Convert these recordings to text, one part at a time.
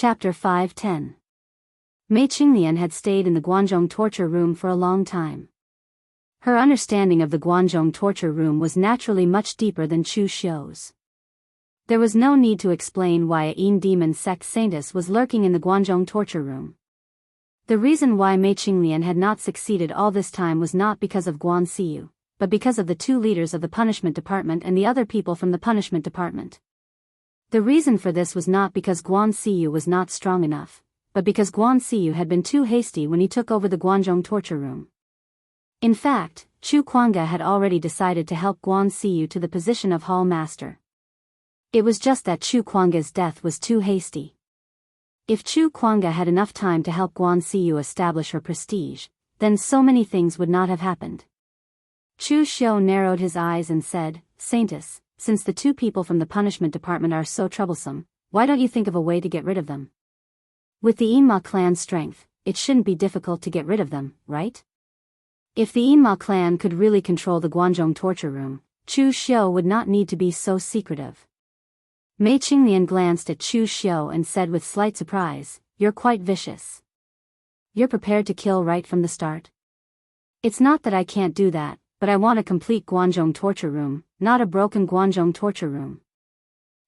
Chapter 5:10. Mei Qinglian had stayed in the Guanzhong torture room for a long time. Her understanding of the Guanzhong torture room was naturally much deeper than Chu Xiu's. There was no need to explain why a Yin demon sect saintess was lurking in the Guanzhong torture room. The reason why Mei Qinglian had not succeeded all this time was not because of Guan Siyu, but because of the two leaders of the punishment department and the other people from the punishment department. The reason for this was not because Guan Siyu was not strong enough, but because Guan Siyu had been too hasty when he took over the Guanzhong torture room. In fact, Chu Kuanga had already decided to help Guan Siyu to the position of hall master. It was just that Chu Kuanga's death was too hasty. If Chu Kuanga had enough time to help Guan Siyu establish her prestige, then so many things would not have happened. Chu Xiu narrowed his eyes and said, "Saintess, since the two people from the punishment department are so troublesome, why don't you think of a way to get rid of them? With the Yinma clan's strength, it shouldn't be difficult to get rid of them, right? If the Yinma clan could really control the Guanzhong torture room, Chu Xiu would not need to be so secretive." Mei Qinglian glanced at Chu Xiu and said with slight surprise, "You're quite vicious. You're prepared to kill right from the start?" "It's not that I can't do that, but I want a complete Guanzhong torture room, not a broken Guanzhong torture room."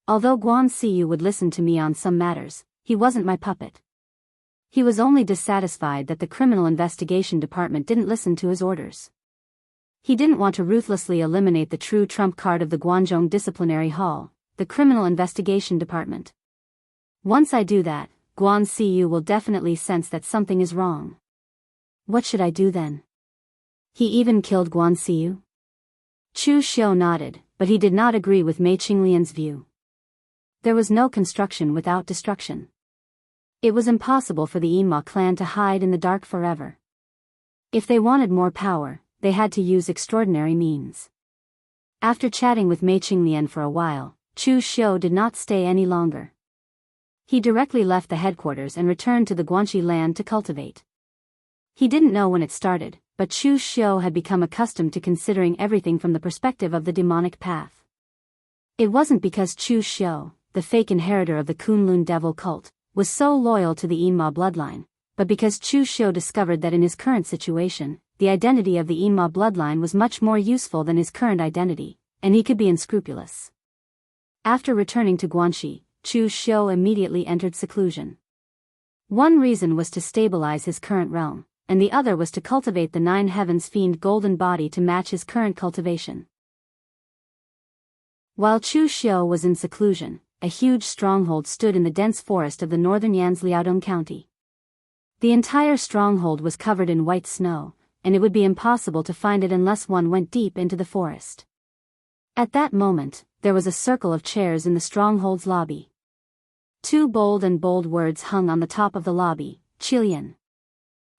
Although Guan Siyu would listen to me on some matters, he wasn't my puppet. He was only dissatisfied that the criminal investigation department didn't listen to his orders. He didn't want to ruthlessly eliminate the true trump card of the Guanzhong disciplinary hall, the criminal investigation department. Once I do that, Guan Siyu will definitely sense that something is wrong. What should I do then? He even killed Guan Siyu? Chu Xiu nodded, but he did not agree with Mei Qinglian's view. There was no construction without destruction. It was impossible for the Yinma clan to hide in the dark forever. If they wanted more power, they had to use extraordinary means. After chatting with Mei Qinglian for a while, Chu Xiu did not stay any longer. He directly left the headquarters and returned to the Guanxi land to cultivate. He didn't know when it started, but Chu Xiu had become accustomed to considering everything from the perspective of the demonic path. It wasn't because Chu Xiu, the fake inheritor of the Kunlun devil cult, was so loyal to the Yinma bloodline, but because Chu Xiu discovered that in his current situation, the identity of the Yinma bloodline was much more useful than his current identity, and he could be unscrupulous. After returning to Guanxi, Chu Xiu immediately entered seclusion. One reason was to stabilize his current realm, and the other was to cultivate the Nine Heavens Fiend golden body to match his current cultivation. While Chu Xiu was in seclusion, a huge stronghold stood in the dense forest of the northern Yan's Liaodong County. The entire stronghold was covered in white snow, and it would be impossible to find it unless one went deep into the forest. At that moment, there was a circle of chairs in the stronghold's lobby. Two bold words hung on the top of the lobby, Qilian.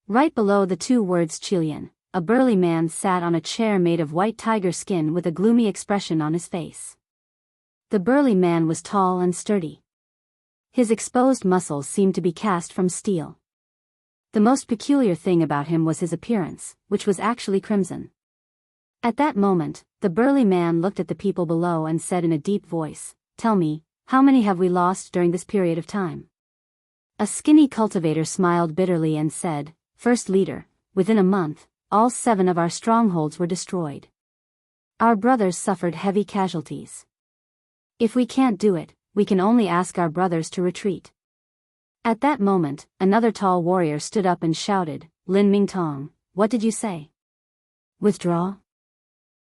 Right below the two words Qilian, a burly man sat on a chair made of white tiger skin with a gloomy expression on his face. The burly man was tall and sturdy. His exposed muscles seemed to be cast from steel. The most peculiar thing about him was his appearance, which was actually crimson. At that moment, the burly man looked at the people below and said in a deep voice, "Tell me, how many have we lost during this period of time?" A skinny cultivator smiled bitterly and said, "First leader, within a month, all 7 of our strongholds were destroyed. Our brothers suffered heavy casualties. If we can't do it, we can only ask our brothers to retreat." At that moment, another tall warrior stood up and shouted, "Lin Mingtong, what did you say? Withdraw?"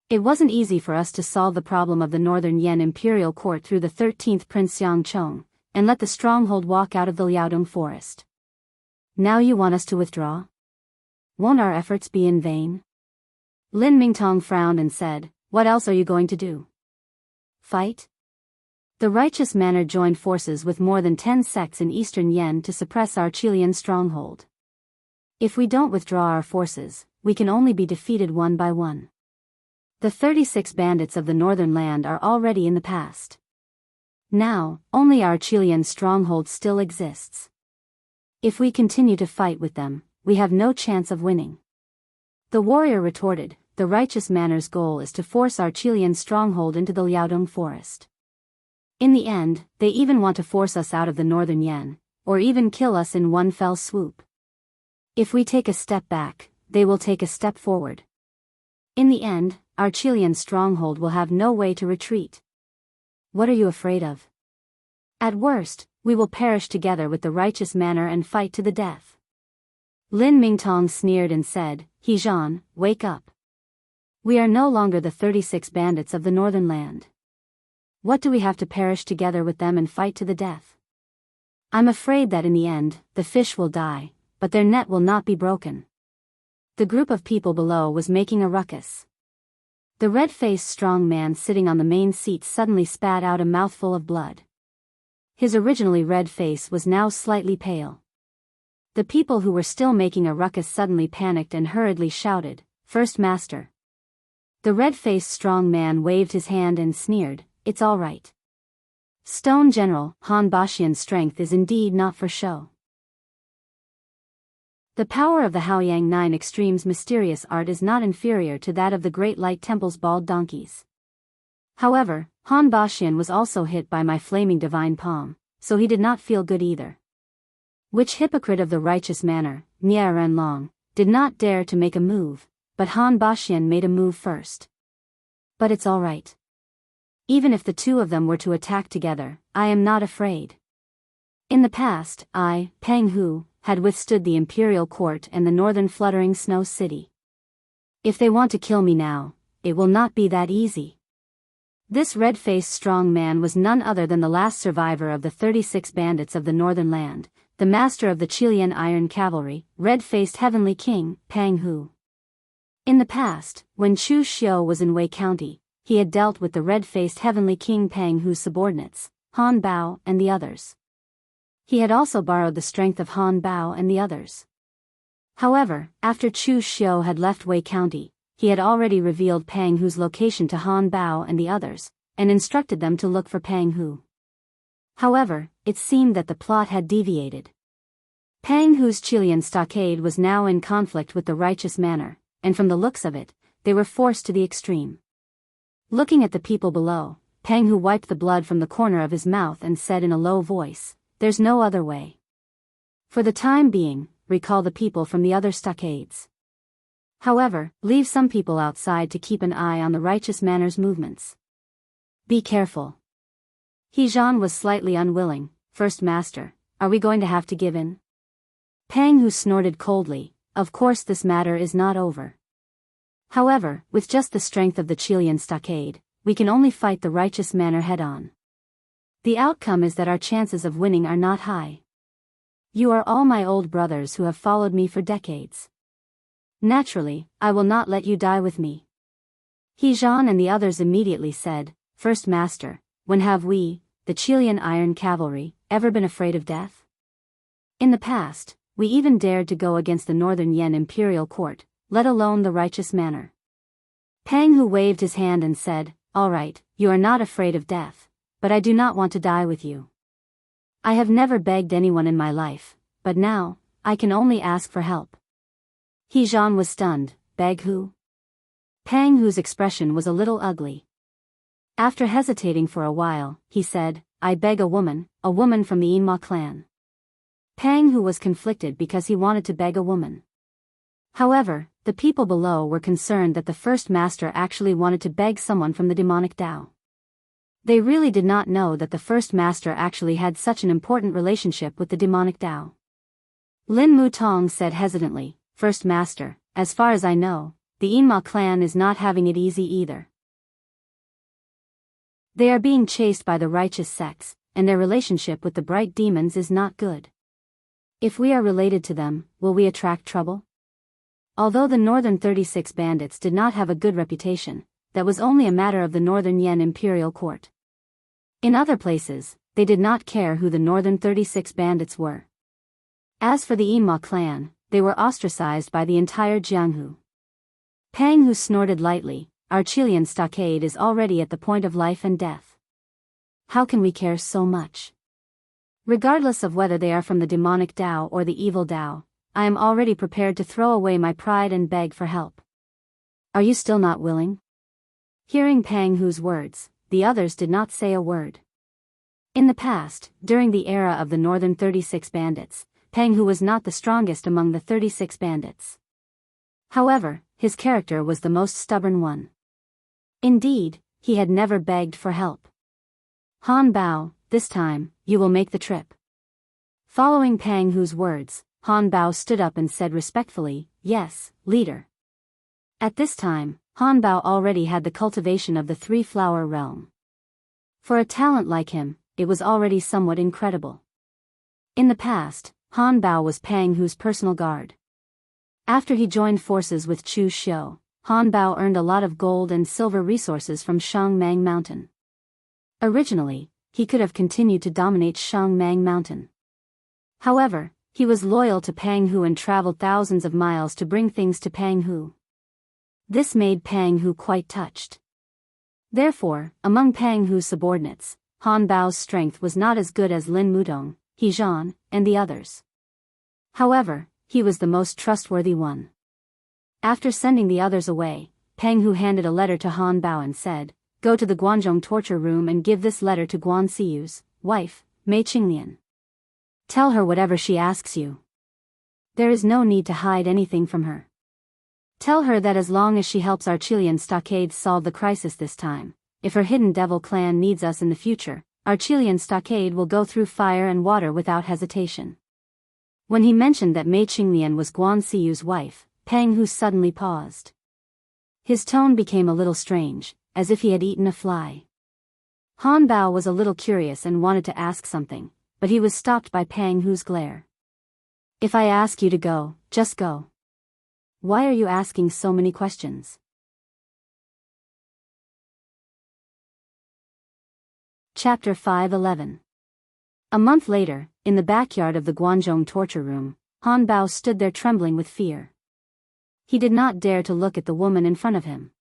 It wasn't easy for us to solve the problem of the Northern Yan Imperial Court through the 13th Prince Xiangchong, and let the stronghold walk out of the Liaodong forest. Now you want us to withdraw? Won't our efforts be in vain? Lin Mingtong frowned and said, "What else are you going to do? Fight?" The righteous manor joined forces with more than 10 sects in eastern Yan to suppress our Qilian stronghold. If we don't withdraw our forces, we can only be defeated one by one. The 36 bandits of the northern land are already in the past. Now, only our Qilian stronghold still exists. If we continue to fight with them, we have no chance of winning." The warrior retorted, "The righteous manor's goal is to force our Qilian stronghold into the Liaodong forest. In the end, they even want to force us out of the northern Yan, or even kill us in one fell swoop. If we take a step back, they will take a step forward. In the end, our Chilean stronghold will have no way to retreat. What are you afraid of? At worst, we will perish together with the righteous manner and fight to the death. Lin Mingtong sneered and said, He Zhan, wake up. We are no longer the 36 bandits of the northern land. What do we have to perish together with them and fight to the death? I'm afraid that in the end, the fish will die, but their net will not be broken. The group of people below was making a ruckus. The red-faced strong man sitting on the main seat suddenly spat out a mouthful of blood. His originally red face was now slightly pale. The people who were still making a ruckus suddenly panicked and hurriedly shouted, First Master. The red-faced strong man waved his hand and sneered, It's all right. Stone General, Han Baxian's strength is indeed not for show. The power of the Haoyang Nine Extremes mysterious art is not inferior to that of the Great Light Temple's bald donkeys. However, Han Baxian was also hit by my flaming divine palm, so he did not feel good either. Which hypocrite of the righteous manner, Nie Renlong, did not dare to make a move, but Han Baxian made a move first. But it's all right. Even if the two of them were to attack together, I am not afraid. In the past, I, Peng Hu, had withstood the imperial court and the northern fluttering snow city. If they want to kill me now, it will not be that easy. This red-faced strong man was none other than the last survivor of the 36 bandits of the northern land, the master of the Chilean Iron Cavalry, red-faced Heavenly King, Peng Hu. In the past, when Chu Xiu was in Wei County, he had dealt with the red-faced Heavenly King Peng Hu's subordinates, Han Bao and the others. He had also borrowed the strength of Han Bao and the others. However, after Chu Xiu had left Wei County, he had already revealed Peng Hu's location to Han Bao and the others, and instructed them to look for Peng Hu. However, it seemed that the plot had deviated. Peng Hu's Chilean stockade was now in conflict with the righteous manner, and from the looks of it, they were forced to the extreme. Looking at the people below, Peng Hu wiped the blood from the corner of his mouth and said in a low voice, There's no other way. For the time being, recall the people from the other stockades. However, leave some people outside to keep an eye on the righteous manner's movements. Be careful. He Zhan was slightly unwilling, First Master, are we going to have to give in? Peng Hu snorted coldly, Of course this matter is not over. However, with just the strength of the Chilean stockade, we can only fight the righteous manner head-on. The outcome is that our chances of winning are not high. You are all my old brothers who have followed me for decades. Naturally, I will not let you die with me. He Zhan and the others immediately said, First Master, when have we, the Chilean Iron Cavalry, ever been afraid of death? In the past, we even dared to go against the Northern Yen Imperial Court, let alone the righteous manner. Peng Hu waved his hand and said, All right, you are not afraid of death, but I do not want to die with you. I have never begged anyone in my life, but now, I can only ask for help. He Zhan was stunned, Beg who? Peng Hu's expression was a little ugly. After hesitating for a while, he said, I beg a woman from the Yinma clan. Peng Hu was conflicted because he wanted to beg a woman. However, the people below were concerned that the First Master actually wanted to beg someone from the demonic Tao. They really did not know that the First Master actually had such an important relationship with the demonic Tao. Lin Mutong said hesitantly, First Master, as far as I know, the Yinma clan is not having it easy either. They are being chased by the righteous sects, and their relationship with the bright demons is not good. If we are related to them, will we attract trouble? Although the Northern 36 bandits did not have a good reputation, that was only a matter of the Northern Yen Imperial Court. In other places, they did not care who the Northern 36 bandits were. As for the Yinma clan, they were ostracized by the entire Jianghu. Peng Hu snorted lightly, Our Chilean stockade is already at the point of life and death. How can we care so much? Regardless of whether they are from the demonic Tao or the evil Tao, I am already prepared to throw away my pride and beg for help. Are you still not willing? Hearing Peng Hu's words, the others did not say a word. In the past, during the era of the Northern 36 Bandits, Pang Hu was not the strongest among the 36 bandits. However, his character was the most stubborn one. Indeed, he had never begged for help. Han Bao, this time, you will make the trip. Following Pang Hu's words, Han Bao stood up and said respectfully, yes, leader. At this time, Han Bao already had the cultivation of the three-flower realm. For a talent like him, it was already somewhat incredible. In the past, Han Bao was Pang Hu's personal guard. After he joined forces with Chu Xiu, Han Bao earned a lot of gold and silver resources from Shangmang Mountain. Originally, he could have continued to dominate Shangmang Mountain. However, he was loyal to Pang Hu and traveled thousands of miles to bring things to Pang Hu. This made Pang Hu quite touched. Therefore, among Pang Hu's subordinates, Han Bao's strength was not as good as Lin Mudong, He Zhan, and the others. However, he was the most trustworthy one. After sending the others away, Pang Hu handed a letter to Han Bao and said, go to the Guanzhong torture room and give this letter to Guan Siyu's wife, Mei Qinglian. Tell her whatever she asks you. There is no need to hide anything from her. Tell her that as long as she helps our Chilean stockade solve the crisis this time, if her hidden devil clan needs us in the future, our Chilean stockade will go through fire and water without hesitation. When he mentioned that Mei Qinglian was Guan Siyu's wife, Pang Hu suddenly paused. His tone became a little strange, as if he had eaten a fly. Han Bao was a little curious and wanted to ask something, but he was stopped by Pang Hu's glare. If I ask you to go, just go. Why are you asking so many questions? Chapter 5:11. A month later, in the backyard of the Guanzhong torture room, Han Bao stood there trembling with fear. He did not dare to look at the woman in front of him.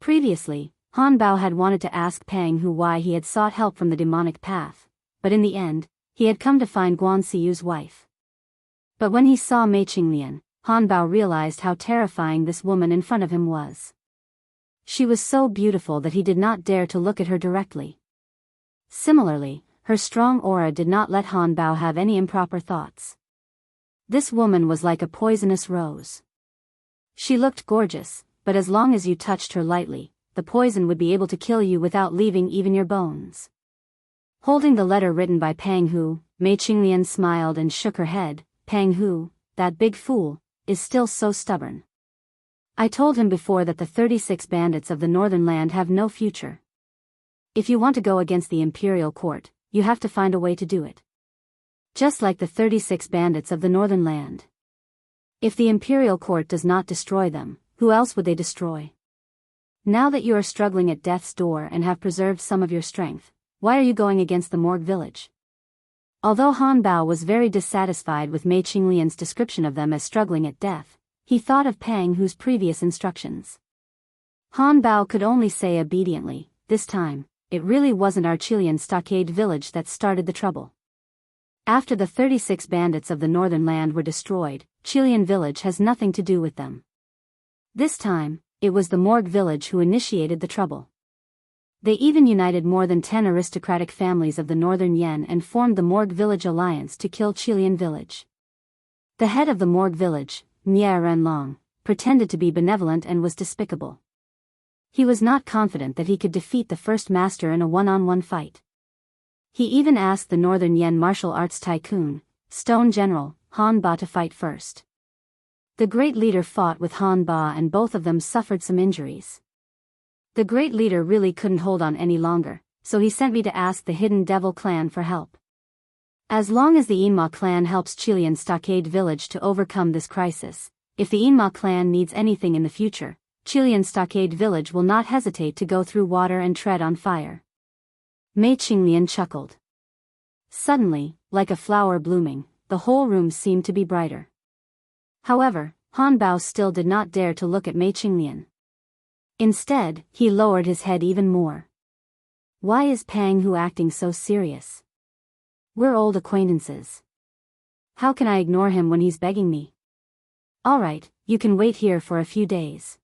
Previously, Han Bao had wanted to ask Pang Hu why he had sought help from the demonic path, but in the end, he had come to find Guan Siyu's wife. But when he saw Mei Qinglian, Han Bao realized how terrifying this woman in front of him was. She was so beautiful that he did not dare to look at her directly. Similarly, her strong aura did not let Han Bao have any improper thoughts. This woman was like a poisonous rose. She looked gorgeous, but as long as you touched her lightly, the poison would be able to kill you without leaving even your bones. Holding the letter written by Pang Hu, Mei Qinglian smiled and shook her head. Pang Hu, that big fool, is still so stubborn. I told him before that the 36 bandits of the northern land have no future. If you want to go against the imperial court, you have to find a way to do it. Just like the 36 bandits of the northern land. If the imperial court does not destroy them, who else would they destroy? Now that you are struggling at death's door and have preserved some of your strength, why are you going against the Morgue village? Although Han Bao was very dissatisfied with Mei Qinglian's description of them as struggling at death, he thought of Pang Hu's previous instructions. Han Bao could only say obediently, this time, it really wasn't our Chilean stockade village that started the trouble. After the 36 bandits of the northern land were destroyed, Chilean village has nothing to do with them. This time, it was the Morgue village who initiated the trouble. They even united more than 10 aristocratic families of the northern Yan and formed the Morgue village alliance to kill Chilean village. The head of the Morgue village, Nie Renlong, pretended to be benevolent and was despicable. He was not confident that he could defeat the first master in a one-on-one fight. He even asked the northern Yan martial arts tycoon, Stone General, Han Ba to fight first. The great leader fought with Han Ba and both of them suffered some injuries. The great leader really couldn't hold on any longer, so he sent me to ask the Hidden Devil clan for help. As long as the Yinma clan helps Chilean Stockade Village to overcome this crisis, if the Yinma clan needs anything in the future, Chilean Stockade Village will not hesitate to go through water and tread on fire. Mei Qinglian chuckled. Suddenly, like a flower blooming, the whole room seemed to be brighter. However, Han Bao still did not dare to look at Mei Qinglian. Instead, he lowered his head even more. Why is Pang Hu acting so serious? We're old acquaintances. How can I ignore him when he's begging me? Alright, you can wait here for a few days.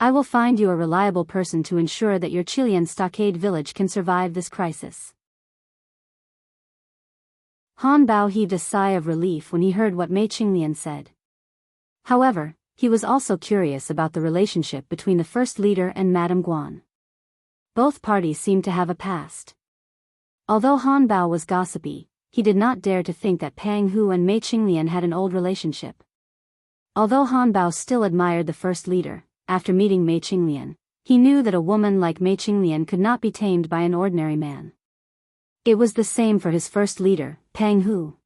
I will find you a reliable person to ensure that your Chilean Stockade Village can survive this crisis. Han Bao heaved a sigh of relief when he heard what Mei Qinglian said. However, he was also curious about the relationship between the first leader and Madame Guan. Both parties seemed to have a past. Although Han Bao was gossipy, he did not dare to think that Pang Hu and Mei Qinglian had an old relationship. Although Han Bao still admired the first leader, after meeting Mei Qinglian, he knew that a woman like Mei Qinglian could not be tamed by an ordinary man. It was the same for his first leader, Pang Hu.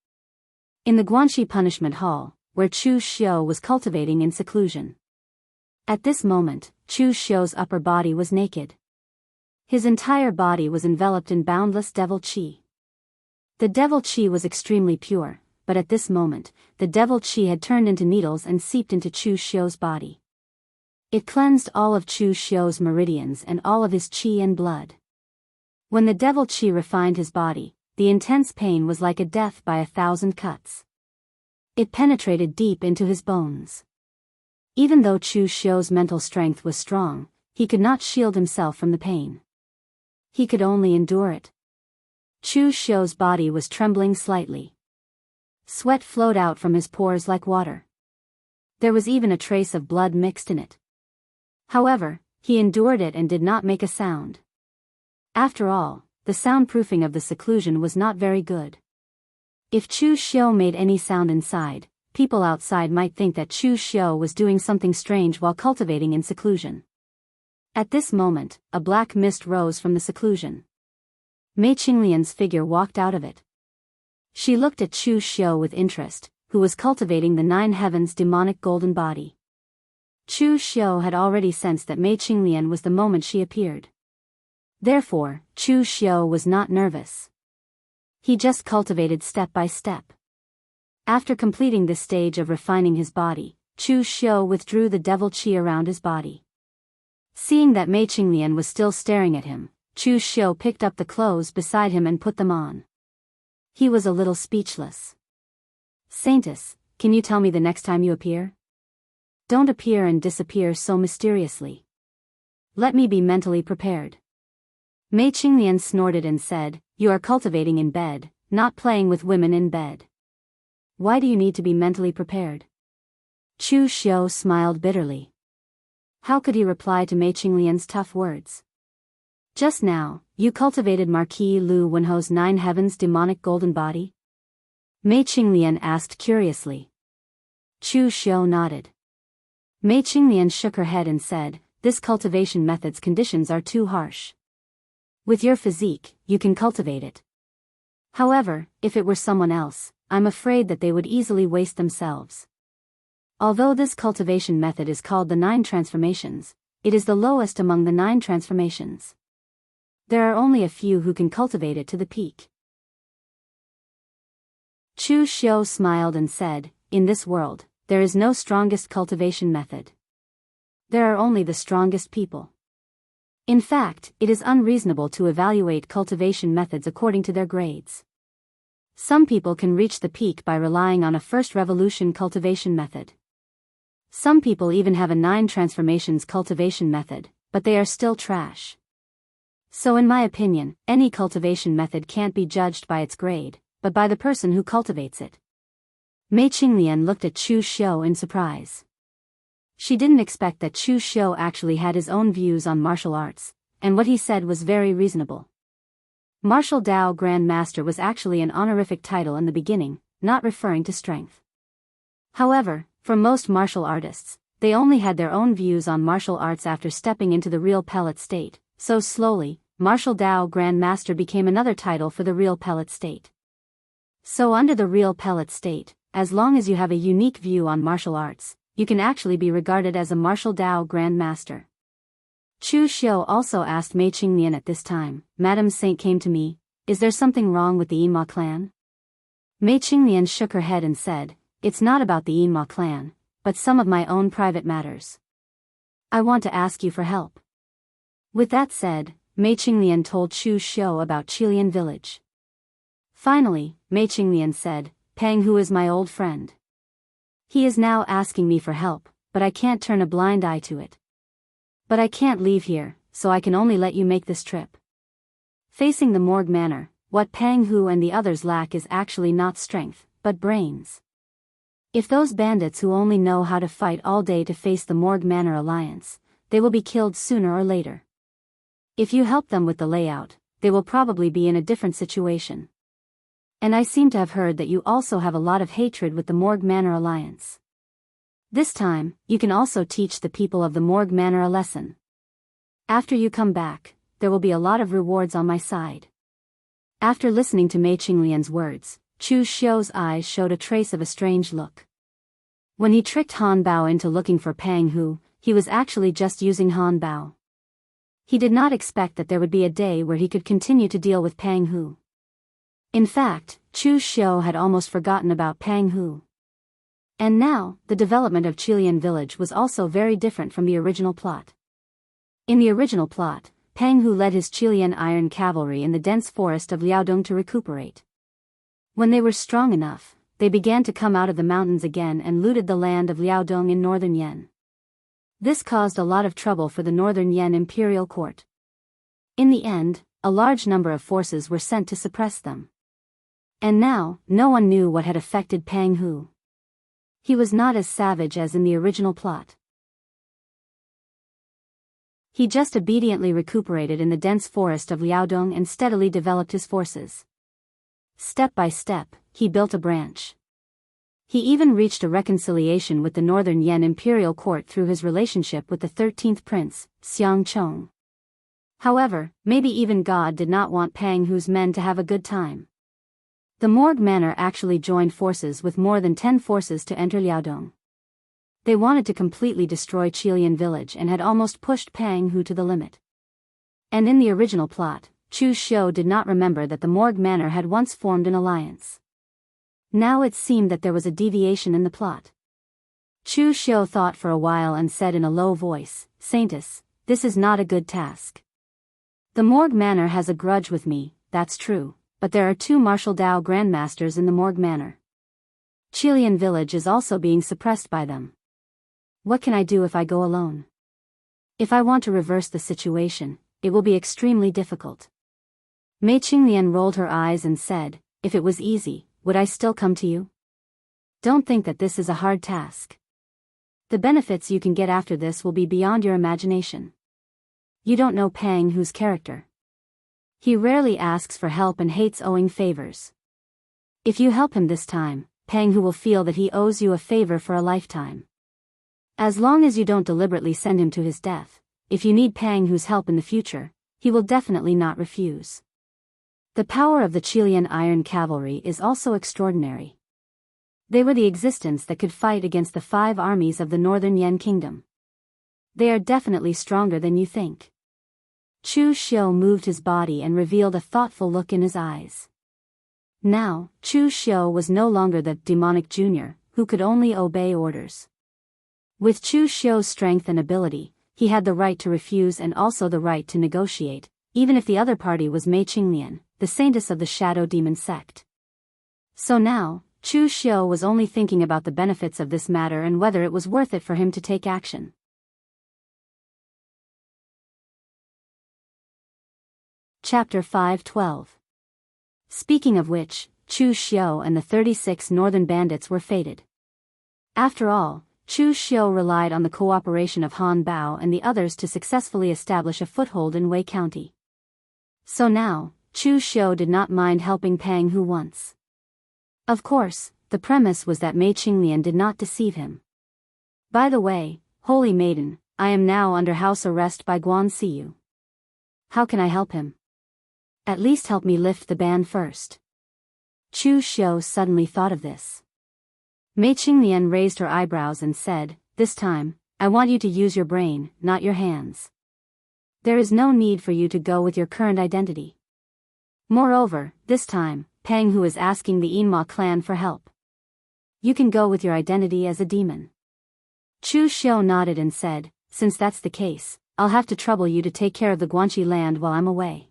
In the Guanxi punishment hall, where Chu Xiu was cultivating in seclusion. At this moment, Chu Xiu's upper body was naked. His entire body was enveloped in boundless devil qi. The devil qi was extremely pure, but at this moment, the devil qi had turned into needles and seeped into Chu Xiu's body. It cleansed all of Chu Xiu's meridians and all of his qi and blood. When the devil qi refined his body, the intense pain was like a death by 1,000 cuts. It penetrated deep into his bones. Even though Chu Xiu's mental strength was strong, he could not shield himself from the pain. He could only endure it. Chu Xiu's body was trembling slightly. Sweat flowed out from his pores like water. There was even a trace of blood mixed in it. However, he endured it and did not make a sound. After all, the soundproofing of the seclusion was not very good. If Chu Xiu made any sound inside, people outside might think that Chu Xiu was doing something strange while cultivating in seclusion. At this moment, a black mist rose from the seclusion. Mei Qinglian's figure walked out of it. She looked at Chu Xiu with interest, who was cultivating the 9 heavens demonic golden body. Chu Xiu had already sensed that Mei Qinglian was the moment she appeared. Therefore, Chu Xiu was not nervous. He just cultivated step by step. After completing this stage of refining his body, Chu Xiu withdrew the devil qi around his body. Seeing that Mei Qinglian was still staring at him, Chu Xiu picked up the clothes beside him and put them on. He was a little speechless. Saintess, can you tell me the next time you appear? Don't appear and disappear so mysteriously. Let me be mentally prepared. Mei Qinglian snorted and said, you are cultivating in bed, not playing with women in bed. Why do you need to be mentally prepared? Chu Xiu smiled bitterly. How could he reply to Mei Qinglian's tough words? Just now, you cultivated Marquis Lu Wenho's 9 heavens demonic golden body? Mei Qinglian asked curiously. Chu Xiu nodded. Mei Qinglian shook her head and said, this cultivation method's conditions are too harsh. With your physique, you can cultivate it. However, if it were someone else, I'm afraid that they would easily waste themselves. Although this cultivation method is called the 9 transformations, it is the lowest among the 9 transformations. There are only a few who can cultivate it to the peak. Chu Xiu smiled and said, in this world, there is no strongest cultivation method. There are only the strongest people. In fact, it is unreasonable to evaluate cultivation methods according to their grades. Some people can reach the peak by relying on a first revolution cultivation method. Some people even have a 9 transformations cultivation method, but they are still trash. So in my opinion, any cultivation method can't be judged by its grade, but by the person who cultivates it. Mei Qinglian looked at Chu Xiu in surprise. She didn't expect that Chu Xiu actually had his own views on martial arts, and what he said was very reasonable. Martial Dao Grand Master was actually an honorific title in the beginning, not referring to strength. However, for most martial artists, they only had their own views on martial arts after stepping into the real pellet state, so slowly, Martial Dao Grand Master became another title for the real pellet state. So under the real pellet state, as long as you have a unique view on martial arts, you can actually be regarded as a Martial Dao Grand Master. Chu Xiu also asked Mei Qinglian at this time, Madame Saint came to me, is there something wrong with the Yinma clan? Mei Qinglian shook her head and said, it's not about the Yinma clan, but some of my own private matters. I want to ask you for help. With that said, Mei Qinglian told Chu Xiu about Qilian village. Finally, Mei Qinglian said, Pang Hu is my old friend. He is now asking me for help, but I can't turn a blind eye to it. But I can't leave here, so I can only let you make this trip. Facing the morgue manor, what Pang Hu and the others lack is actually not strength, but brains. If those bandits who only know how to fight all day to face the Morgue Manor alliance, they will be killed sooner or later. If you help them with the layout, they will probably be in a different situation. And I seem to have heard that you also have a lot of hatred with the Morgue Manor alliance. This time, you can also teach the people of the Morgue Manor a lesson. After you come back, there will be a lot of rewards on my side. After listening to Mei Qinglian's words, Chu Xiu's eyes showed a trace of a strange look. When he tricked Han Bao into looking for Pang Hu, he was actually just using Han Bao. He did not expect that there would be a day where he could continue to deal with Pang Hu. In fact, Chu Xiu had almost forgotten about Pang Hu. And now, the development of Qilian village was also very different from the original plot. In the original plot, Pang Hu led his Qilian iron cavalry in the dense forest of Liaodong to recuperate. When they were strong enough, they began to come out of the mountains again and looted the land of Liaodong in northern Yan. This caused a lot of trouble for the northern Yan imperial court. In the end, a large number of forces were sent to suppress them. And now, no one knew what had affected Pang Hu. He was not as savage as in the original plot. He just obediently recuperated in the dense forest of Liaodong and steadily developed his forces. Step by step, he built a branch. He even reached a reconciliation with the northern Yan imperial court through his relationship with the 13th prince, Xiang Chong. However, maybe even God did not want Pang Hu's men to have a good time. The Morgue Manor actually joined forces with more than 10 forces to enter Liaodong. They wanted to completely destroy Qilian village and had almost pushed Pang Hu to the limit. And in the original plot, Chu Xiu did not remember that the Morgue Manor had once formed an alliance. Now it seemed that there was a deviation in the plot. Chu Xiu thought for a while and said in a low voice, "Saintess, this is not a good task. The Morgue Manor has a grudge with me, that's true, but there are 2 martial Dao grandmasters in the Morgue Manor. Qilian village is also being suppressed by them. What can I do if I go alone? If I want to reverse the situation, it will be extremely difficult." Mei Qinglian rolled her eyes and said, "If it was easy, would I still come to you? Don't think that this is a hard task. The benefits you can get after this will be beyond your imagination. You don't know Pang Hu's character. He rarely asks for help and hates owing favors. If you help him this time, Pang Hu will feel that he owes you a favor for a lifetime. As long as you don't deliberately send him to his death, if you need Pang Hu's help in the future, he will definitely not refuse. The power of the Qilian Iron Cavalry is also extraordinary. They were the existence that could fight against the 5 armies of the northern Yan kingdom. They are definitely stronger than you think." Chu Xiu moved his body and revealed a thoughtful look in his eyes. Now, Chu Xiu was no longer the demonic junior, who could only obey orders. With Chu Xiu's strength and ability, he had the right to refuse and also the right to negotiate, even if the other party was Mei Qinglian, the saintess of the Shadow Demon sect. So now, Chu Xiu was only thinking about the benefits of this matter and whether it was worth it for him to take action. Chapter 5:12. Speaking of which, Chu Xiu and the 36 northern bandits were fated. After all, Chu Xiu relied on the cooperation of Han Bao and the others to successfully establish a foothold in Wei County. So now, Chu Xiu did not mind helping Pang Hu once. Of course, the premise was that Mei Qinglian did not deceive him. "By the way, Holy Maiden, I am now under house arrest by Guan Siyu. How can I help him? At least help me lift the ban first." Chu Xiu suddenly thought of this. Mei Qinglian raised her eyebrows and said, "This time, I want you to use your brain, not your hands. There is no need for you to go with your current identity. Moreover, this time, Pang Hu is asking the Yinma clan for help. You can go with your identity as a demon." Chu Xiu nodded and said, "Since that's the case, I'll have to trouble you to take care of the Guanxi land while I'm away.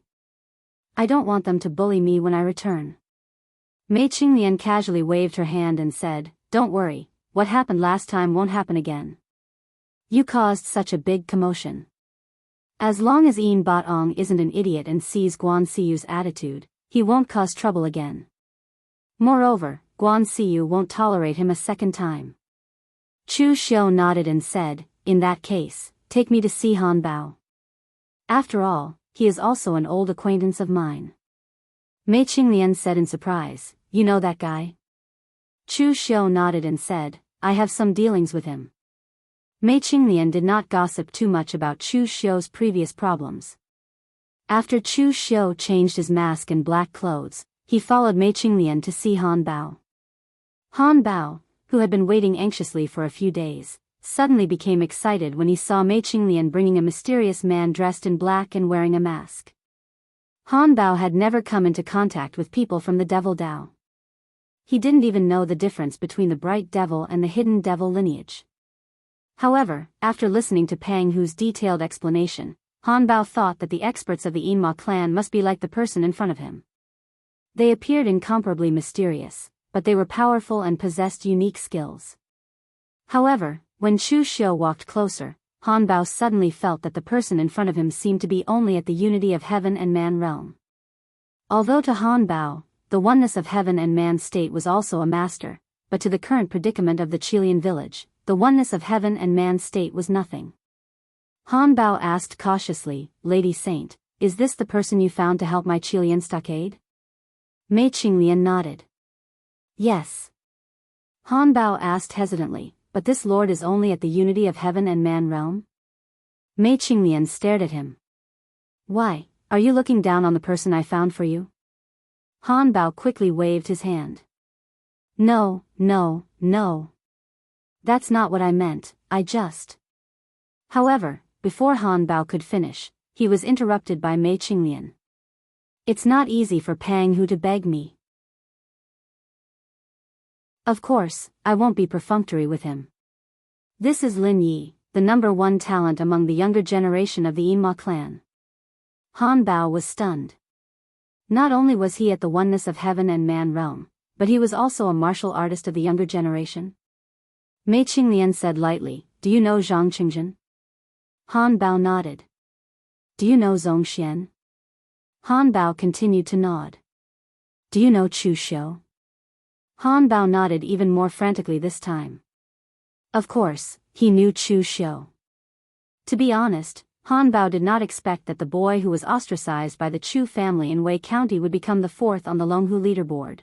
I don't want them to bully me when I return." Mei Qinglian casually waved her hand and said, "Don't worry, what happened last time won't happen again. You caused such a big commotion. As long as Yin Batong isn't an idiot and sees Guan Siyu's attitude, he won't cause trouble again. Moreover, Guan Siyu won't tolerate him a second time. Chu Xiu nodded and said, in that case, take me to see Han Bao. After all, he is also an old acquaintance of mine. Mei Qinglian said in surprise, you know that guy? Chu Xiu nodded and said, I have some dealings with him. Mei Qinglian did not gossip too much about Chu Xiu's previous problems. After Chu Xiu changed his mask and black clothes, he followed Mei Qinglian to see Han Bao. Han Bao, who had been waiting anxiously for a few days, suddenly became excited when he saw Mei Qinglian bringing a mysterious man dressed in black and wearing a mask. Han Bao had never come into contact with people from the Devil Dao. He didn't even know the difference between the bright devil and the hidden devil lineage. However, after listening to Pang Hu's detailed explanation, Han Bao thought that the experts of the Yinma clan must be like the person in front of him. They appeared incomparably mysterious, but they were powerful and possessed unique skills. However, when Chu Xiu walked closer, Han Bao suddenly felt that the person in front of him seemed to be only at the unity of heaven and man realm. Although to Han Bao, the oneness of heaven and man state was also a master, but to the current predicament of the Qilian village, the oneness of heaven and man state was nothing. Han Bao asked cautiously, Lady Saint, is this the person you found to help my Qilian stockade? Mei Qinglian nodded. Yes. Han Bao asked hesitantly, but this lord is only at the unity of heaven and man realm? Mei Qinglian stared at him. Why, are you looking down on the person I found for you? Han Bao quickly waved his hand. No, no, no. That's not what I meant, I just... However, before Han Bao could finish, he was interrupted by Mei Qinglian. It's not easy for Pang Hu to beg me. Of course, I won't be perfunctory with him. This is Lin Yi, the #1 talent among the younger generation of the Yinma clan. Han Bao was stunned. Not only was he at the oneness of heaven and man realm, but he was also a martial artist of the younger generation. Mei Qinglian said lightly, do you know Zhang Qingjin? Han Bao nodded. Do you know Zong Xian? Han Bao continued to nod. Do you know Chu Xiu? Han Bao nodded even more frantically this time. Of course, he knew Chu Xiu. To be honest, Han Bao did not expect that the boy who was ostracized by the Chu family in Wei County would become the fourth on the Longhu leaderboard.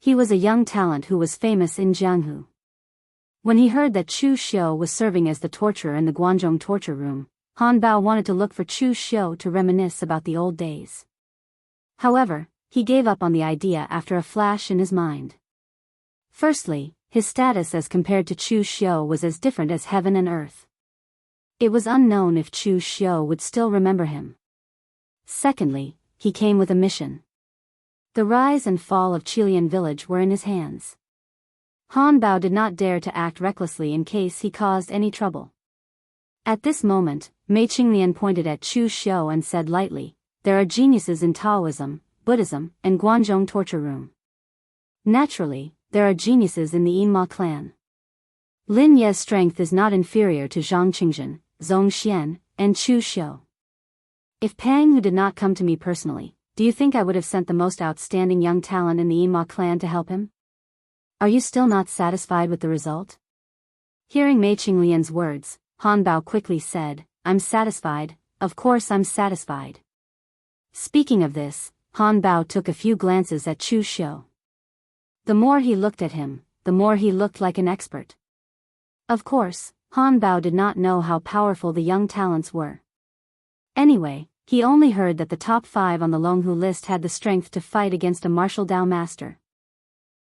He was a young talent who was famous in Jianghu. When he heard that Chu Xiu was serving as the torturer in the Guanzhong torture room, Han Bao wanted to look for Chu Xiu to reminisce about the old days. However, he gave up on the idea after a flash in his mind. Firstly, his status as compared to Chu Xiu was as different as heaven and earth. It was unknown if Chu Xiu would still remember him. Secondly, he came with a mission. The rise and fall of Qilian village were in his hands. Han Bao did not dare to act recklessly in case he caused any trouble. At this moment, Mei Qinglian pointed at Chu Xiu and said lightly, there are geniuses in Taoism, Buddhism, and Guanzhong torture room. Naturally, there are geniuses in the Yinma clan. Lin Ye's strength is not inferior to Zhang Qingjin, Zong Xian, and Chu Xiu. If Pang Hu did not come to me personally, do you think I would have sent the most outstanding young talent in the Yinma clan to help him? Are you still not satisfied with the result? Hearing Mei Qinglian's words, Han Bao quickly said, I'm satisfied, of course I'm satisfied. Speaking of this, Han Bao took a few glances at Chu Xiu. The more he looked at him, the more he looked like an expert. Of course, Han Bao did not know how powerful the young talents were. Anyway, he only heard that the top 5 on the Longhu list had the strength to fight against a martial Dao master.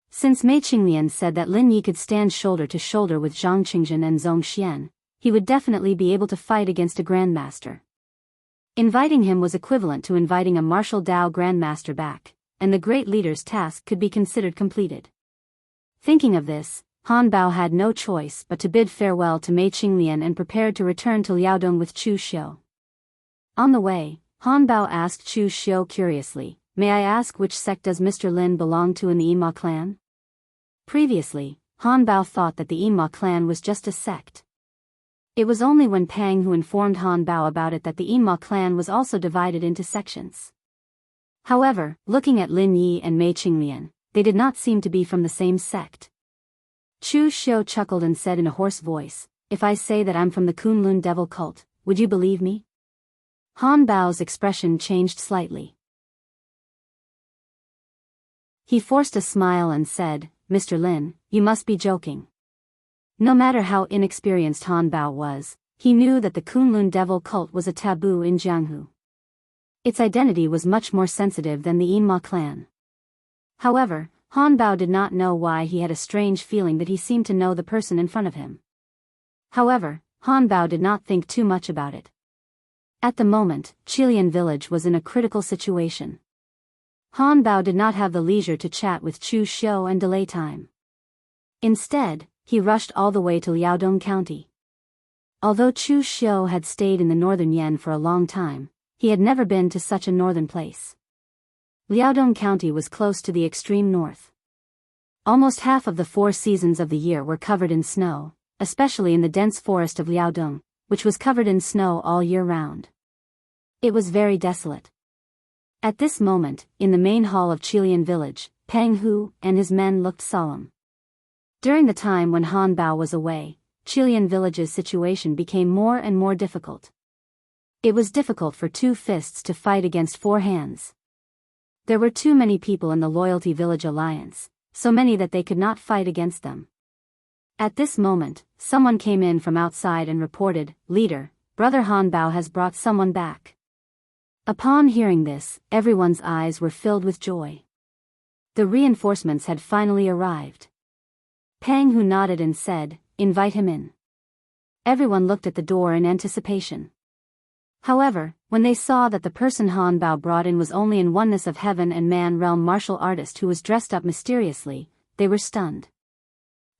Since Mei Qinglian said that Lin Yi could stand shoulder to shoulder with Zhang Qingjin and Zong Xian, he would definitely be able to fight against a grandmaster. Inviting him was equivalent to inviting a martial Dao grandmaster back, and the great leader's task could be considered completed. Thinking of this, Han Bao had no choice but to bid farewell to Mei Qinglian and prepared to return to Liaodong with Chu Xiu. On the way, Han Bao asked Chu Xiu curiously, may I ask which sect does Mr. Lin belong to in the Yinma clan? Previously, Han Bao thought that the Yinma clan was just a sect. It was only when Pang Hu informed Han Bao about it that the Yinma clan was also divided into sections. However, looking at Lin Yi and Mei Qinglian, they did not seem to be from the same sect. Chu Xiu chuckled and said in a hoarse voice, "If I say that I'm from the Kunlun devil cult, would you believe me?" Han Bao's expression changed slightly. He forced a smile and said, "Mr. Lin, you must be joking." No matter how inexperienced Han Bao was, he knew that the Kunlun devil cult was a taboo in Jianghu. Its identity was much more sensitive than the Yinma clan. However, Han Bao did not know why he had a strange feeling that he seemed to know the person in front of him. However, Han Bao did not think too much about it. At the moment, Qilian village was in a critical situation. Han Bao did not have the leisure to chat with Chu Xiu and delay time. Instead, he rushed all the way to Liaodong County. Although Chu Xiu had stayed in the northern Yan for a long time, he had never been to such a northern place. Liaodong County was close to the extreme north. Almost half of the 4 seasons of the year were covered in snow, especially in the dense forest of Liaodong, which was covered in snow all year round. It was very desolate. At this moment, in the main hall of Qilian village, Peng Hu and his men looked solemn. During the time when Han Bao was away, Qilian village's situation became more and more difficult. It was difficult for 2 fists to fight against 4 hands. There were too many people in the Loyalty Village Alliance, so many that they could not fight against them. At this moment, someone came in from outside and reported, "Leader, Brother Han Bao has brought someone back." Upon hearing this, everyone's eyes were filled with joy. The reinforcements had finally arrived. Peng Hu nodded and said, "Invite him in." Everyone looked at the door in anticipation. However, when they saw that the person Han Bao brought in was only in Oneness of Heaven and Man realm martial artist who was dressed up mysteriously, they were stunned.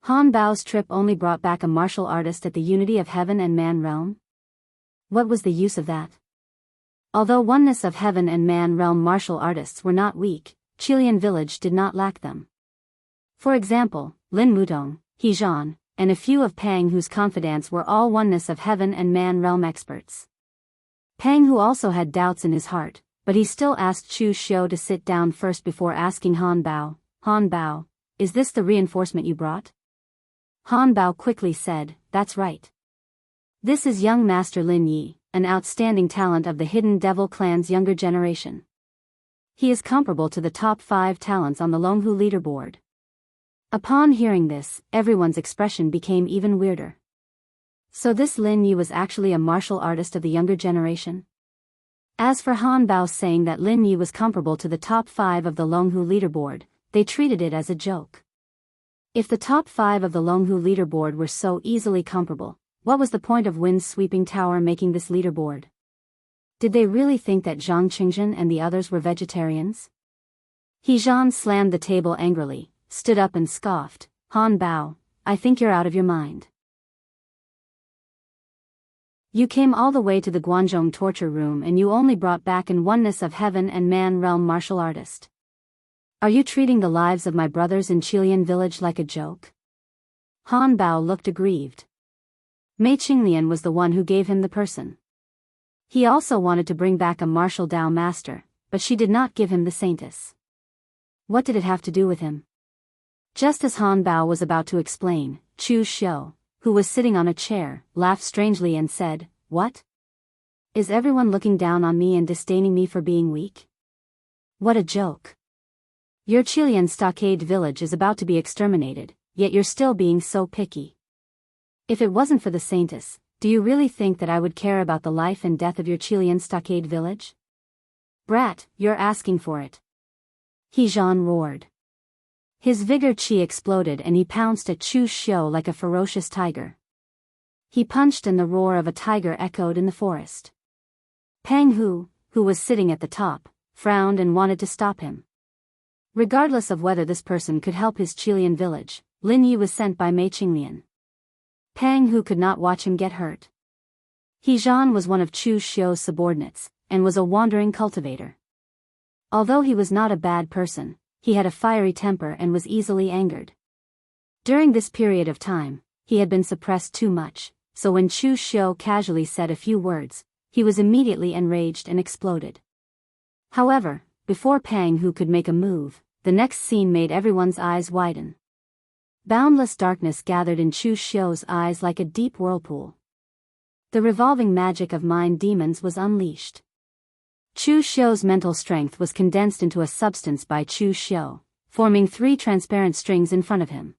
Han Bao's trip only brought back a martial artist at the Unity of Heaven and Man realm? What was the use of that? Although Oneness of Heaven and Man realm martial artists were not weak, Qilian village did not lack them. For example, Lin Mudong, He Zhan, and a few of Peng Hu's confidants were all Oneness of Heaven and Man realm experts. Peng Hu also had doubts in his heart, but he still asked Chu Xiu to sit down first before asking Han Bao, "Han Bao, is this the reinforcement you brought?" Han Bao quickly said, "That's right. This is young Master Lin Yi, an outstanding talent of the Hidden Devil clan's younger generation. He is comparable to the top 5 talents on the Longhu leaderboard." Upon hearing this, everyone's expression became even weirder. So this Lin Yi was actually a martial artist of the younger generation? As for Han Bao saying that Lin Yi was comparable to the top 5 of the Longhu leaderboard, they treated it as a joke. If the top 5 of the Longhu leaderboard were so easily comparable, what was the point of Wind's sweeping tower making this leaderboard? Did they really think that Zhang Qingjin and the others were vegetarians? He Zhan slammed the table angrily, stood up and scoffed, "Han Bao, I think you're out of your mind. You came all the way to the Guanzhong torture room and you only brought back an Oneness of Heaven and Man realm martial artist. Are you treating the lives of my brothers in Qilian village like a joke?" Han Bao looked aggrieved. Mei Qinglian was the one who gave him the person. He also wanted to bring back a martial Dao master, but she did not give him the saintess. What did it have to do with him? Just as Han Bao was about to explain, Chu Xiu, who was sitting on a chair, laughed strangely and said, "What? Is everyone looking down on me and disdaining me for being weak? What a joke. Your Qilian stockade village is about to be exterminated, yet you're still being so picky. If it wasn't for the saintess, do you really think that I would care about the life and death of your Qilian stockade village? Brat, you're asking for it." He Zhan roared. His vigor qi exploded and he pounced at Chu Xiu like a ferocious tiger. He punched and the roar of a tiger echoed in the forest. Peng Hu, who was sitting at the top, frowned and wanted to stop him. Regardless of whether this person could help his Qilian village, Lin Yi was sent by Mei Qinglian. Peng Hu could not watch him get hurt. He Zhan was one of Chu Xiu's subordinates, and was a wandering cultivator. Although he was not a bad person, he had a fiery temper and was easily angered. During this period of time, he had been suppressed too much, so when Chu Xiu casually said a few words, he was immediately enraged and exploded. However, before Pang Hu could make a move, the next scene made everyone's eyes widen. Boundless darkness gathered in Chu Xiu's eyes like a deep whirlpool. The revolving magic of mind demons was unleashed. Chu Xiu's mental strength was condensed into a substance by Chu Xiu, forming 3 transparent strings in front of him.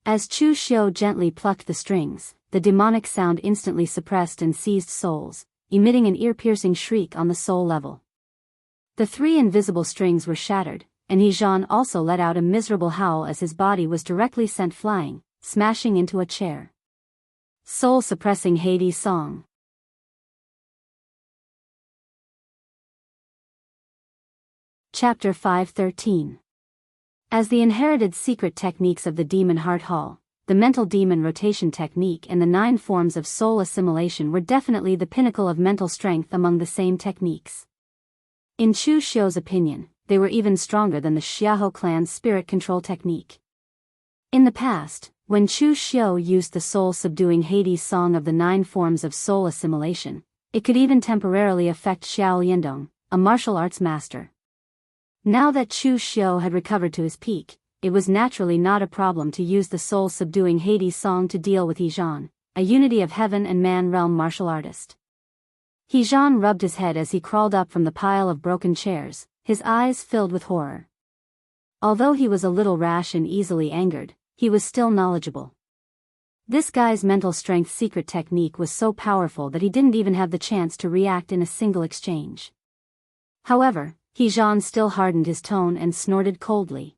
As Chu Xiu gently plucked the strings, the demonic sound instantly suppressed and seized souls, emitting an ear-piercing shriek on the soul level. The 3 invisible strings were shattered, and He also let out a miserable howl as his body was directly sent flying, smashing into a chair. Soul-suppressing Hades song. Chapter 5:13. As the inherited secret techniques of the Demon Heart Hall, the mental demon rotation technique and the 9 forms of soul assimilation were definitely the pinnacle of mental strength among the same techniques. In Chu Xiu's opinion, they were even stronger than the Xiahou clan's spirit control technique. In the past, when Chu Xiu used the soul-subduing Hades song of the 9 forms of soul assimilation, it could even temporarily affect Xiao Liandong, a martial arts master. Now that Chu Xiu had recovered to his peak, it was naturally not a problem to use the soul-subduing Hades song to deal with He, a unity of heaven and man realm martial artist. He rubbed his head as he crawled up from the pile of broken chairs, his eyes filled with horror. Although he was a little rash and easily angered, he was still knowledgeable. This guy's mental strength secret technique was so powerful that he didn't even have the chance to react in a single exchange. However, He still hardened his tone and snorted coldly.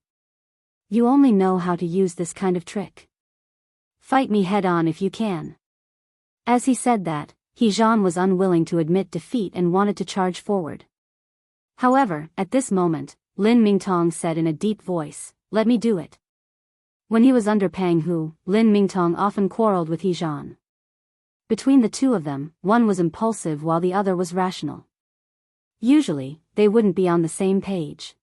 "You only know how to use this kind of trick. Fight me head-on if you can." As he said that, He was unwilling to admit defeat and wanted to charge forward. However, at this moment, Lin Mingtong said in a deep voice, "Let me do it." When he was under Pang Hu, Lin Mingtong often quarreled with He. Between the two of them, one was impulsive while the other was rational. Usually, they wouldn't be on the same page.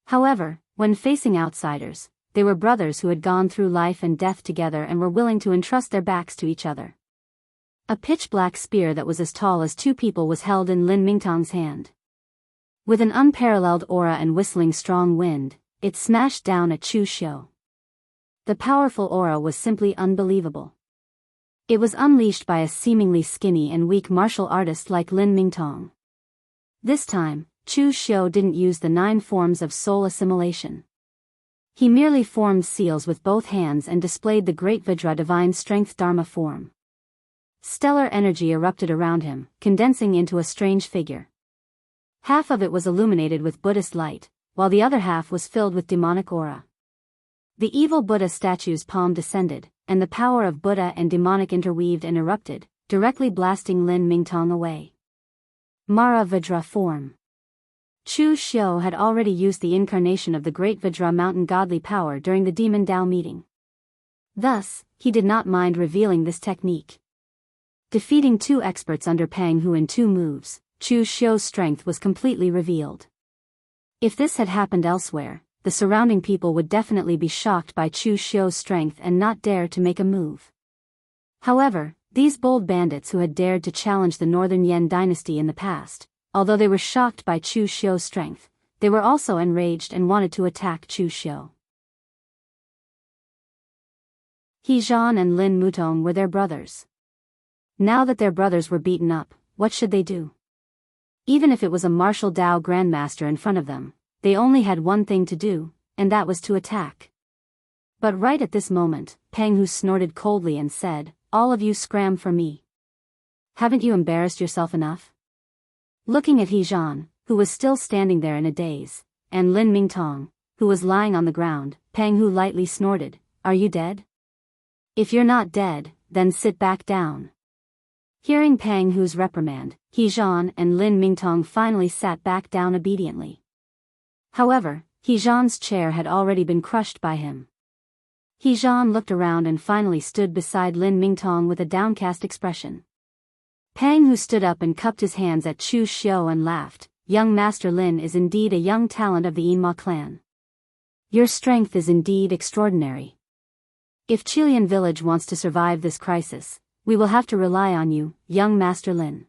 However, when facing outsiders, they were brothers who had gone through life and death together and were willing to entrust their backs to each other. A pitch-black spear that was as tall as 2 people was held in Lin Mingtong's hand. With an unparalleled aura and whistling strong wind, it smashed down at Chu Xiu. The powerful aura was simply unbelievable. It was unleashed by a seemingly skinny and weak martial artist like Lin Mingtong. This time, Chu Xiu didn't use the 9 forms of soul assimilation. He merely formed seals with both hands and displayed the Great Vajra Divine Strength Dharma form. Stellar energy erupted around him, condensing into a strange figure. Half of it was illuminated with Buddhist light, while the other half was filled with demonic aura. The evil Buddha statue's palm descended, and the power of Buddha and demonic interweaved and erupted, directly blasting Lin Mingtong away. Mara Vajra form. Chu Xiu had already used the incarnation of the Great Vajra Mountain godly power during the Demon Dao meeting. Thus, he did not mind revealing this technique. Defeating 2 experts under Pang Hu in 2 moves, Chu Xiu's strength was completely revealed. If this had happened elsewhere, the surrounding people would definitely be shocked by Chu Xiu's strength and not dare to make a move. However, these bold bandits who had dared to challenge the Northern Yan dynasty in the past, although they were shocked by Chu Xiu's strength, they were also enraged and wanted to attack Chu Xiu. He and Lin Mutong were their brothers. Now that their brothers were beaten up, what should they do? Even if it was a martial Dao grandmaster in front of them, they only had one thing to do, and that was to attack. But right at this moment, Pang Hu snorted coldly and said, "All of you scram for me. Haven't you embarrassed yourself enough?" Looking at He, who was still standing there in a daze, and Lin Mingtong, who was lying on the ground, Pang Hu lightly snorted, "Are you dead? If you're not dead, then sit back down." Hearing Pang Hu's reprimand, He and Lin Mingtong finally sat back down obediently. However, He chair had already been crushed by him. He looked around and finally stood beside Lin Mingtong with a downcast expression. Pang Hu stood up and cupped his hands at Chu Xiu and laughed. "Young Master Lin is indeed a young talent of the Yinma clan. Your strength is indeed extraordinary. If Qilian village wants to survive this crisis, we will have to rely on you, young Master Lin."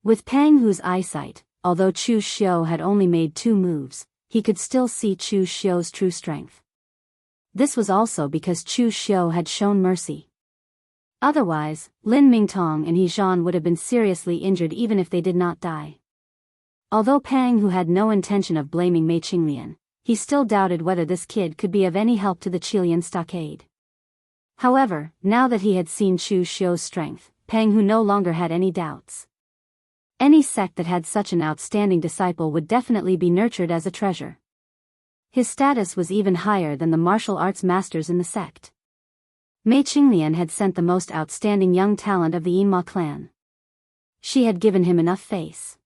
With Pang Hu's eyesight, although Chu Xiu had only made 2 moves, he could still see Chu Xiu's true strength. This was also because Chu Xiu had shown mercy. Otherwise, Lin Mingtong and He Zhan would have been seriously injured even if they did not die. Although Pang Hu had no intention of blaming Mei Qinglian, he still doubted whether this kid could be of any help to the Qilian stockade. However, now that he had seen Chu Xiu's strength, Pang Hu no longer had any doubts. Any sect that had such an outstanding disciple would definitely be nurtured as a treasure. His status was even higher than the martial arts masters in the sect. Mei Qinglian had sent the most outstanding young talent of the Yinma clan. She had given him enough face.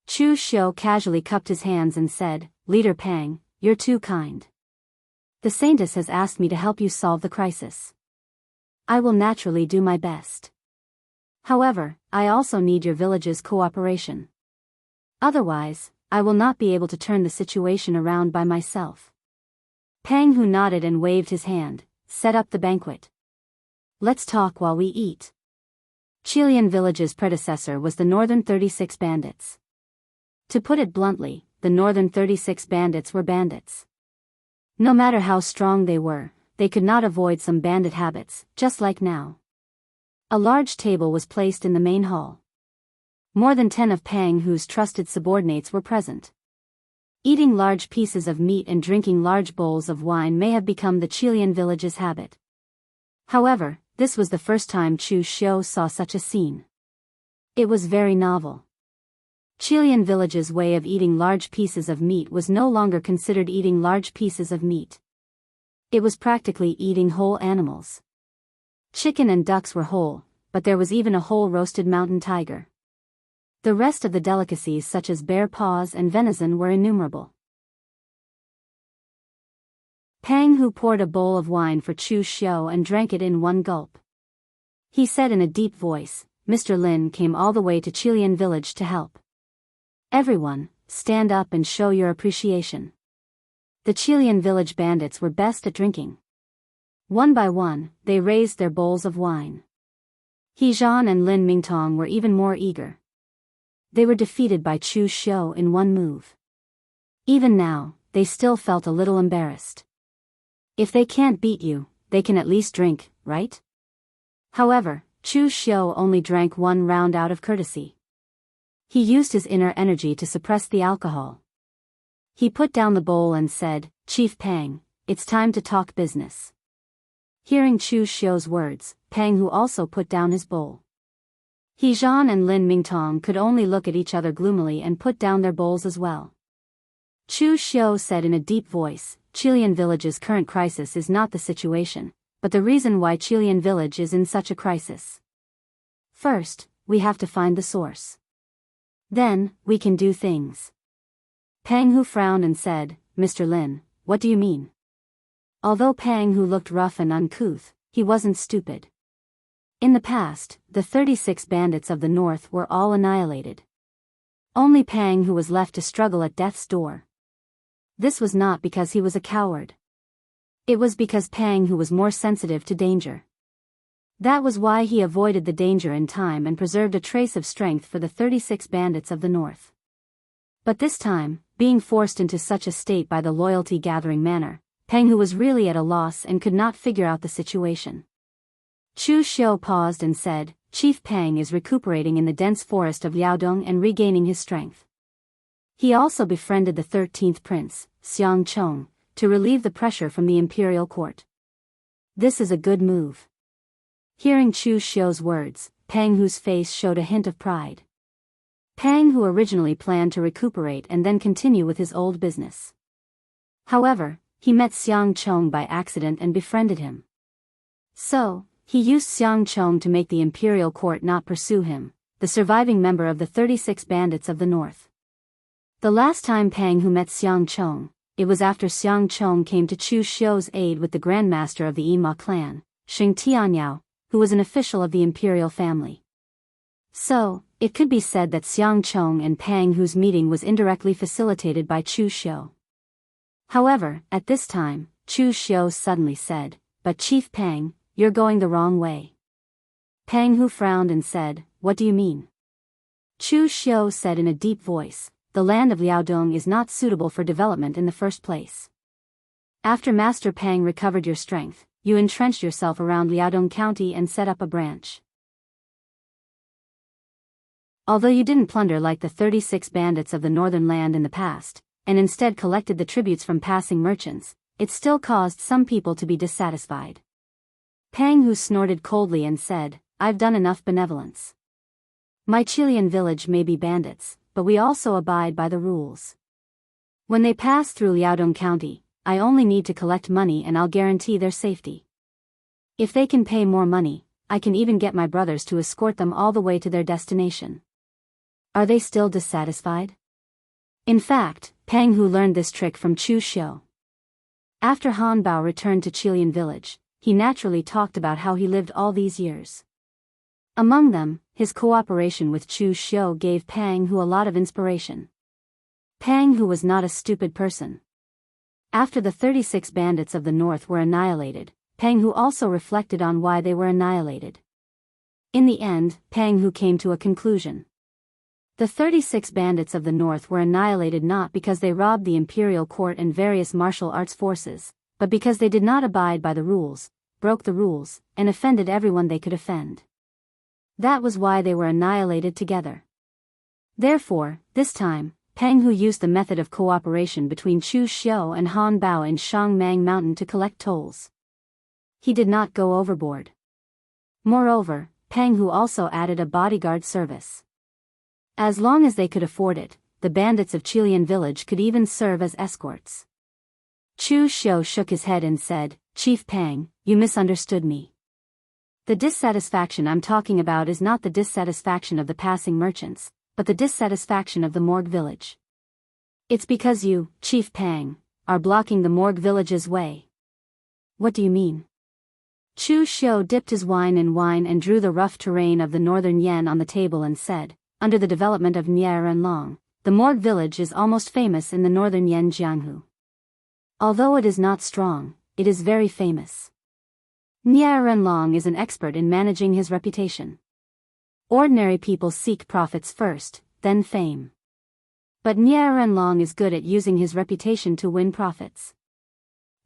Chu Xiu casually cupped his hands and said, "Leader Pang, you're too kind. The Saintess has asked me to help you solve the crisis. I will naturally do my best. However, I also need your village's cooperation. Otherwise, I will not be able to turn the situation around by myself." Pang Hu nodded and waved his hand. "Set up the banquet. Let's talk while we eat." Qilian village's predecessor was the Northern 36 Bandits. To put it bluntly, the Northern 36 Bandits were bandits. No matter how strong they were, they could not avoid some bandit habits, just like now. A large table was placed in the main hall. More than 10 of Pang Hu's trusted subordinates were present. Eating large pieces of meat and drinking large bowls of wine may have become the Qilian village's habit. However, this was the first time Chu Xiu saw such a scene. It was very novel. Qilian village's way of eating large pieces of meat was no longer considered eating large pieces of meat. It was practically eating whole animals. Chicken and ducks were whole, but there was even a whole roasted mountain tiger. The rest of the delicacies such as bear paws and venison were innumerable. Pang Hu poured a bowl of wine for Chu Xiu and drank it in one gulp. He said in a deep voice, "Mr. Lin came all the way to Qilian village to help. Everyone, stand up and show your appreciation." The Qilian village bandits were best at drinking. One by one, they raised their bowls of wine. He Zhan and Lin Mingtong were even more eager. They were defeated by Chu Xiu in one move. Even now, they still felt a little embarrassed. If they can't beat you, they can at least drink, right? However, Chu Xiu only drank 1 round out of courtesy. He used his inner energy to suppress the alcohol. He put down the bowl and said, "Chief Pang, it's time to talk business." Hearing Chu Xiu's words, Pang Hu also put down his bowl. He Zhan and Lin Mingtong could only look at each other gloomily and put down their bowls as well. Chu Xiu said in a deep voice, "Qilian village's current crisis is not the situation, but the reason why Qilian village is in such a crisis. First, we have to find the source. Then, we can do things." Pang Hu frowned and said, "Mr. Lin, what do you mean?" Although Pang Hu looked rough and uncouth, he wasn't stupid. In the past, the 36 bandits of the north were all annihilated. Only Pang Hu was left to struggle at death's door. This was not because he was a coward. It was because Pang Hu was more sensitive to danger. That was why he avoided the danger in time and preserved a trace of strength for the 36 bandits of the north. But this time, being forced into such a state by the loyalty-gathering manner, Pang Hu was really at a loss and could not figure out the situation. Chu Xiu paused and said, "Chief Pang is recuperating in the dense forest of Liaodong and regaining his strength. He also befriended the 13th prince, Xiang Chong, to relieve the pressure from the imperial court. This is a good move." Hearing Chu Xiu's words, Pang Hu's face showed a hint of pride. Pang Hu originally planned to recuperate and then continue with his old business. However, he met Xiang Chong by accident and befriended him. So, he used Xiang Chong to make the imperial court not pursue him, the surviving member of the 36 bandits of the north. The last time Pang Hu met Xiang Chong, it was after Xiang Chong came to Chu Xiu's aid with the grandmaster of the Yinma clan, Xing Tianyao, who was an official of the imperial family. So, it could be said that Xiang Chong and Pang Hu's meeting was indirectly facilitated by Chu Xiu. However, at this time, Chu Xiu suddenly said, "But Chief Pang, you're going the wrong way." Pang Hu frowned and said, "What do you mean?" Chu Xiu said in a deep voice, the land of Liaodong is not suitable for development in the first place. After Master Pang recovered your strength, you entrenched yourself around Liaodong County and set up a branch. Although you didn't plunder like the 36 bandits of the northern land in the past, and instead collected the tributes from passing merchants, it still caused some people to be dissatisfied. Pang Hu snorted coldly and said, I've done enough benevolence. My Chilean village may be bandits, but we also abide by the rules. When they pass through Liaodong County, I only need to collect money and I'll guarantee their safety. If they can pay more money, I can even get my brothers to escort them all the way to their destination. Are they still dissatisfied? In fact, Pang Hu learned this trick from Chu Xiu. After Han Bao returned to Chilean village, he naturally talked about how he lived all these years. Among them, his cooperation with Chu Xiu gave Pang Hu a lot of inspiration. Pang Hu was not a stupid person. After the 36 bandits of the north were annihilated, Pang Hu also reflected on why they were annihilated. In the end, Pang Hu came to a conclusion. The 36 bandits of the north were annihilated not because they robbed the imperial court and various martial arts forces, but because they did not abide by the rules, broke the rules, and offended everyone they could offend. That was why they were annihilated together. Therefore, this time, Pang Hu used the method of cooperation between Chu Xiu and Han Bao in Shangmang Mountain to collect tolls. He did not go overboard. Moreover, Pang Hu also added a bodyguard service. As long as they could afford it, the bandits of Chilean village could even serve as escorts. Chu Xiu shook his head and said, Chief Pang, you misunderstood me. The dissatisfaction I'm talking about is not the dissatisfaction of the passing merchants, but the dissatisfaction of the Morgue village. It's because you, Chief Pang, are blocking the Morgue village's way. What do you mean? Chu Xiu dipped his wine in wine and drew the rough terrain of the northern Yan on the table and said, under the development of Nie Renlong, the Morgue village is almost famous in the northern Yan Jianghu. Although it is not strong, it is very famous. Nie Renlong is an expert in managing his reputation. Ordinary people seek profits first, then fame. But Nie Renlong is good at using his reputation to win profits.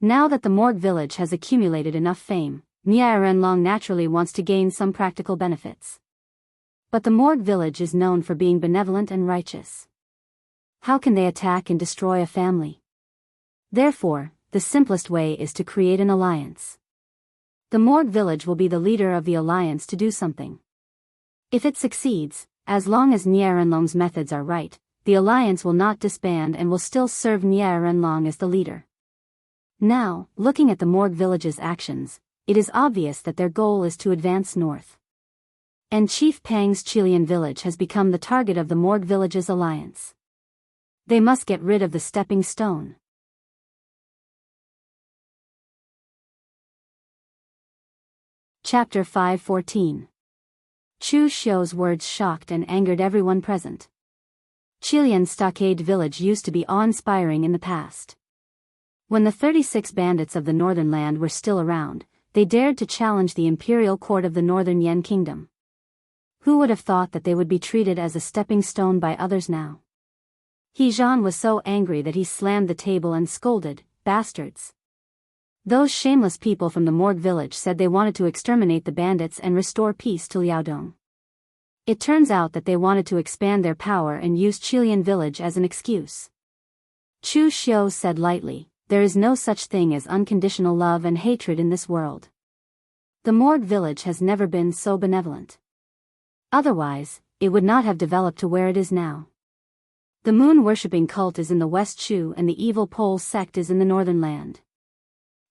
Now that the Morgue village has accumulated enough fame, Nie Renlong naturally wants to gain some practical benefits. But the Morgue village is known for being benevolent and righteous. How can they attack and destroy a family? Therefore, the simplest way is to create an alliance. The Morgue village will be the leader of the alliance to do something. If it succeeds, as long as Nie Renlong's methods are right, the alliance will not disband and will still serve Nie Renlong as the leader. Now, looking at the Morgue village's actions, it is obvious that their goal is to advance north. And Chief Pang's Chilean village has become the target of the Morgue village's alliance. They must get rid of the stepping stone. Chapter 5:14. Chu Xiu's words shocked and angered everyone present. Chilean Stockade Village used to be awe-inspiring in the past. When the 36 bandits of the northern land were still around, they dared to challenge the imperial court of the northern Yan kingdom. Who would have thought that they would be treated as a stepping stone by others now? He Zhan was so angry that he slammed the table and scolded, bastards. Those shameless people from the Morgue village said they wanted to exterminate the bandits and restore peace to Liaodong. It turns out that they wanted to expand their power and use Chilean village as an excuse. Chu Xiu said lightly, there is no such thing as unconditional love and hatred in this world. The Morgue village has never been so benevolent. Otherwise, it would not have developed to where it is now. The moon-worshipping cult is in the West Chu and the evil Pole sect is in the northern land.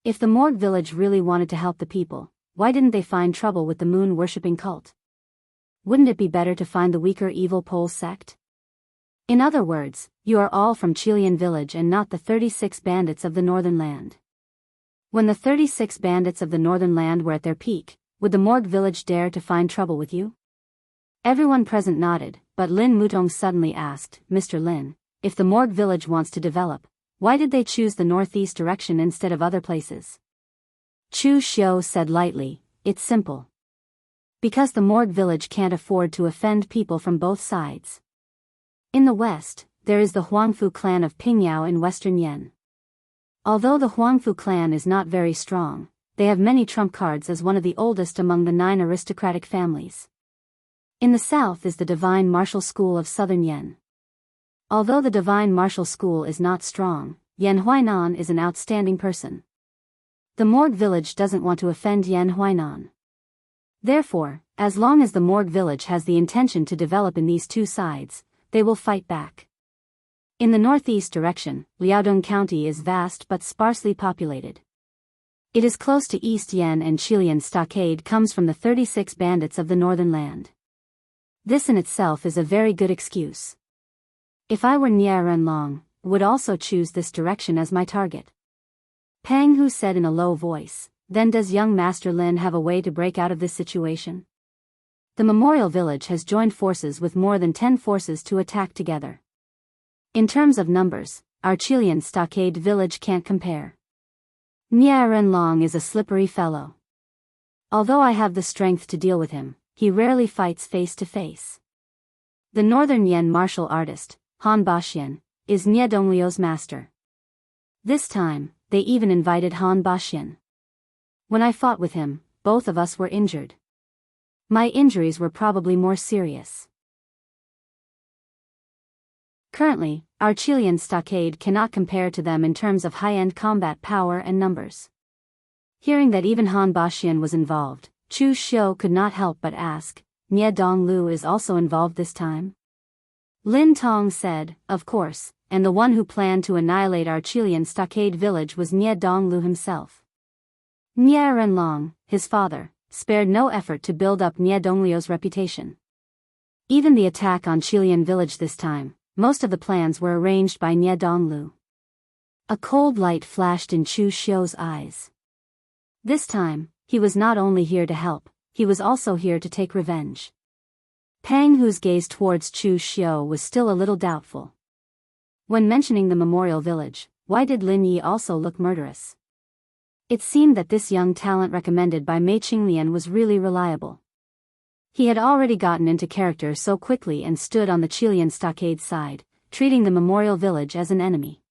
If the Morgue village really wanted to help the people, why didn't they find trouble with the moon-worshipping cult? Wouldn't it be better to find the weaker evil Pole sect? In other words, you are all from Chilean village and not the 36 bandits of the northern land. When the 36 bandits of the northern land were at their peak, would the Morgue village dare to find trouble with you? Everyone present nodded, but Lin Mutong suddenly asked, Mr. Lin, if the Morgue village wants to develop, why did they choose the northeast direction instead of other places? Chu Xiu said lightly, it's simple. Because the Morgue village can't afford to offend people from both sides. In the west, there is the Huangfu clan of Pingyao in western Yen. Although the Huangfu clan is not very strong, they have many trump cards as one of the oldest among the 9 aristocratic families. In the south is the Divine Martial School of southern Yen. Although the Divine Martial School is not strong, Yan Huainan is an outstanding person. The Morgue village doesn't want to offend Yan Huainan. Therefore, as long as the Morgue village has the intention to develop in these two sides, they will fight back. In the northeast direction, Liaodong County is vast but sparsely populated. It is close to East Yen, and Qilian Stockade comes from the 36 bandits of the northern land. This in itself is a very good excuse. If I were Nie Renlong, would also choose this direction as my target. Pang Hu said in a low voice, then does young Master Lin have a way to break out of this situation? The memorial village has joined forces with more than 10 forces to attack together. In terms of numbers, our Qilian Stockade village can't compare. Nie Renlong is a slippery fellow. Although I have the strength to deal with him, he rarely fights face to face. The northern Yen martial artist, Han Baxian, is Nie Donglio's master. This time, they even invited Han Baxian. When I fought with him, both of us were injured. My injuries were probably more serious. Currently, our Qilian Stockade cannot compare to them in terms of high-end combat power and numbers. Hearing that even Han Baxian was involved, Chu Xiu could not help but ask, Nie Donglu is also involved this time? Lin Tong said, of course, and the one who planned to annihilate our Qilian Stockade village was Nie Donglu himself. Nie Renlong, his father, spared no effort to build up Nie Donglio's reputation. Even the attack on Qilian village this time, most of the plans were arranged by Nie Donglu. A cold light flashed in Chu Xiu's eyes. This time, he was not only here to help, he was also here to take revenge. Pang Hu's gaze towards Chu Xiu was still a little doubtful. When mentioning the memorial village, why did Lin Yi also look murderous? It seemed that this young talent recommended by Mei Qinglian was really reliable. He had already gotten into character so quickly and stood on the Qilian Stockade side, treating the memorial village as an enemy.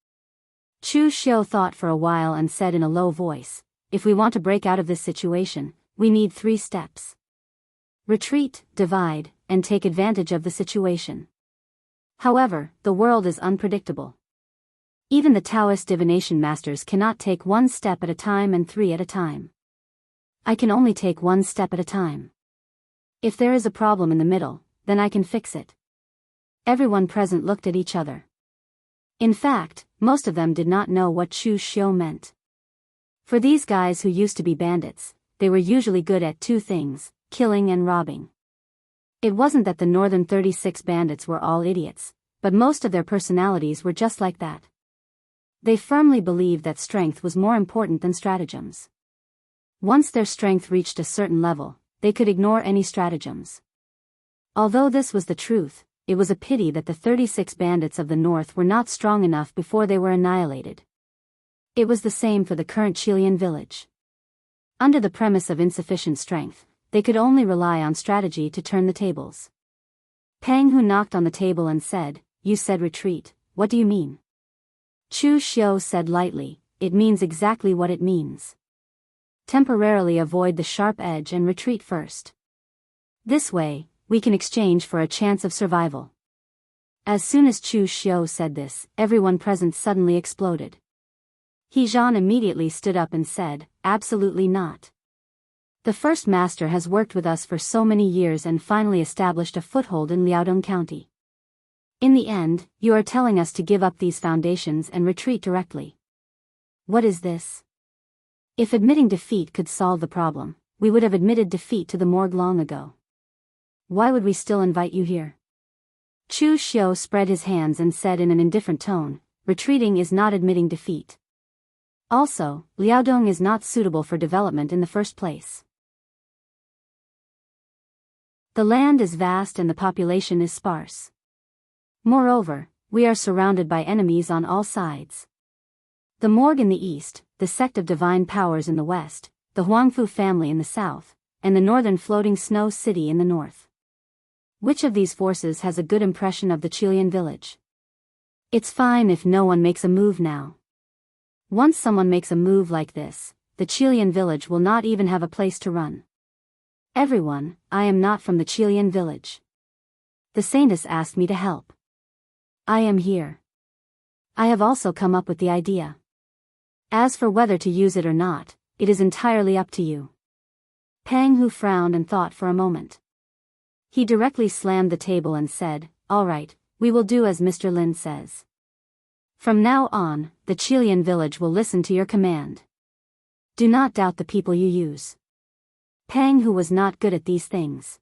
Chu Xiu thought for a while and said in a low voice, if we want to break out of this situation, we need 3 steps. Retreat, divide, and take advantage of the situation. However, the world is unpredictable. Even the Daoist divination masters cannot take 1 step at a time and 3 at a time. I can only take 1 step at a time. If there is a problem in the middle, then I can fix it. Everyone present looked at each other. In fact, most of them did not know what Chu Xiu meant. For these guys who used to be bandits, they were usually good at 2 things, killing and robbing. It wasn't that the northern 36 bandits were all idiots, but most of their personalities were just like that. They firmly believed that strength was more important than stratagems. Once their strength reached a certain level, they could ignore any stratagems. Although this was the truth, it was a pity that the 36 bandits of the north were not strong enough before they were annihilated. It was the same for the current Qilian village. Under the premise of insufficient strength, they could only rely on strategy to turn the tables. Pang Hu knocked on the table and said, you said retreat, what do you mean? Chu Xiu said lightly, it means exactly what it means. Temporarily avoid the sharp edge and retreat first. This way, we can exchange for a chance of survival. As soon as Chu Xiu said this, everyone present suddenly exploded. He Zhan immediately stood up and said, absolutely not. The first master has worked with us for so many years and finally established a foothold in Liaodong County. In the end, you are telling us to give up these foundations and retreat directly. What is this? If admitting defeat could solve the problem, we would have admitted defeat to the Morgue long ago. Why would we still invite you here? Chu Xiu spread his hands and said in an indifferent tone, retreating is not admitting defeat. Also, Liaodong is not suitable for development in the first place. The land is vast and the population is sparse. Moreover, we are surrounded by enemies on all sides. The Morgue in the east, the sect of divine powers in the west, the Huangfu family in the south, and the northern floating snow city in the north. Which of these forces has a good impression of the Chilean village? It's fine if no one makes a move now. Once someone makes a move like this, the Chilean village will not even have a place to run. Everyone, I am not from the Chilean village. The saintess asked me to help. I am here. I have also come up with the idea. As for whether to use it or not, it is entirely up to you. Pang Hu frowned and thought for a moment. He directly slammed the table and said, "All right, we will do as Mr. Lin says. From now on, the Chilean village will listen to your command. Do not doubt the people you use." Pang Hu was not good at these things.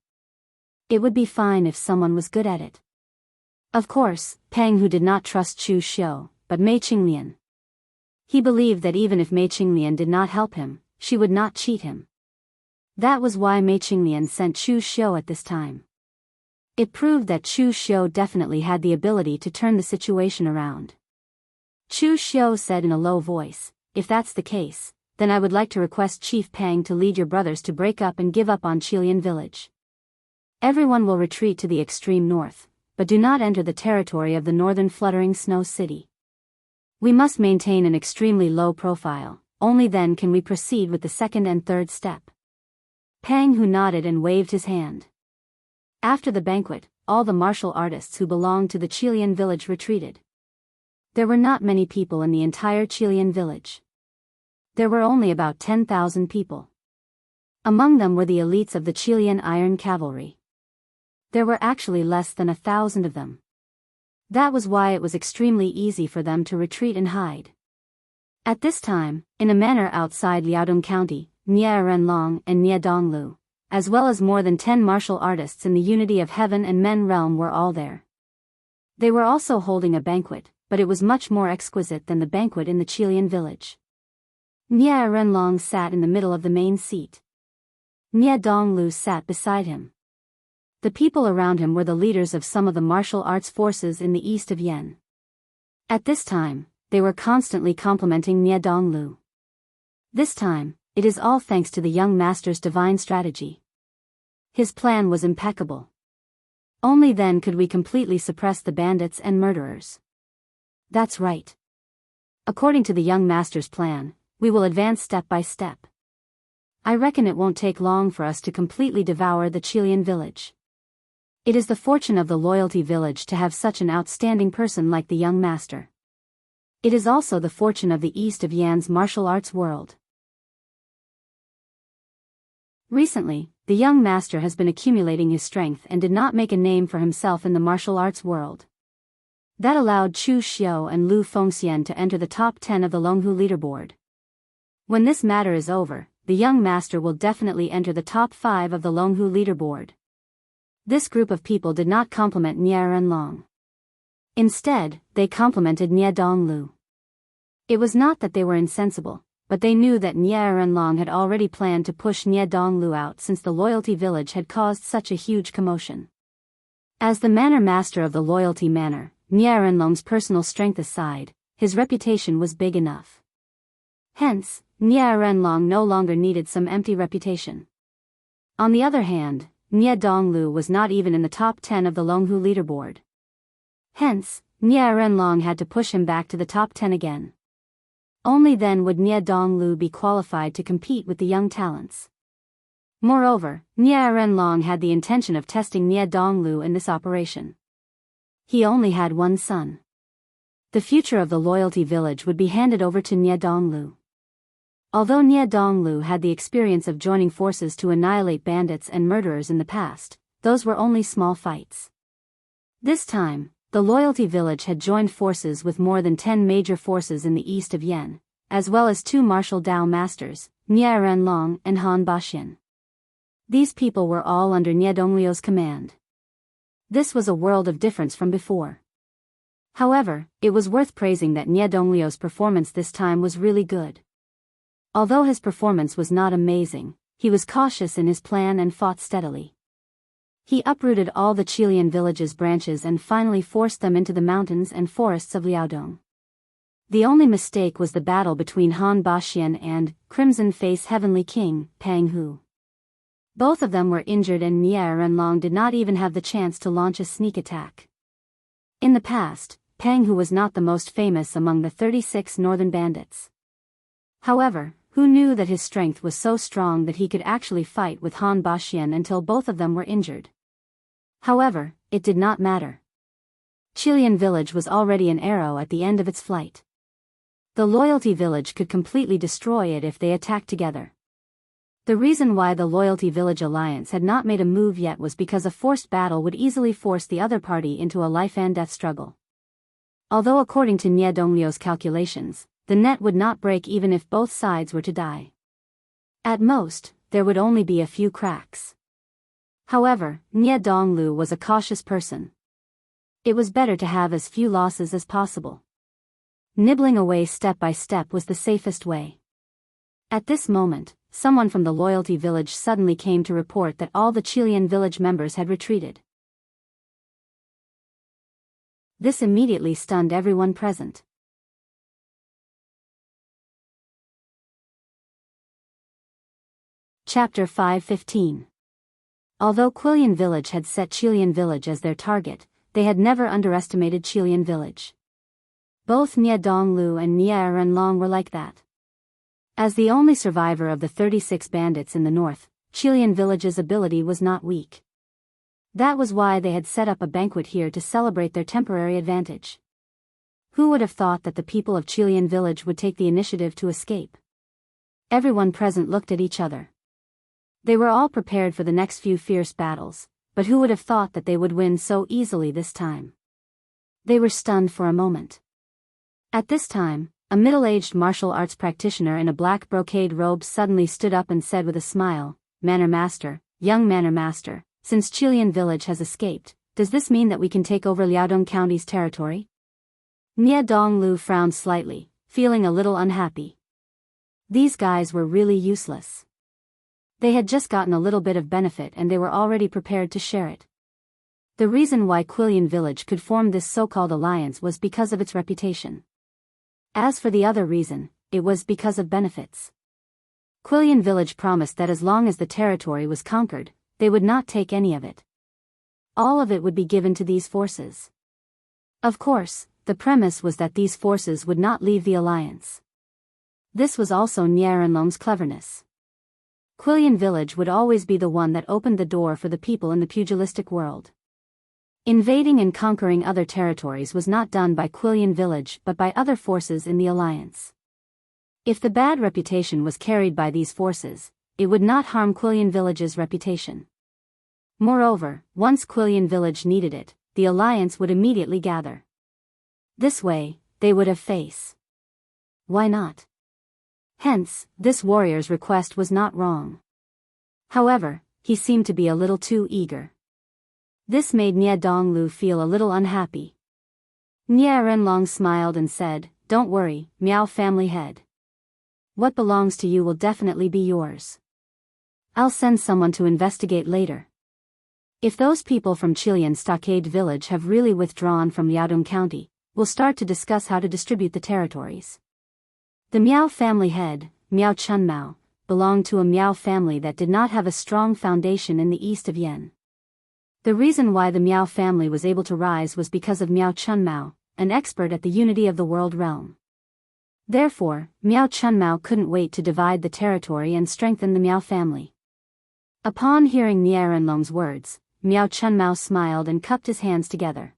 It would be fine if someone was good at it. Of course, Pang Hu did not trust Chu Xiu, but Mei Qinglian. He believed that even if Mei Qinglian did not help him, she would not cheat him. That was why Mei Qinglian sent Chu Xiu at this time. It proved that Chu Xiu definitely had the ability to turn the situation around. Chu Xiu said in a low voice, "If that's the case, then I would like to request Chief Pang to lead your brothers to break up and give up on Chilean village. Everyone will retreat to the extreme north, but do not enter the territory of the northern fluttering snow city. We must maintain an extremely low profile, only then can we proceed with the second and third step." Pang Hu nodded and waved his hand. After the banquet, all the martial artists who belonged to the Chilean village retreated. There were not many people in the entire Chilean village. There were only about 10,000 people. Among them were the elites of the Chilean Iron Cavalry. There were actually less than 1,000 of them. That was why it was extremely easy for them to retreat and hide. At this time, in a manor outside Liaodong County, Nye Renlong and Nye Donglu, as well as more than 10 martial artists in the Unity of Heaven and Men realm were all there. They were also holding a banquet, but it was much more exquisite than the banquet in the Chilean village. Nye Renlong sat in the middle of the main seat. Nye Donglu sat beside him. The people around him were the leaders of some of the martial arts forces in the east of Yen. At this time, they were constantly complimenting Nye Donglu. This time, it is all thanks to the young master's divine strategy. His plan was impeccable. Only then could we completely suppress the bandits and murderers. That's right. According to the young master's plan, we will advance step by step. I reckon it won't take long for us to completely devour the Chilean village. It is the fortune of the Loyalty Village to have such an outstanding person like the young master. It is also the fortune of the east of Yan's martial arts world. Recently, the young master has been accumulating his strength and did not make a name for himself in the martial arts world. That allowed Chu Xiu and Lu Fengxian to enter the top 10 of the Longhu leaderboard. When this matter is over, the young master will definitely enter the top 5 of the Longhu leaderboard. This group of people did not compliment Nye Renlong. Instead, they complimented Nye Donglu. It was not that they were insensible, but they knew that Nye Renlong had already planned to push Nye Donglu out since the Loyalty Village had caused such a huge commotion. As the manor master of the Loyalty Manor, Nye Renlong's personal strength aside, his reputation was big enough. Hence, Nye Renlong no longer needed some empty reputation. On the other hand, Nye Donglu was not even in the top 10 of the Longhu leaderboard. Hence, Nye Renlong had to push him back to the top 10 again. Only then would Nye Donglu be qualified to compete with the young talents. Moreover, Nye Renlong had the intention of testing Nye Donglu in this operation. He only had one son. The future of the Loyalty Village would be handed over to Nye Donglu. Although Nye Donglu had the experience of joining forces to annihilate bandits and murderers in the past, those were only small fights. This time, the Loyalty Village had joined forces with more than 10 major forces in the east of Yen, as well as 2 martial Dao masters, Nye Renlong and Han Baxian. These people were all under Nye Donglio's command. This was a world of difference from before. However, it was worth praising that Nye Donglio's performance this time was really good. Although his performance was not amazing, he was cautious in his plan and fought steadily. He uprooted all the Chilean village's branches and finally forced them into the mountains and forests of Liaodong. The only mistake was the battle between Han Baxian and Crimson Face Heavenly King, Pang Hu. Both of them were injured and Nie Renlong did not even have the chance to launch a sneak attack. In the past, Peng Hu was not the most famous among the 36 northern bandits. However, Hu knew that his strength was so strong that he could actually fight with Han Baxian until both of them were injured. However, it did not matter. Qilian village was already an arrow at the end of its flight. The Loyalty village could completely destroy it if they attacked together. The reason why the Loyalty Village Alliance had not made a move yet was because a forced battle would easily force the other party into a life-and-death struggle. Although according to Nie Donglio's calculations, the net would not break even if both sides were to die. At most, there would only be a few cracks. However, Nie Donglu was a cautious person. It was better to have as few losses as possible. Nibbling away step by step was the safest way. At this moment, someone from the Loyalty Village suddenly came to report that all the Qilian village members had retreated. This immediately stunned everyone present. Chapter 5:15. Although Qilian village had set Qilian village as their target, they had never underestimated Qilian village. Both Nie Donglu and Nie Renlong were like that. As the only survivor of the 36 bandits in the north, Qilian village's ability was not weak. That was why they had set up a banquet here to celebrate their temporary advantage. Who would have thought that the people of Qilian village would take the initiative to escape? Everyone present looked at each other. They were all prepared for the next few fierce battles, but who would have thought that they would win so easily this time? They were stunned for a moment. At this time, a middle-aged martial arts practitioner in a black brocade robe suddenly stood up and said with a smile, "Manor Master, young Manor Master, since Qilian village has escaped, does this mean that we can take over Liaodong County's territory?" Nie Donglu frowned slightly, feeling a little unhappy. These guys were really useless. They had just gotten a little bit of benefit and they were already prepared to share it. The reason why Qilian village could form this so-called alliance was because of its reputation. As for the other reason, it was because of benefits. Qilian village promised that as long as the territory was conquered, they would not take any of it. All of it would be given to these forces. Of course, the premise was that these forces would not leave the alliance. This was also Nie Renlong's cleverness. Qilian village would always be the one that opened the door for the people in the pugilistic world. Invading and conquering other territories was not done by Qilian village but by other forces in the alliance. If the bad reputation was carried by these forces, it would not harm Qilian village's reputation. Moreover, once Qilian village needed it, the alliance would immediately gather. This way, they would have face. Why not? Hence, this warrior's request was not wrong. However, he seemed to be a little too eager. This made Nie Donglu feel a little unhappy. Nie Renlong smiled and said, "Don't worry, Miao family head. What belongs to you will definitely be yours. I'll send someone to investigate later. If those people from Qilian Stockade Village have really withdrawn from Liaodong County, we'll start to discuss how to distribute the territories." The Miao family head, Miao Chunmao, belonged to a Miao family that did not have a strong foundation in the east of Yen. The reason why the Miao family was able to rise was because of Miao Chunmao, an expert at the unity of the world realm. Therefore, Miao Chunmao couldn't wait to divide the territory and strengthen the Miao family. Upon hearing Nie Renlong's words, Miao Chunmao smiled and cupped his hands together.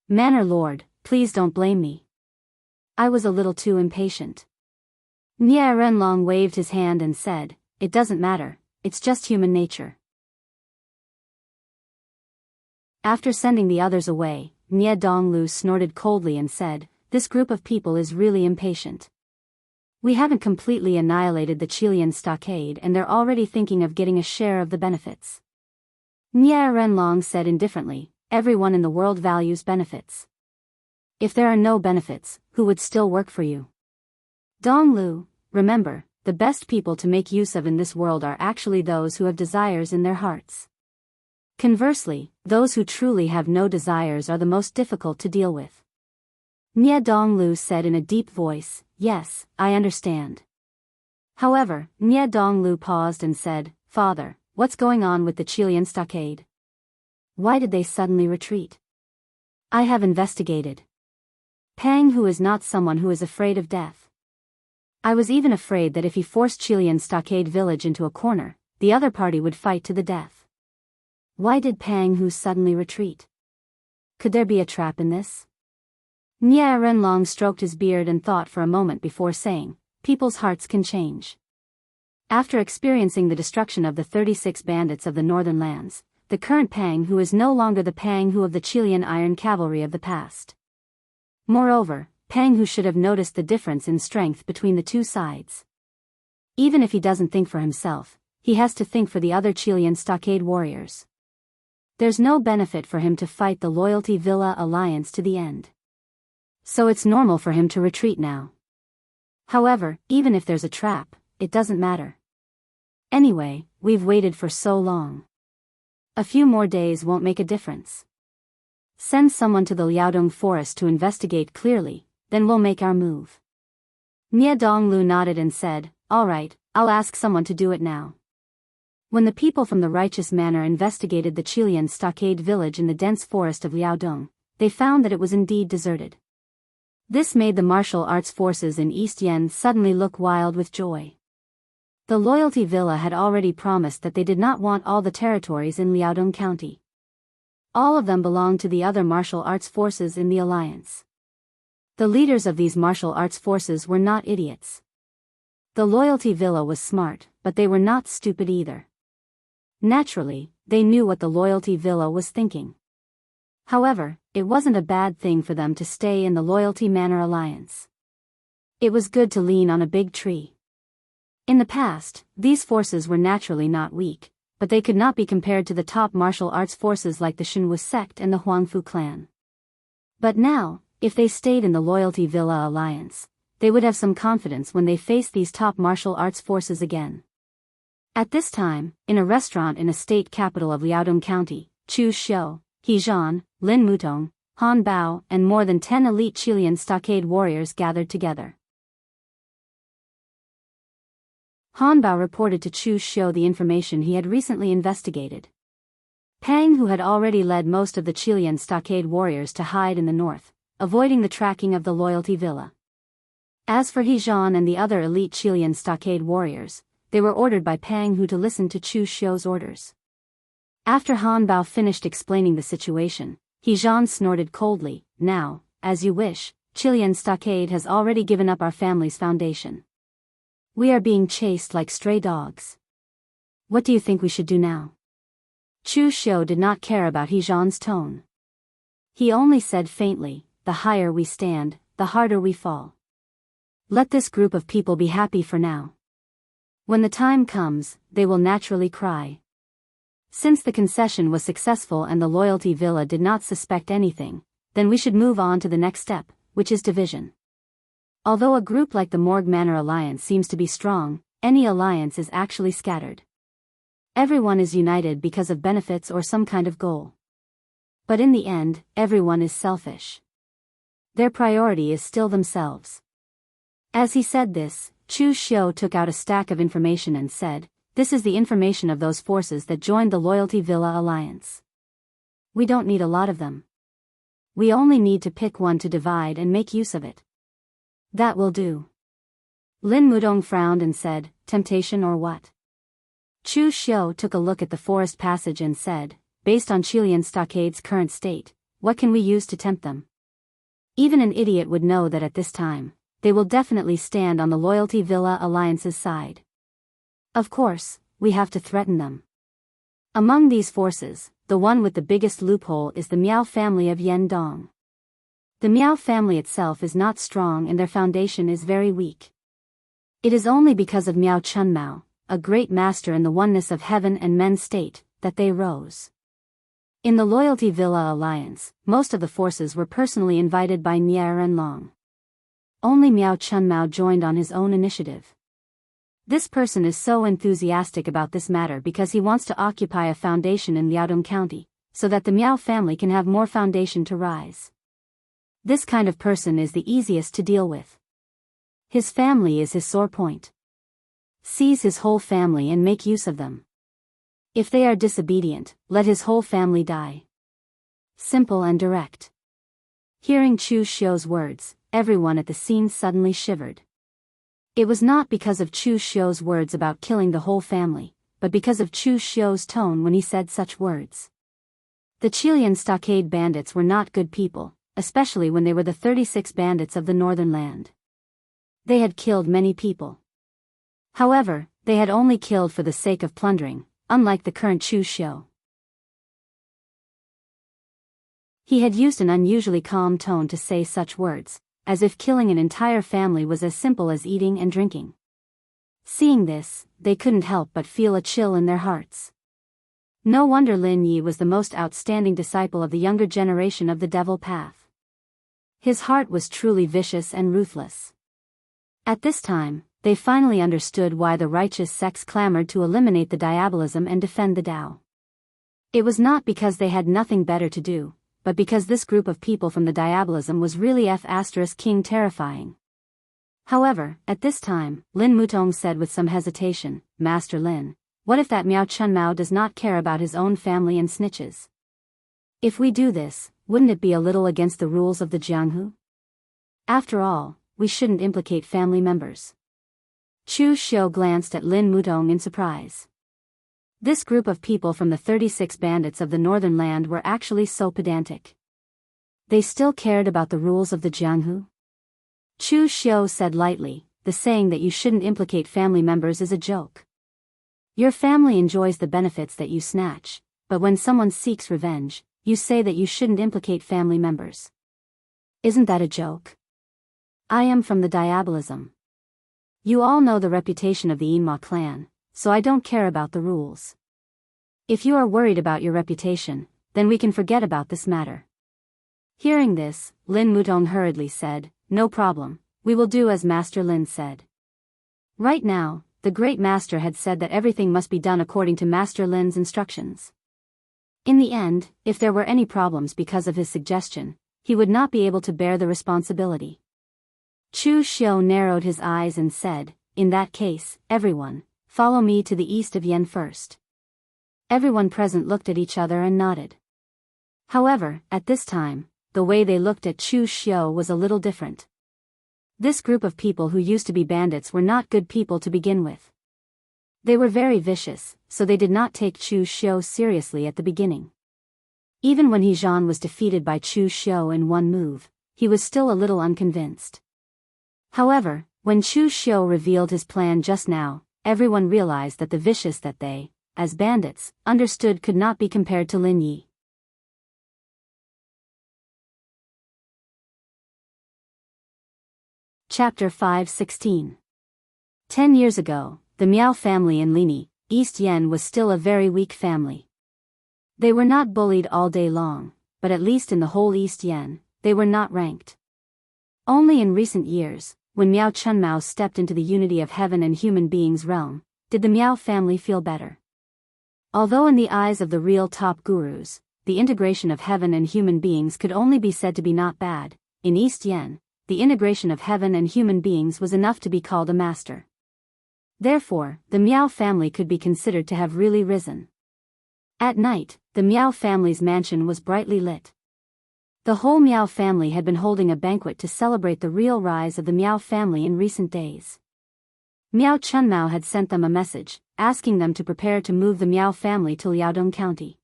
"Manor Lord, please don't blame me. I was a little too impatient." Nie Renlong waved his hand and said, "It doesn't matter, it's just human nature." After sending the others away, Nie Donglu snorted coldly and said, "This group of people is really impatient. We haven't completely annihilated the Qilian stockade and they're already thinking of getting a share of the benefits." Nie Renlong said indifferently, "Everyone in the world values benefits. If there are no benefits, who would still work for you? Donglu, remember, the best people to make use of in this world are actually those who have desires in their hearts. Conversely, those who truly have no desires are the most difficult to deal with." Nie Donglu said in a deep voice, "Yes, I understand." However, Nie Donglu paused and said, "Father, What's going on with the Qilian stockade? Why did they suddenly retreat? I have investigated. Pang Hu is not someone who is afraid of death. I was even afraid that if he forced Qilian stockade village into a corner, the other party would fight to the death. Why did Pang Hu suddenly retreat? Could there be a trap in this? Nie Renlong stroked his beard and thought for a moment before saying, people's hearts can change. After experiencing the destruction of the 36 bandits of the northern lands, the current Pang Hu is no longer the Pang Hu of the Qilian iron cavalry of the past. Moreover, Pang Hu should have noticed the difference in strength between the two sides. Even if he doesn't think for himself, he has to think for the other Qilian stockade warriors. There's no benefit for him to fight the Loyalty Villa alliance to the end. So it's normal for him to retreat now. However, even if there's a trap, it doesn't matter. Anyway, we've waited for so long. A few more days won't make a difference. Send someone to the Liaodong forest to investigate clearly, then we'll make our move. Nie Donglu nodded and said, all right, I'll ask someone to do it now. When the people from the Righteous Manor investigated the Qilian stockade village in the dense forest of Liaodong, they found that it was indeed deserted. This made the martial arts forces in East Yen suddenly look wild with joy. The Loyalty Villa had already promised that they did not want all the territories in Liaodong County. All of them belonged to the other martial arts forces in the alliance. The leaders of these martial arts forces were not idiots. The Loyalty Villa was smart, but they were not stupid either. Naturally, they knew what the Loyalty Villa was thinking. However, it wasn't a bad thing for them to stay in the Loyalty Manor alliance. It was good to lean on a big tree. In the past, these forces were naturally not weak, but they could not be compared to the top martial arts forces like the Shenwu sect and the Huangfu clan. But now, if they stayed in the Loyalty Villa alliance, they would have some confidence when they faced these top martial arts forces again. At this time, in a restaurant in a state capital of Liaodong County, Chu Xiu, He Zhan, Lin Mutong, Han Bao, and more than 10 elite Qilian stockade warriors gathered together. Han Bao reported to Chu Xiu the information he had recently investigated. Pang Hu had already led most of the Qilian stockade warriors to hide in the north, avoiding the tracking of the Loyalty Villa. As for He Zhan and the other elite Qilian stockade warriors, they were ordered by Pang Hu to listen to Chu Xiu's orders. After Han Bao finished explaining the situation, He Zhan snorted coldly, now, as you wish, Qilian stockade has already given up our family's foundation. We are being chased like stray dogs. What do you think we should do now? Chu Xiu did not care about He Zhan's tone. He only said faintly, the higher we stand, the harder we fall. Let this group of people be happy for now. When the time comes, they will naturally cry. Since the concession was successful and the Loyalty Villa did not suspect anything, then we should move on to the next step, which is division. Although a group like the Morgue Manor Alliance seems to be strong, any alliance is actually scattered. Everyone is united because of benefits or some kind of goal. But in the end, everyone is selfish. Their priority is still themselves. As he said this, Chu Xiu took out a stack of information and said, this is the information of those forces that joined the Loyalty Villa alliance. We don't need a lot of them. We only need to pick one to divide and make use of it. That will do. Lin Mudong frowned and said, temptation or what? Chu Xiu took a look at the forest passage and said, based on Qilian stockade's current state, what can we use to tempt them? Even an idiot would know that at this time, they will definitely stand on the Loyalty Villa alliance's side. Of course, we have to threaten them. Among these forces, the one with the biggest loophole is the Miao family of Yendong. The Miao family itself is not strong and their foundation is very weak. It is only because of Miao Chunmao, a great master in the oneness of heaven and men's state, that they rose. In the Loyalty Villa alliance, most of the forces were personally invited by Nie Renlong. Only Miao Chunmao joined on his own initiative. This person is so enthusiastic about this matter because he wants to occupy a foundation in Liaodong County, so that the Miao family can have more foundation to rise. This kind of person is the easiest to deal with. His family is his sore point. Seize his whole family and make use of them. If they are disobedient, let his whole family die. Simple and direct. Hearing Chu Xiu's words, everyone at the scene suddenly shivered. It was not because of Chu Xiu's words about killing the whole family, but because of Chu Xiu's tone when he said such words. The Chilean stockade bandits were not good people, especially when they were the 36 bandits of the northern land. They had killed many people. However, they had only killed for the sake of plundering, unlike the current Chu Xiu. He had used an unusually calm tone to say such words, as if killing an entire family was as simple as eating and drinking. Seeing this, they couldn't help but feel a chill in their hearts. No wonder Lin Yi was the most outstanding disciple of the younger generation of the devil path. His heart was truly vicious and ruthless. At this time, they finally understood why the righteous sects clamored to eliminate the diabolism and defend the Tao. It was not because they had nothing better to do, but because this group of people from the diabolism was really King terrifying. However, at this time, Lin Mutong said with some hesitation, "Master Lin, what if that Miao Chunmao does not care about his own family and snitches? If we do this, wouldn't it be a little against the rules of the Jianghu? After all, we shouldn't implicate family members." Chu Xiu glanced at Lin Mutong in surprise. This group of people from the 36 bandits of the northern land were actually so pedantic. They still cared about the rules of the Jianghu? Chu Xiu said lightly, "The saying that you shouldn't implicate family members is a joke. Your family enjoys the benefits that you snatch, but when someone seeks revenge, you say that you shouldn't implicate family members. Isn't that a joke? I am from the diabolism. You all know the reputation of the Yinma clan, so I don't care about the rules. If you are worried about your reputation, then we can forget about this matter." Hearing this, Lin Mutong hurriedly said, "No problem, we will do as Master Lin said." Right now, the great master had said that everything must be done according to Master Lin's instructions. In the end, if there were any problems because of his suggestion, he would not be able to bear the responsibility. Chu Xiu narrowed his eyes and said, "In that case, everyone, follow me to the east of Yen first." Everyone present looked at each other and nodded. However, at this time, the way they looked at Chu Xiu was a little different. This group of people who used to be bandits were not good people to begin with. They were very vicious, so they did not take Chu Xiu seriously at the beginning. Even when He Zhan was defeated by Chu Xiu in one move, he was still a little unconvinced. However, when Chu Xiu revealed his plan just now, everyone realized that the vicious that they, as bandits, understood could not be compared to Lin Yi. Chapter 5:16. 10 years ago, the Miao family in Lini, East Yen was still a very weak family. They were not bullied all day long, but at least in the whole East Yen, they were not ranked. Only in recent years, when Miao Chunmao stepped into the unity of heaven and human beings realm, did the Miao family feel better. Although in the eyes of the real top gurus, the integration of heaven and human beings could only be said to be not bad, in East Yen, the integration of heaven and human beings was enough to be called a master. Therefore, the Miao family could be considered to have really risen. At night, the Miao family's mansion was brightly lit. The whole Miao family had been holding a banquet to celebrate the real rise of the Miao family in recent days. Miao Chunmao had sent them a message, asking them to prepare to move the Miao family to Liaodong County.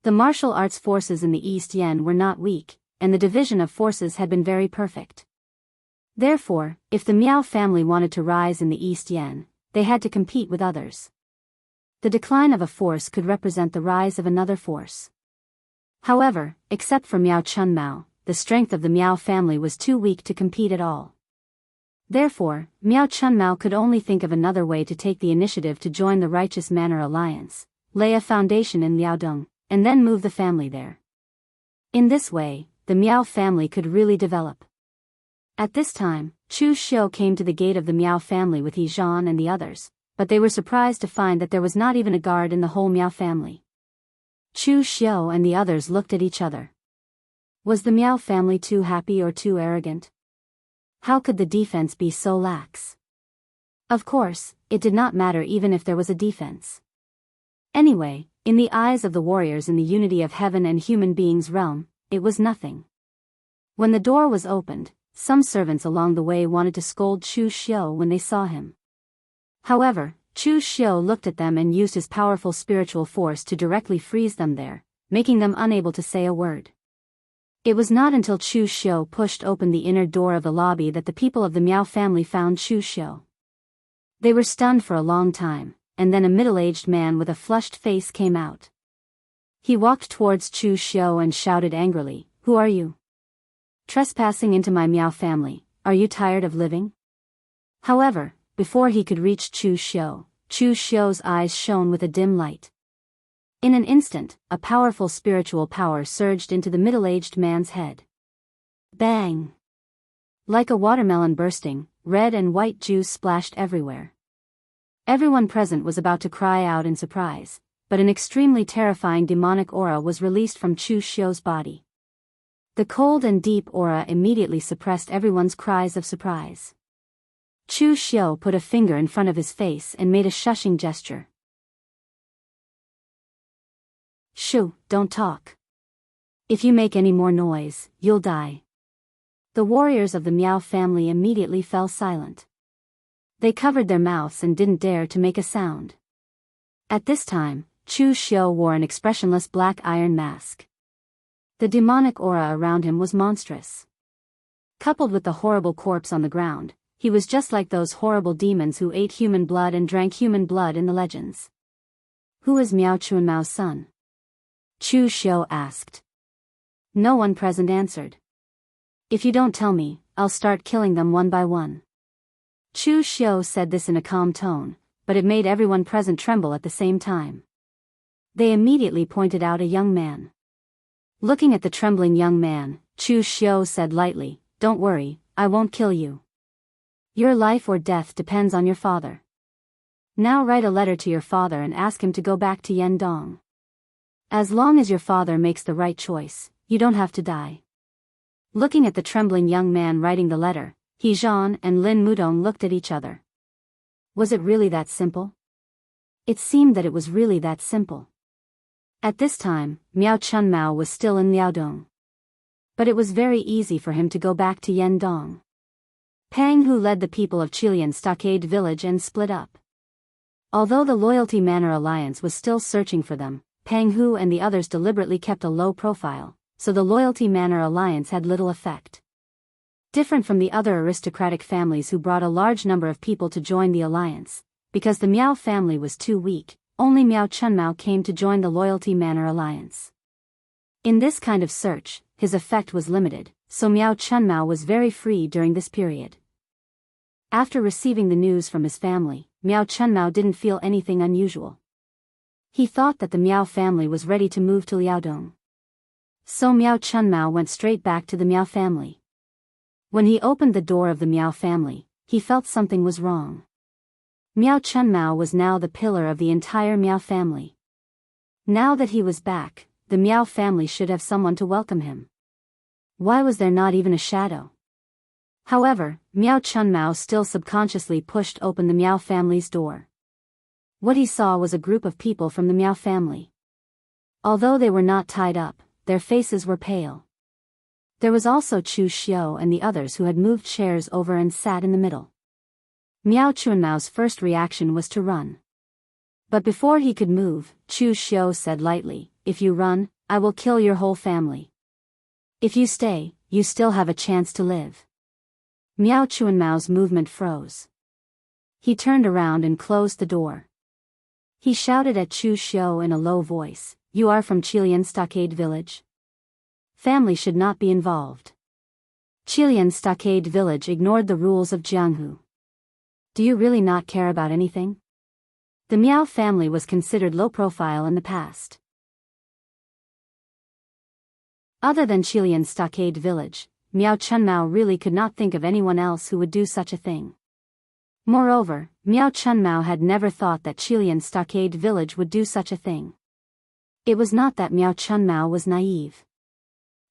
The martial arts forces in the East Yen were not weak, and the division of forces had been very perfect. Therefore, if the Miao family wanted to rise in the East Yen, they had to compete with others. The decline of a force could represent the rise of another force. However, except for Miao Chunmao, the strength of the Miao family was too weak to compete at all. Therefore, Miao Chunmao could only think of another way to take the initiative to join the Righteous Manor Alliance, lay a foundation in Liaodong, and then move the family there. In this way, the Miao family could really develop. At this time, Chu Xiu came to the gate of the Miao family with He Zhan and the others, but they were surprised to find that there was not even a guard in the whole Miao family. Chu Xiu and the others looked at each other. Was the Miao family too happy or too arrogant? How could the defense be so lax? Of course, it did not matter even if there was a defense. Anyway, in the eyes of the warriors in the unity of heaven and human beings realm, it was nothing. When the door was opened, some servants along the way wanted to scold Chu Xiu when they saw him. However, Chu Xiu looked at them and used his powerful spiritual force to directly freeze them there, making them unable to say a word. It was not until Chu Xiu pushed open the inner door of the lobby that the people of the Miao family found Chu Xiu. They were stunned for a long time, and then a middle-aged man with a flushed face came out. He walked towards Chu Xiu and shouted angrily, "Who are you? Trespassing into my Miao family, are you tired of living?" However, before he could reach Chu Xiu's eyes shone with a dim light. In an instant, a powerful spiritual power surged into the middle-aged man's head. Bang! Like a watermelon bursting, red and white juice splashed everywhere. Everyone present was about to cry out in surprise, but an extremely terrifying demonic aura was released from Chu Xiu's body. The cold and deep aura immediately suppressed everyone's cries of surprise. Chu Xiu put a finger in front of his face and made a shushing gesture. "Shoo, don't talk. If you make any more noise, you'll die." The warriors of the Miao family immediately fell silent. They covered their mouths and didn't dare to make a sound. At this time, Chu Xiu wore an expressionless black iron mask. The demonic aura around him was monstrous. Coupled with the horrible corpse on the ground, he was just like those horrible demons who ate human blood and drank human blood in the legends. "Who is Miao Chunmao's son?" Chu Xiu asked. No one present answered. "If you don't tell me, I'll start killing them one by one." Chu Xiu said this in a calm tone, but it made everyone present tremble at the same time. They immediately pointed out a young man. Looking at the trembling young man, Chu Xiu said lightly, "Don't worry, I won't kill you. Your life or death depends on your father. Now write a letter to your father and ask him to go back to Yendong. As long as your father makes the right choice, you don't have to die." Looking at the trembling young man writing the letter, He Zhan and Lin Mudong looked at each other. Was it really that simple? It seemed that it was really that simple. At this time, Miao Chunmao was still in Liaodong. But it was very easy for him to go back to Yendong. Pang Hu led the people of Qilian Stockade Village and split up. Although the Loyalty Manor Alliance was still searching for them, Pang Hu and the others deliberately kept a low profile, so the Loyalty Manor Alliance had little effect. Different from the other aristocratic families who brought a large number of people to join the alliance, because the Miao family was too weak, only Miao Chunmao came to join the Loyalty Manor Alliance. In this kind of search, his effect was limited, so Miao Chunmao was very free during this period. After receiving the news from his family, Miao Chunmao didn't feel anything unusual. He thought that the Miao family was ready to move to Liaodong. So Miao Chunmao went straight back to the Miao family. When he opened the door of the Miao family, he felt something was wrong. Miao Chunmao was now the pillar of the entire Miao family. Now that he was back, the Miao family should have someone to welcome him. Why was there not even a shadow? However, Miao Chunmao still subconsciously pushed open the Miao family's door. What he saw was a group of people from the Miao family. Although they were not tied up, their faces were pale. There was also Chu Xiu and the others who had moved chairs over and sat in the middle. Miao Chunmao's first reaction was to run. But before he could move, Chu Xiu said lightly, "If you run, I will kill your whole family. If you stay, you still have a chance to live." Miao Chunmao's movement froze. He turned around and closed the door. He shouted at Chu Xiu in a low voice, "You are from Qilian Stockade Village? Family should not be involved." Qilian Stockade Village ignored the rules of Jianghu. Do you really not care about anything? The Miao family was considered low profile in the past. Other than Qilian Stockade Village, Miao Chunmao really could not think of anyone else who would do such a thing. Moreover, Miao Chunmao had never thought that Qilian Stockade Village would do such a thing. It was not that Miao Chunmao was naive.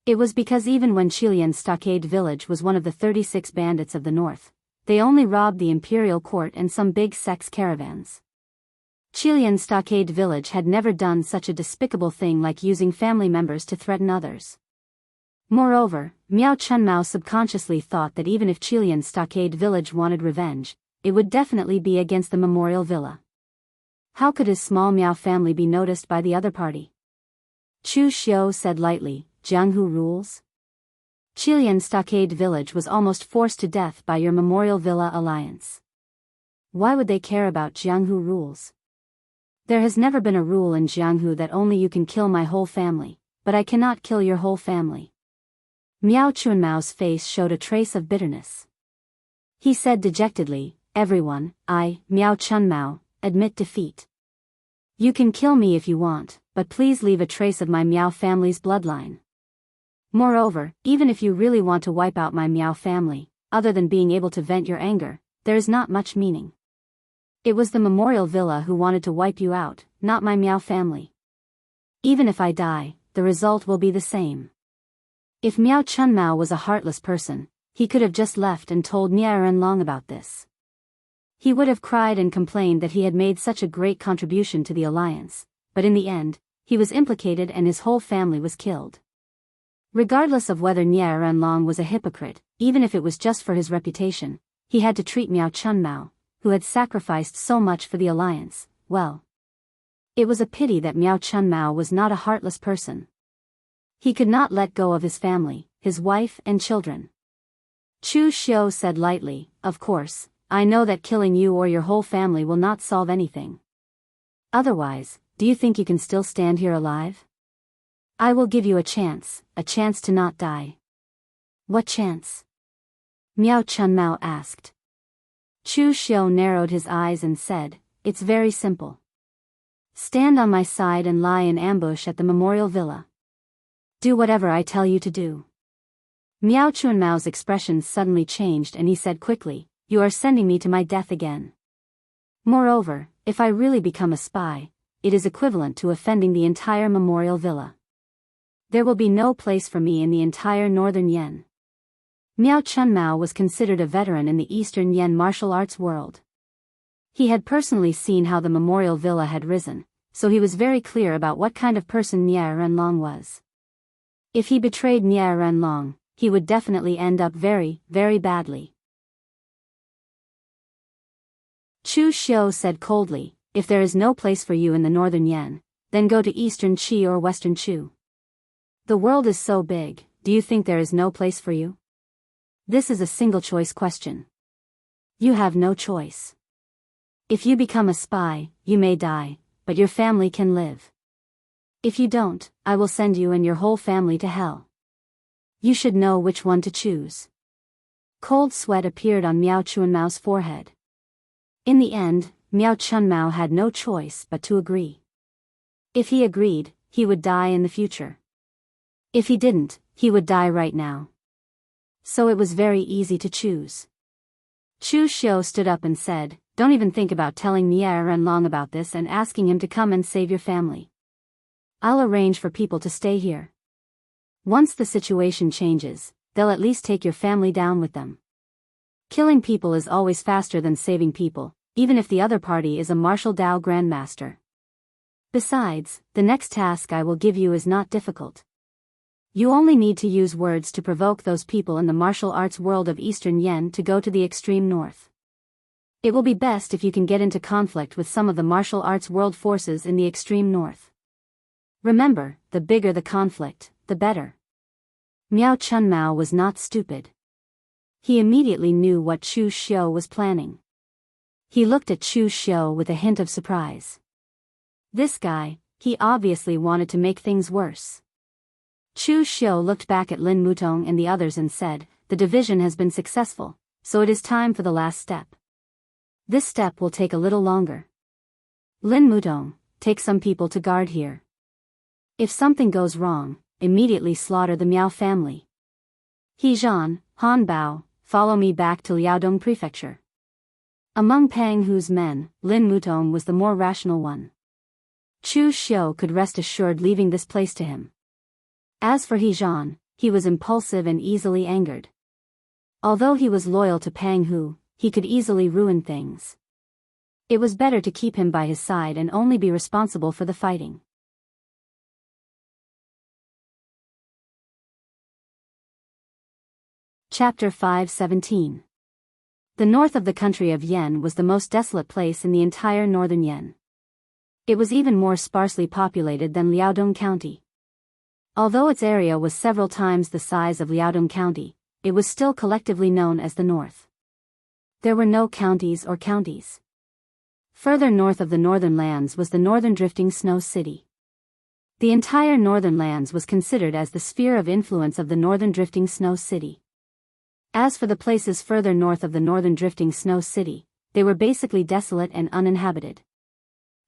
It was because even when Qilian Stockade Village was one of the 36 bandits of the north, they only robbed the imperial court and some big sex caravans. Qilian Stockade Village had never done such a despicable thing like using family members to threaten others. Moreover, Miao Chunmao subconsciously thought that even if Qilian Stockade Village wanted revenge, it would definitely be against the memorial villa. How could his small Miao family be noticed by the other party? Chu Xiu said lightly, Jianghu rules? Qilian Stockade Village was almost forced to death by your memorial villa alliance. Why would they care about Jianghu rules? There has never been a rule in Jianghu that only you can kill my whole family, but I cannot kill your whole family. Miao Chunmao's face showed a trace of bitterness. He said dejectedly, everyone, I, Miao Chunmao, admit defeat. You can kill me if you want, but please leave a trace of my Miao family's bloodline. Moreover, even if you really want to wipe out my Miao family, other than being able to vent your anger, there is not much meaning. It was the memorial villa who wanted to wipe you out, not my Miao family. Even if I die, the result will be the same. If Miao Chunmao was a heartless person, he could have just left and told Nie Renlong about this. He would have cried and complained that he had made such a great contribution to the alliance, but in the end, he was implicated and his whole family was killed. Regardless of whether Nie Renlong was a hypocrite, even if it was just for his reputation, he had to treat Miao Chunmao, who had sacrificed so much for the alliance, well. It was a pity that Miao Chunmao was not a heartless person. He could not let go of his family, his wife and children. Chu Xiu said lightly, of course, I know that killing you or your whole family will not solve anything. Otherwise, do you think you can still stand here alive? I will give you a chance to not die. What chance? Miao Chunmao asked. Chu Xiu narrowed his eyes and said, it's very simple. Stand on my side and lie in ambush at the memorial villa. Do whatever I tell you to do. Miao Chunmao's expression suddenly changed and he said quickly, you are sending me to my death again. Moreover, if I really become a spy, it is equivalent to offending the entire memorial villa. There will be no place for me in the entire northern Yen. Miao Chunmao was considered a veteran in the Eastern Yen martial arts world. He had personally seen how the memorial villa had risen, so he was very clear about what kind of person Nie Renlong was. If he betrayed Nie Renlong, he would definitely end up very, very badly. Chu Xiu said coldly, if there is no place for you in the northern Yen, then go to Eastern Qi or Western Chu. The world is so big, do you think there is no place for you? This is a single-choice question. You have no choice. If you become a spy, you may die, but your family can live. If you don't, I will send you and your whole family to hell. You should know which one to choose. Cold sweat appeared on Miao Chunmao's forehead. In the end, Miao Chunmao had no choice but to agree. If he agreed, he would die in the future. If he didn't, he would die right now. So it was very easy to choose. Chu Xiu stood up and said, don't even think about telling Nie Renlong about this and asking him to come and save your family. I'll arrange for people to stay here. Once the situation changes, they'll at least take your family down with them. Killing people is always faster than saving people, even if the other party is a martial Dao grandmaster. Besides, the next task I will give you is not difficult. You only need to use words to provoke those people in the martial arts world of Eastern Yen to go to the extreme north. It will be best if you can get into conflict with some of the martial arts world forces in the extreme north. Remember, the bigger the conflict, the better. Miao Chunmao was not stupid. He immediately knew what Chu Xiu was planning. He looked at Chu Xiu with a hint of surprise. This guy, he obviously wanted to make things worse. Chu Xiu looked back at Lin Mutong and the others and said, the division has been successful, so it is time for the last step. This step will take a little longer. Lin Mutong, take some people to guard here. If something goes wrong, immediately slaughter the Miao family. He Zhan, Han Bao, follow me back to Liaodong Prefecture. Among Pang Hu's men, Lin Mutong was the more rational one. Chu Xiu could rest assured leaving this place to him. As for He Zhan, he was impulsive and easily angered. Although he was loyal to Pang Hu, he could easily ruin things. It was better to keep him by his side and only be responsible for the fighting. Chapter 5:17. The north of the country of Yen was the most desolate place in the entire northern Yen. It was even more sparsely populated than Liaodong County. Although its area was several times the size of Liaodong County, it was still collectively known as the North. There were no counties or counties. Further north of the northern lands was the northern drifting snow city. The entire northern lands was considered as the sphere of influence of the northern drifting snow city. As for the places further north of the northern drifting snow city, they were basically desolate and uninhabited.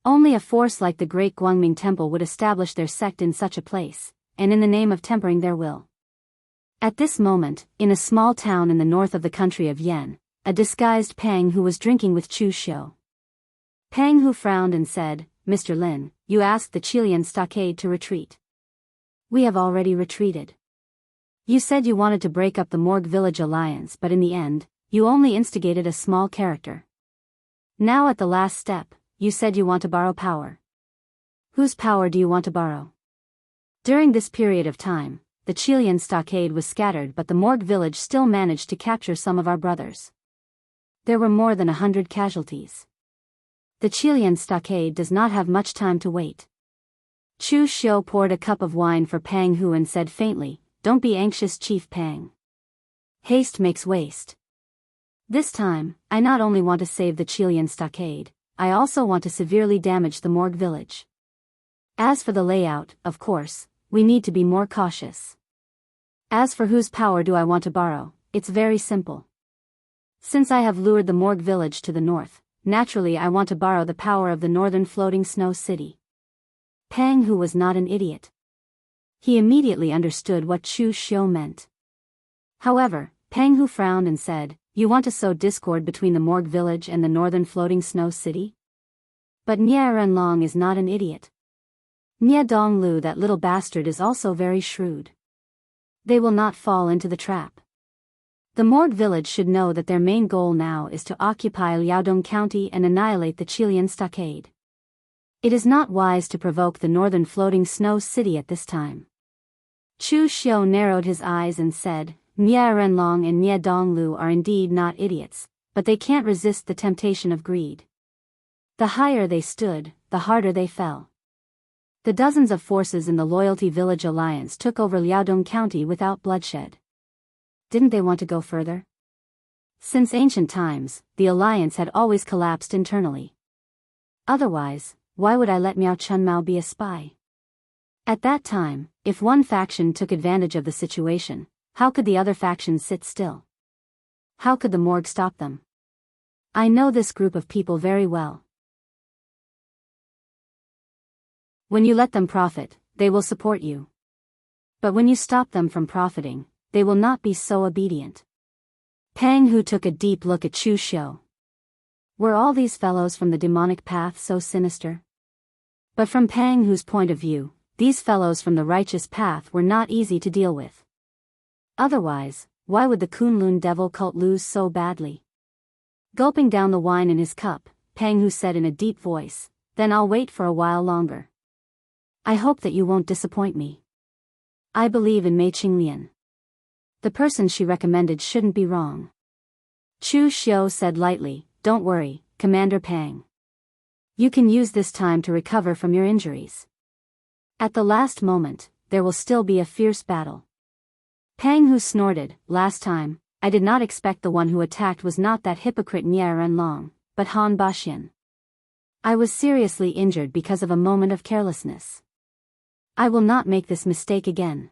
Only a force like the Great Guangming Temple would establish their sect in such a place, and in the name of tempering their will. At this moment, in a small town in the north of the country of Yen, a disguised Pang Hu was drinking with Chu Xiu. Pang Hu frowned and said, "Mr. Lin, you asked the Qilian stockade to retreat. We have already retreated. You said you wanted to break up the Morgue Village alliance, but in the end, you only instigated a small character. Now at the last step, you said you want to borrow power. Whose power do you want to borrow?" During this period of time, the Qilian stockade was scattered, but the Morgue Village still managed to capture some of our brothers. There were more than 100 casualties. The Qilian stockade does not have much time to wait. Chu Xiu poured a cup of wine for Pang Hu and said faintly, "Don't be anxious, Chief Pang. Haste makes waste. This time, I not only want to save the Qilian stockade, I also want to severely damage the Morgue Village. As for the layout, of course, we need to be more cautious. As for whose power do I want to borrow, it's very simple. Since I have lured the Morgue Village to the north, naturally I want to borrow the power of the northern floating snow city." Pang Hu was not an idiot. He immediately understood what Chu Xiu meant. However, Pang Hu frowned and said, "You want to sow discord between the Morgue Village and the northern floating snow city? But Nie Renlong is not an idiot. Nie Donglu, that little bastard, is also very shrewd. They will not fall into the trap. The Morgue Village should know that their main goal now is to occupy Liaodong County and annihilate the Qilian stockade. It is not wise to provoke the northern floating snow city at this time." Chu Xiu narrowed his eyes and said, "Nie Renlong and Nie Donglu are indeed not idiots, but they can't resist the temptation of greed. The higher they stood, the harder they fell. The dozens of forces in the Loyalty Village Alliance took over Liaodong County without bloodshed. Didn't they want to go further? Since ancient times, the alliance had always collapsed internally. Otherwise, why would I let Miao Chunmao be a spy? At that time, if one faction took advantage of the situation, how could the other faction sit still? How could the Morgue stop them? I know this group of people very well. When you let them profit, they will support you. But when you stop them from profiting, they will not be so obedient." Pang Hu took a deep look at Chu Xiu. Were all these fellows from the demonic path so sinister? But from Pang Hu's point of view, these fellows from the righteous path were not easy to deal with. Otherwise, why would the Kunlun devil cult lose so badly? Gulping down the wine in his cup, Pang Hu said in a deep voice, "Then I'll wait for a while longer. I hope that you won't disappoint me. I believe in Mei Qinglian. The person she recommended shouldn't be wrong." Chu Xiu said lightly, "Don't worry, Commander Pang. You can use this time to recover from your injuries. At the last moment, there will still be a fierce battle." Pang Hu snorted, "Last time, I did not expect the one who attacked was not that hypocrite Nie Renlong, but Han Baxian. I was seriously injured because of a moment of carelessness. I will not make this mistake again."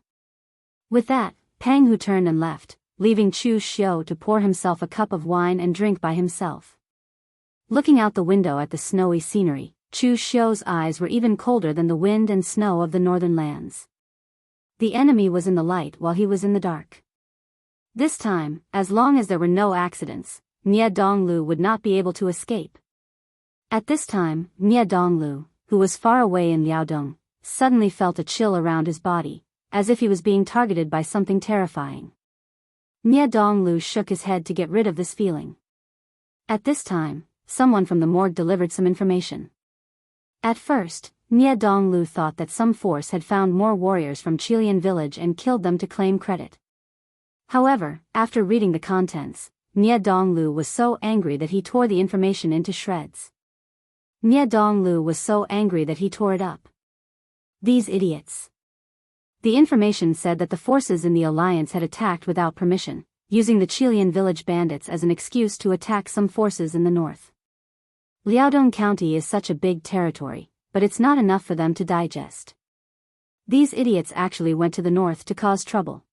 With that, Pang Hu turned and left, leaving Chu Xiu to pour himself a cup of wine and drink by himself. Looking out the window at the snowy scenery, Chu Xiu's eyes were even colder than the wind and snow of the northern lands. The enemy was in the light while he was in the dark. This time, as long as there were no accidents, Nie Donglu would not be able to escape. At this time, Nie Donglu, who was far away in Liaodong, suddenly felt a chill around his body, as if he was being targeted by something terrifying. Nie Donglu shook his head to get rid of this feeling. At this time, someone from the morgue delivered some information. At first, Nie Donglu thought that some force had found more warriors from Qilian village and killed them to claim credit. However, after reading the contents, Nie Donglu was so angry that he tore the information into shreds. Nie Donglu was so angry that he tore it up. These idiots. The information said that the forces in the alliance had attacked without permission, using the Qilian village bandits as an excuse to attack some forces in the north. Liaodong County is such a big territory, but it's not enough for them to digest. These idiots actually went to the north to cause trouble.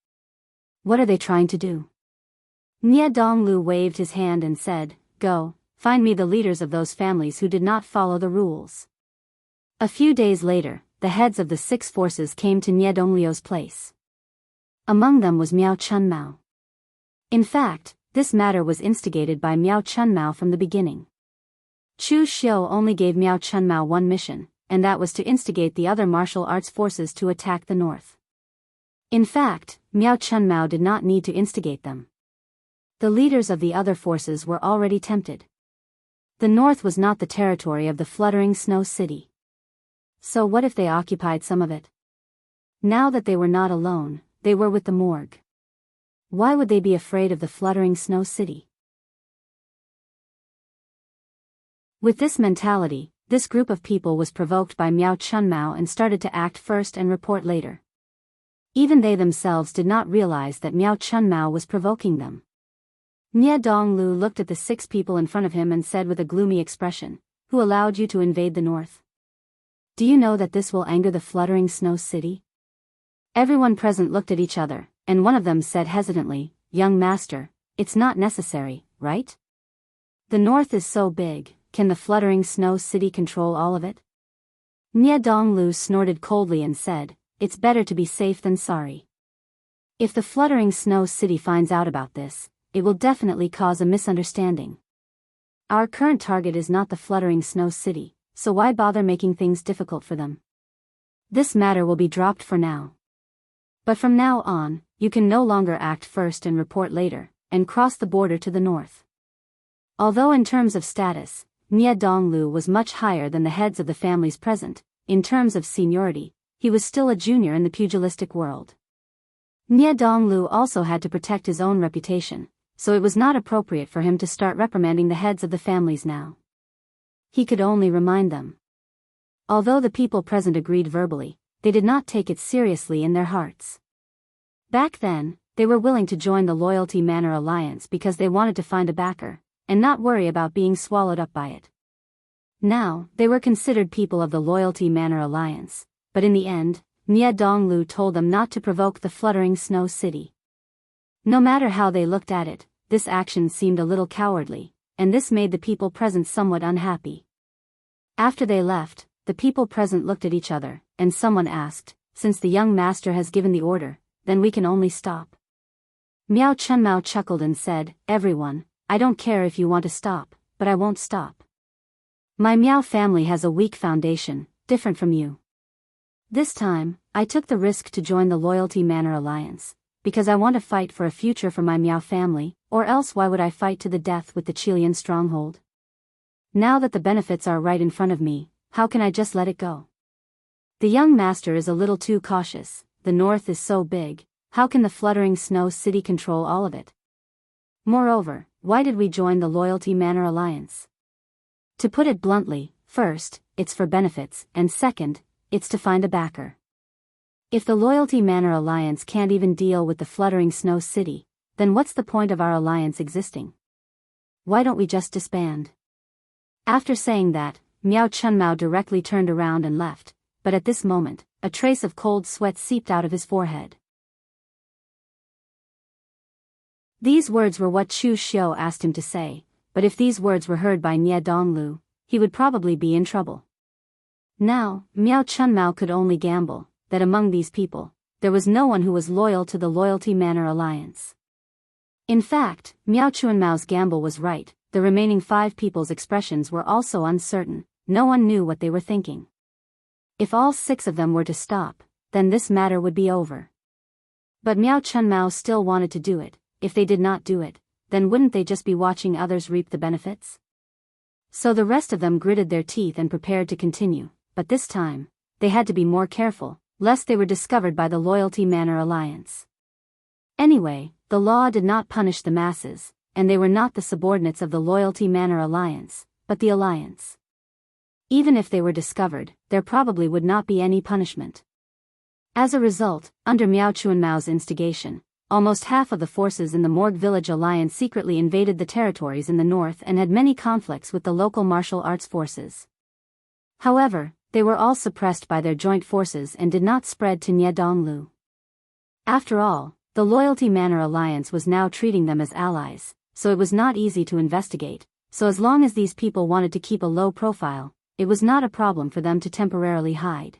What are they trying to do? Nie Donglu waved his hand and said, "Go, find me the leaders of those families who did not follow the rules." A few days later, the heads of the 6 forces came to Nie Dongliu's place. Among them was Miao Chunmao. In fact, this matter was instigated by Miao Chunmao from the beginning. Chu Xiu only gave Miao Chunmao one mission, and that was to instigate the other martial arts forces to attack the north. In fact, Miao Chunmao did not need to instigate them. The leaders of the other forces were already tempted. The north was not the territory of the fluttering snow city. So what if they occupied some of it? Now that they were not alone, they were with the morgue. Why would they be afraid of the fluttering snow city? With this mentality, this group of people was provoked by Miao Chunmao and started to act first and report later. Even they themselves did not realize that Miao Chunmao was provoking them. Nie Donglu looked at the 6 people in front of him and said with a gloomy expression, "Who allowed you to invade the north? Do you know that this will anger the fluttering snow city?" Everyone present looked at each other, and one of them said hesitantly, "Young master, it's not necessary, right? The north is so big, can the fluttering snow city control all of it?" Nie Donglu snorted coldly and said, "It's better to be safe than sorry. If the fluttering snow city finds out about this, it will definitely cause a misunderstanding. Our current target is not the fluttering snow city, so why bother making things difficult for them? This matter will be dropped for now. But from now on, you can no longer act first and report later, and cross the border to the north." Although in terms of status, Nie Donglu was much higher than the heads of the families present, in terms of seniority, he was still a junior in the pugilistic world. Nie Donglu also had to protect his own reputation, so it was not appropriate for him to start reprimanding the heads of the families now. He could only remind them. Although the people present agreed verbally, they did not take it seriously in their hearts. Back then, they were willing to join the Loyalty Manor Alliance because they wanted to find a backer, and not worry about being swallowed up by it. Now, they were considered people of the Loyalty Manor Alliance, but in the end, Nie Donglu told them not to provoke the fluttering snow city. No matter how they looked at it, this action seemed a little cowardly, and this made the people present somewhat unhappy. After they left, the people present looked at each other, and someone asked, "Since the young master has given the order, then we can only stop." Miao Chunmao chuckled and said, "Everyone, I don't care if you want to stop, but I won't stop. My Miao family has a weak foundation, different from you. This time, I took the risk to join the Loyalty Manor Alliance, because I want to fight for a future for my Miao family, or else why would I fight to the death with the Qilian stronghold? Now that the benefits are right in front of me, how can I just let it go? The young master is a little too cautious, the north is so big, how can the fluttering snow city control all of it? Moreover, why did we join the Loyalty Manor Alliance? To put it bluntly, first, it's for benefits, and second, it's to find a backer. If the Loyalty Manor Alliance can't even deal with the fluttering snow city, then what's the point of our alliance existing? Why don't we just disband?" After saying that, Miao Chunmao directly turned around and left, but at this moment, a trace of cold sweat seeped out of his forehead. These words were what Chu Xiu asked him to say, but if these words were heard by Nie Donglu, he would probably be in trouble. Now, Miao Chunmao could only gamble that among these people, there was no one who was loyal to the Loyalty Manor Alliance. In fact, Miao Chunmao's gamble was right, the remaining 5 people's expressions were also uncertain, no one knew what they were thinking. If all 6 of them were to stop, then this matter would be over. But Miao Chunmao still wanted to do it. If they did not do it, then wouldn't they just be watching others reap the benefits? So the rest of them gritted their teeth and prepared to continue, but this time, they had to be more careful, lest they were discovered by the Loyalty Manor Alliance. Anyway, the law did not punish the masses, and they were not the subordinates of the Loyalty Manor Alliance, but the Alliance. Even if they were discovered, there probably would not be any punishment. As a result, under Miao Chuanmao's instigation, almost half of the forces in the Morgue Village Alliance secretly invaded the territories in the north and had many conflicts with the local martial arts forces. However, they were all suppressed by their joint forces and did not spread to Niedonglu. After all, the Loyalty Manor Alliance was now treating them as allies, so it was not easy to investigate, so as long as these people wanted to keep a low profile, it was not a problem for them to temporarily hide.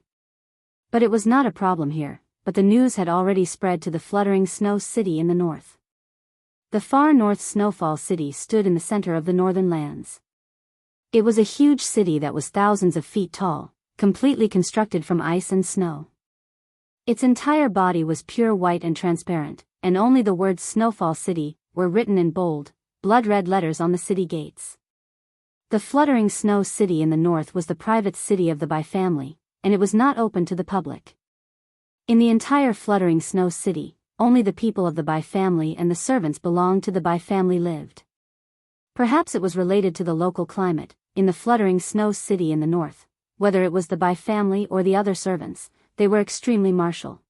But it was not a problem here, but the news had already spread to the fluttering snow city in the north. The far north Snowfall City stood in the center of the northern lands. It was a huge city that was thousands of feet tall, completely constructed from ice and snow. Its entire body was pure white and transparent, and only the words Snowfall City were written in bold, blood-red letters on the city gates. The fluttering snow city in the north was the private city of the Bai family, and it was not open to the public. In the entire fluttering snow city, only the people of the Bai family and the servants belonged to the Bai family lived. Perhaps it was related to the local climate, in the fluttering snow city in the north, whether it was the Bai family or the other servants, they were extremely martial.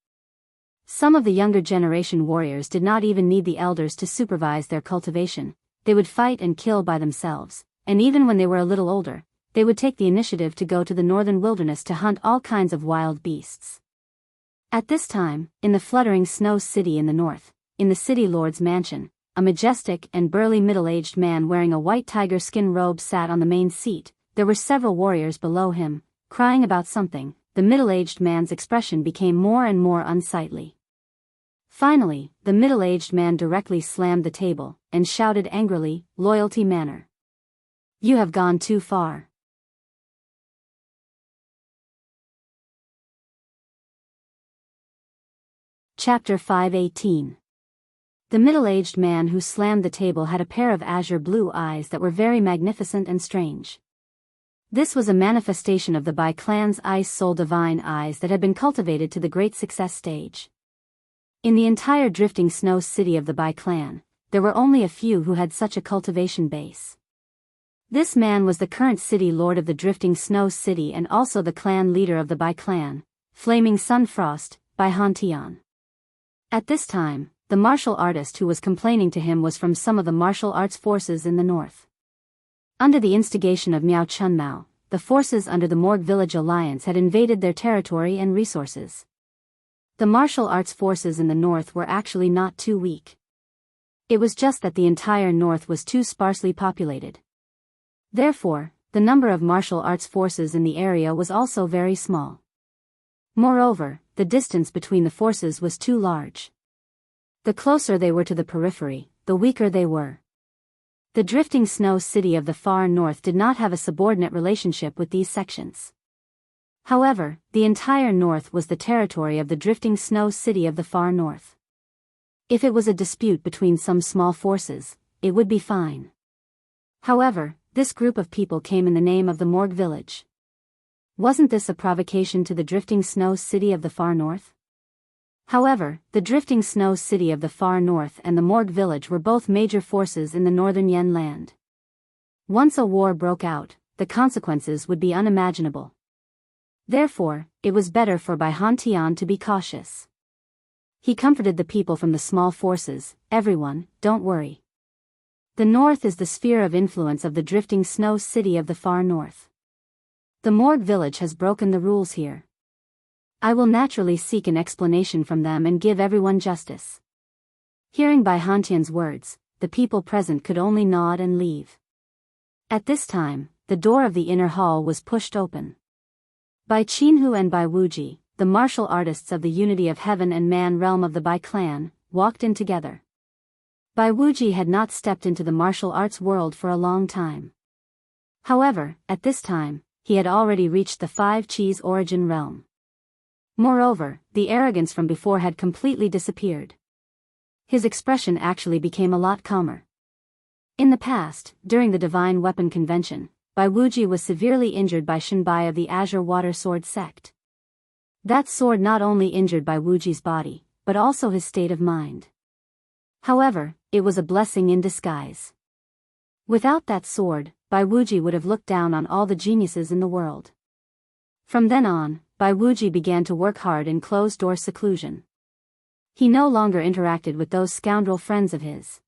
Some of the younger generation warriors did not even need the elders to supervise their cultivation, they would fight and kill by themselves, and even when they were a little older, they would take the initiative to go to the northern wilderness to hunt all kinds of wild beasts. At this time, in the fluttering snow city in the north, in the city lord's mansion, a majestic and burly middle-aged man wearing a white tiger skin robe sat on the main seat. There were several warriors below him, crying about something. The middle-aged man's expression became more and more unsightly. Finally, the middle-aged man directly slammed the table, and shouted angrily, "Loyalty Manor. You have gone too far." Chapter 5:18. The middle-aged man who slammed the table had a pair of azure blue eyes that were very magnificent and strange. This was a manifestation of the Bai clan's ice soul divine eyes that had been cultivated to the great success stage. In the entire drifting snow city of the Bai clan, there were only a few who had such a cultivation base. This man was the current city lord of the drifting snow city and also the clan leader of the Bai clan, Flaming Sun Frost, Bai Hantian. At this time, the martial artist who was complaining to him was from some of the martial arts forces in the north. Under the instigation of Miao Chunmao, the forces under the Morgue Village Alliance had invaded their territory and resources. The martial arts forces in the north were actually not too weak. It was just that the entire north was too sparsely populated. Therefore, the number of martial arts forces in the area was also very small. Moreover, the distance between the forces was too large. The closer they were to the periphery, the weaker they were. The drifting snow city of the far north did not have a subordinate relationship with these sections. However, the entire north was the territory of the drifting snow city of the far north. If it was a dispute between some small forces, it would be fine. However, this group of people came in the name of the Morgue Village. Wasn't this a provocation to the drifting snow city of the far north? However, the drifting snow city of the far north and the Morgue Village were both major forces in the northern Yen land. Once a war broke out, the consequences would be unimaginable. Therefore, it was better for Bai Hantian to be cautious. He comforted the people from the small forces, "Everyone, don't worry. The north is the sphere of influence of the drifting snow city of the far north. The Morgue Village has broken the rules here. I will naturally seek an explanation from them and give everyone justice." Hearing Bai Hantian's words, the people present could only nod and leave. At this time, the door of the inner hall was pushed open. Bai Qinhu and Bai Wuji, the martial artists of the unity of heaven and man realm of the Bai clan, walked in together. Bai Wuji had not stepped into the martial arts world for a long time. However, at this time, he had already reached the 5 Qis origin realm. Moreover, the arrogance from before had completely disappeared. His expression actually became a lot calmer. In the past, during the Divine Weapon Convention, Bai Wuji was severely injured by Shenbai of the Azure Water Sword sect. That sword not only injured Bai Wuji's body, but also his state of mind. However, it was a blessing in disguise. Without that sword, Bai Wuji would have looked down on all the geniuses in the world. From then on, Bai Wuji began to work hard in closed-door seclusion. He no longer interacted with those scoundrel friends of his.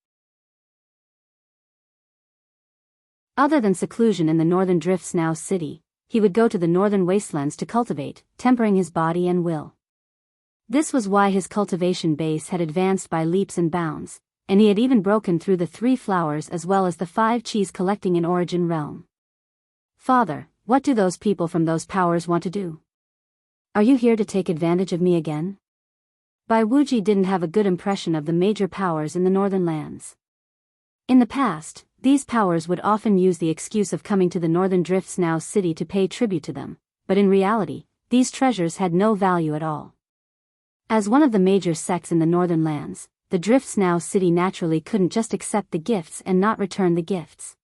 Other than seclusion in the northern drifts now city, he would go to the northern wastelands to cultivate, tempering his body and will. This was why his cultivation base had advanced by leaps and bounds, and he had even broken through the 3 flowers as well as the 5 cheese collecting in Origin Realm. Father, what do those people from those powers want to do? Are you here to take advantage of me again? Bai Wuji didn't have a good impression of the major powers in the northern lands. In the past, these powers would often use the excuse of coming to the northern drifts now city to pay tribute to them, but in reality, these treasures had no value at all. As one of the major sects in the northern lands, the drifts now city naturally couldn't just accept the gifts and not return the gifts.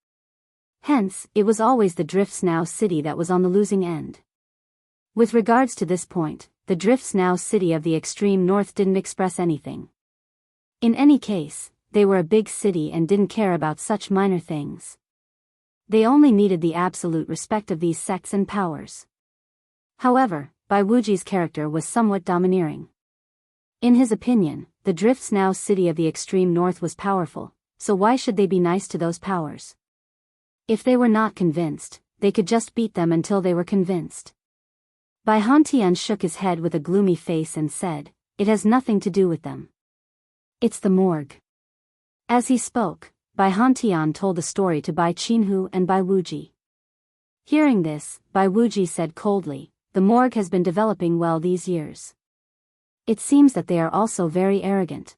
Hence, it was always the drifts now city that was on the losing end. With regards to this point, the drifts now city of the extreme north didn't express anything. In any case, they were a big city and didn't care about such minor things. They only needed the absolute respect of these sects and powers. However, Bai Wuji's character was somewhat domineering. In his opinion, the drifts now city of the extreme north was powerful, so why should they be nice to those powers? If they were not convinced, they could just beat them until they were convinced. Bai Hantian shook his head with a gloomy face and said, "It has nothing to do with them. It's the morgue." As he spoke, Bai Hantian told the story to Bai Qinhu and Bai Wuji. Hearing this, Bai Wuji said coldly, "The morgue has been developing well these years. It seems that they are also very arrogant.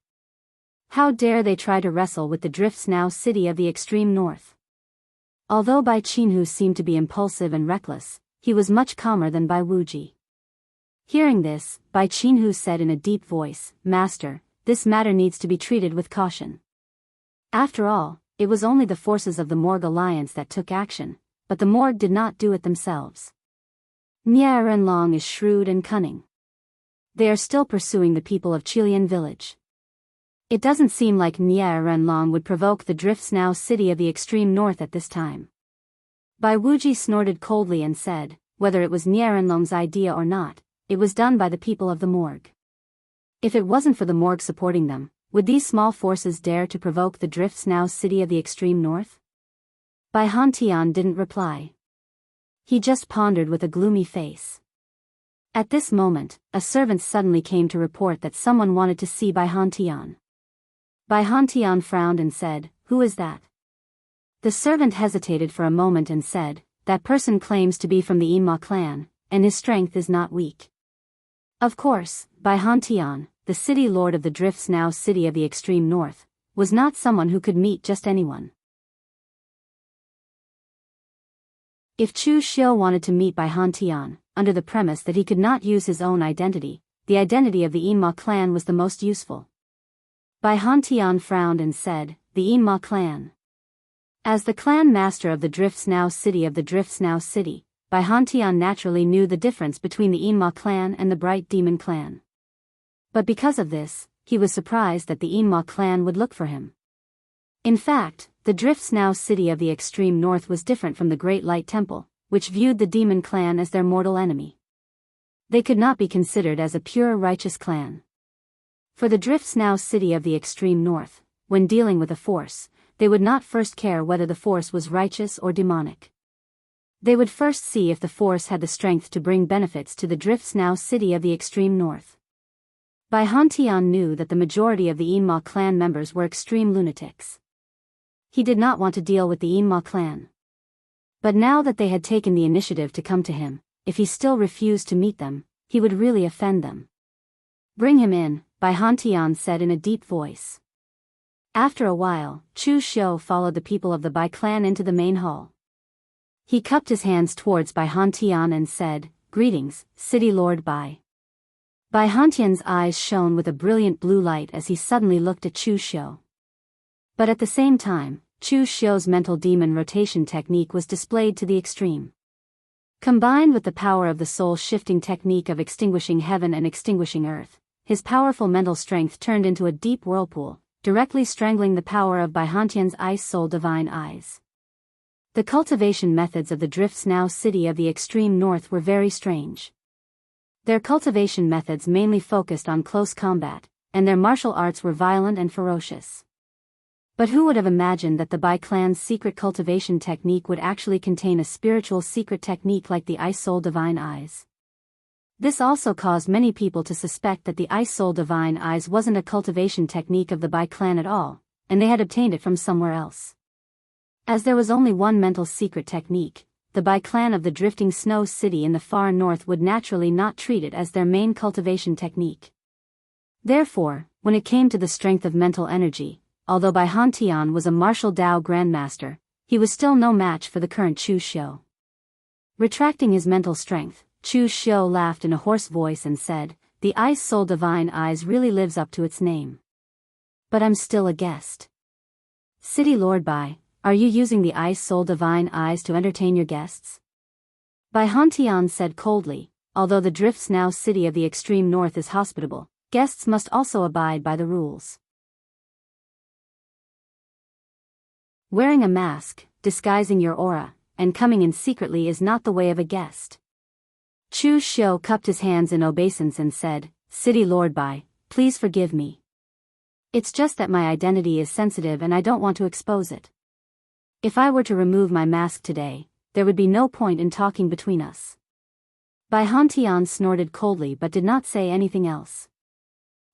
How dare they try to wrestle with the drifts now city of the extreme north?" Although Bai Qinhu seemed to be impulsive and reckless, he was much calmer than Bai Wuji. Hearing this, Bai Qinhu said in a deep voice, "Master, this matter needs to be treated with caution. After all, it was only the forces of the Morgue Alliance that took action, but the Morgue did not do it themselves. Nie Renlong is shrewd and cunning. They are still pursuing the people of Qilian village. It doesn't seem like Nie Renlong would provoke the drifts now city of the extreme north at this time." Bai Wuji snorted coldly and said, "Whether it was Nie Renlong's idea or not, it was done by the people of the Morgue. If it wasn't for the Morgue supporting them, would these small forces dare to provoke the drifts now city of the extreme north?" Bai Hantian didn't reply. He just pondered with a gloomy face. At this moment, a servant suddenly came to report that someone wanted to see Bai Hantian. Bai Hantian frowned and said, "Who is that?" The servant hesitated for a moment and said, "That person claims to be from the Yinma clan, and his strength is not weak." Of course, Bai Hantian, the city lord of the drifts now city of the extreme north, was not someone who could meet just anyone. If Chu Xiu wanted to meet Bai Hantian, under the premise that he could not use his own identity, the identity of the Yinma clan was the most useful. Bai Hantian frowned and said, "The Yinma clan." As the clan master of the drifts now city of the drifts now city, Bai Hantian naturally knew the difference between the Yinma clan and the Bright Demon clan. But because of this, he was surprised that the Yinma clan would look for him. In fact, the drifts now city of the extreme north was different from the Great Light Temple, which viewed the Demon clan as their mortal enemy. They could not be considered as a pure righteous clan. For the drifts now city of the extreme north, when dealing with a force, they would not first care whether the force was righteous or demonic. They would first see if the force had the strength to bring benefits to the drifts now city of the extreme north. Bai Hantian knew that the majority of the Yinma clan members were extreme lunatics. He did not want to deal with the Yinma clan. But now that they had taken the initiative to come to him, if he still refused to meet them, he would really offend them. "Bring him in," Bai Hantian said in a deep voice. After a while, Chu Xiu followed the people of the Bai clan into the main hall. He cupped his hands towards Bai Hantian and said, "Greetings, City Lord Bai." Bai Hantian's eyes shone with a brilliant blue light as he suddenly looked at Chu Xiu. But at the same time, Chu Xiu's mental demon rotation technique was displayed to the extreme. Combined with the power of the soul-shifting technique of extinguishing heaven and extinguishing earth, his powerful mental strength turned into a deep whirlpool, directly strangling the power of Baihantian's ice soul divine eyes. The cultivation methods of the Drifts Now city of the extreme north were very strange. Their cultivation methods mainly focused on close combat, and their martial arts were violent and ferocious. But who would have imagined that the Bai clan's secret cultivation technique would actually contain a spiritual secret technique like the Ice Soul Divine Eyes? This also caused many people to suspect that the Ice Soul Divine Eyes wasn't a cultivation technique of the Bai clan at all, and they had obtained it from somewhere else. As there was only one mental secret technique, the Bai clan of the drifting snow city in the far north would naturally not treat it as their main cultivation technique. Therefore, when it came to the strength of mental energy, although Baihantian was a martial Dao grandmaster, he was still no match for the current Chu Xiu. Retracting his mental strength, Chu Xiu laughed in a hoarse voice and said, "The Ice Soul Divine Eyes really lives up to its name. But I'm still a guest." "City Lord Bai, are you using the Ice Soul Divine Eyes to entertain your guests?" Baihantian said coldly, "Although the Drifts Now city of the extreme north is hospitable, guests must also abide by the rules. Wearing a mask, disguising your aura, and coming in secretly is not the way of a guest." Chu Xiu cupped his hands in obeisance and said, "City Lord Bai, please forgive me. It's just that my identity is sensitive and I don't want to expose it. If I were to remove my mask today, there would be no point in talking between us." Baihantian snorted coldly but did not say anything else.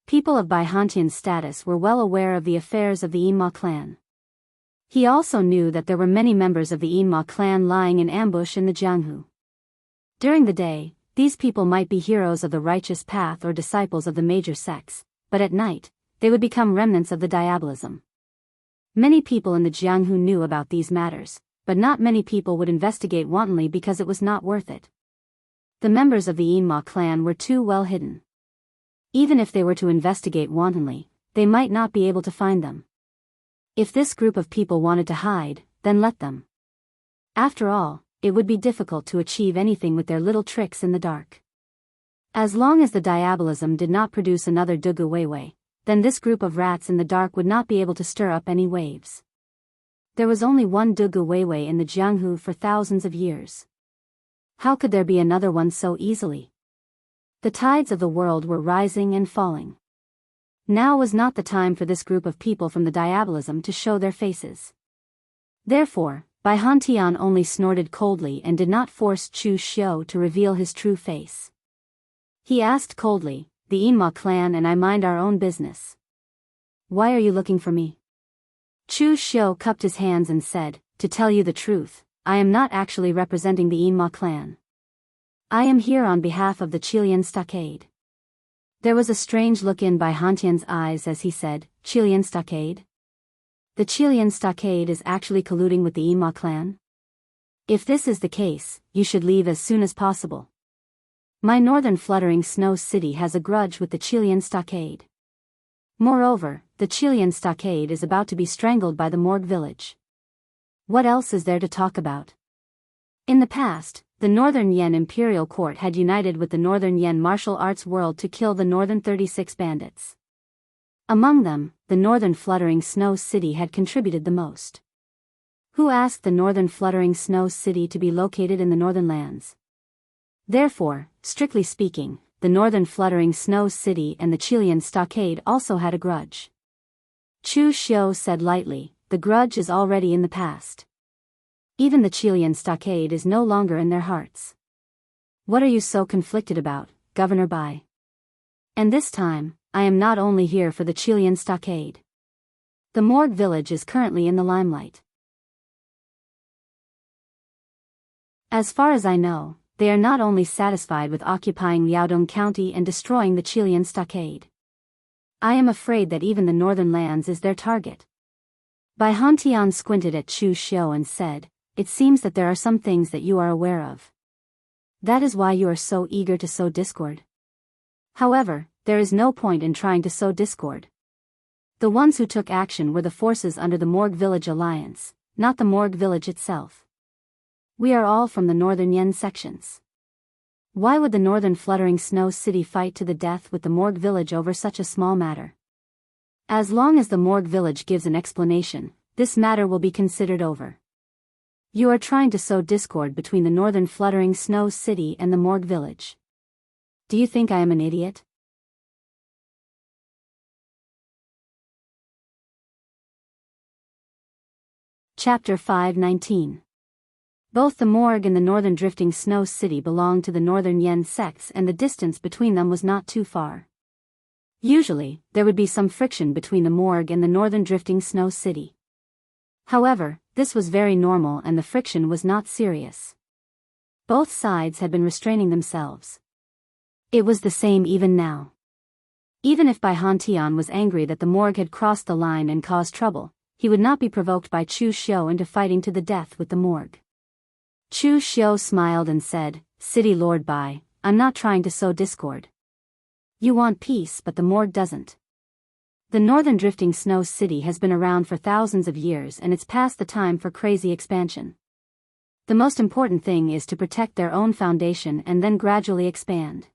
People of Baihantian's status were well aware of the affairs of the Yinma clan. He also knew that there were many members of the Yinma clan lying in ambush in the Jianghu. During the day, these people might be heroes of the righteous path or disciples of the major sects, but at night, they would become remnants of the diabolism. Many people in the Jianghu knew about these matters, but not many people would investigate wantonly because it was not worth it. The members of the Yinma clan were too well hidden. Even if they were to investigate wantonly, they might not be able to find them. If this group of people wanted to hide, then let them. After all, it would be difficult to achieve anything with their little tricks in the dark. As long as the diabolism did not produce another Dugu Weiwei, then this group of rats in the dark would not be able to stir up any waves. There was only one Dugu Weiwei in the Jianghu for thousands of years. How could there be another one so easily? The tides of the world were rising and falling. Now was not the time for this group of people from the diabolism to show their faces. Therefore, Baihantian only snorted coldly and did not force Chu Xiu to reveal his true face. He asked coldly, "The Yinma clan and I mind our own business. Why are you looking for me?" Chu Xiu cupped his hands and said, "To tell you the truth, I am not actually representing the Yinma clan. I am here on behalf of the Qilian Stockade." There was a strange look in Baihantian's eyes as he said, "Qilian Stockade? The Qilian Stockade is actually colluding with the Yinma clan? If this is the case, you should leave as soon as possible. My northern fluttering snow city has a grudge with the Qilian Stockade. Moreover, the Qilian Stockade is about to be strangled by the Morgue village. What else is there to talk about?" In the past, the Northern Yen Imperial Court had united with the Northern Yen martial arts world to kill the Northern 36 bandits. Among them, the Northern Fluttering Snow City had contributed the most. Who asked the Northern Fluttering Snow City to be located in the Northern Lands? Therefore, strictly speaking, the Northern Fluttering Snow City and the Qilian Stockade also had a grudge. Chu Xiu said lightly, "The grudge is already in the past. Even the Qilian Stockade is no longer in their hearts. What are you so conflicted about, Governor Bai? And this time, I am not only here for the Qilian Stockade. The Morgue village is currently in the limelight. As far as I know, they are not only satisfied with occupying Liaodong County and destroying the Qilian Stockade. I am afraid that even the Northern Lands is their target." Baihantian squinted at Chu Xiu and said, "It seems that there are some things that you are aware of. That is why you are so eager to sow discord. However, there is no point in trying to sow discord. The ones who took action were the forces under the Morgue Village Alliance, not the Morgue Village itself. We are all from the Northern Yen sections. Why would the Northern Fluttering Snow City fight to the death with the Morgue Village over such a small matter? As long as the Morgue Village gives an explanation, this matter will be considered over. You are trying to sow discord between the Northern Fluttering Snow City and the Morgue Village. Do you think I am an idiot? Chapter 5:19. Both the Morgue and the Northern Drifting Snow City belonged to the Northern Yen sects, and the distance between them was not too far. Usually, there would be some friction between the Morgue and the Northern Drifting Snow City. However, this was very normal and the friction was not serious. Both sides had been restraining themselves. It was the same even now. Even if Bai Hantian was angry that the Morgue had crossed the line and caused trouble, he would not be provoked by Chu Xiu into fighting to the death with the Morgue. Chu Xiu smiled and said, "City Lord Bai, I'm not trying to sow discord. You want peace, but the Morgue doesn't. The Northern Drifting Snow City has been around for thousands of years and it's past the time for crazy expansion. The most important thing is to protect their own foundation and then gradually expand."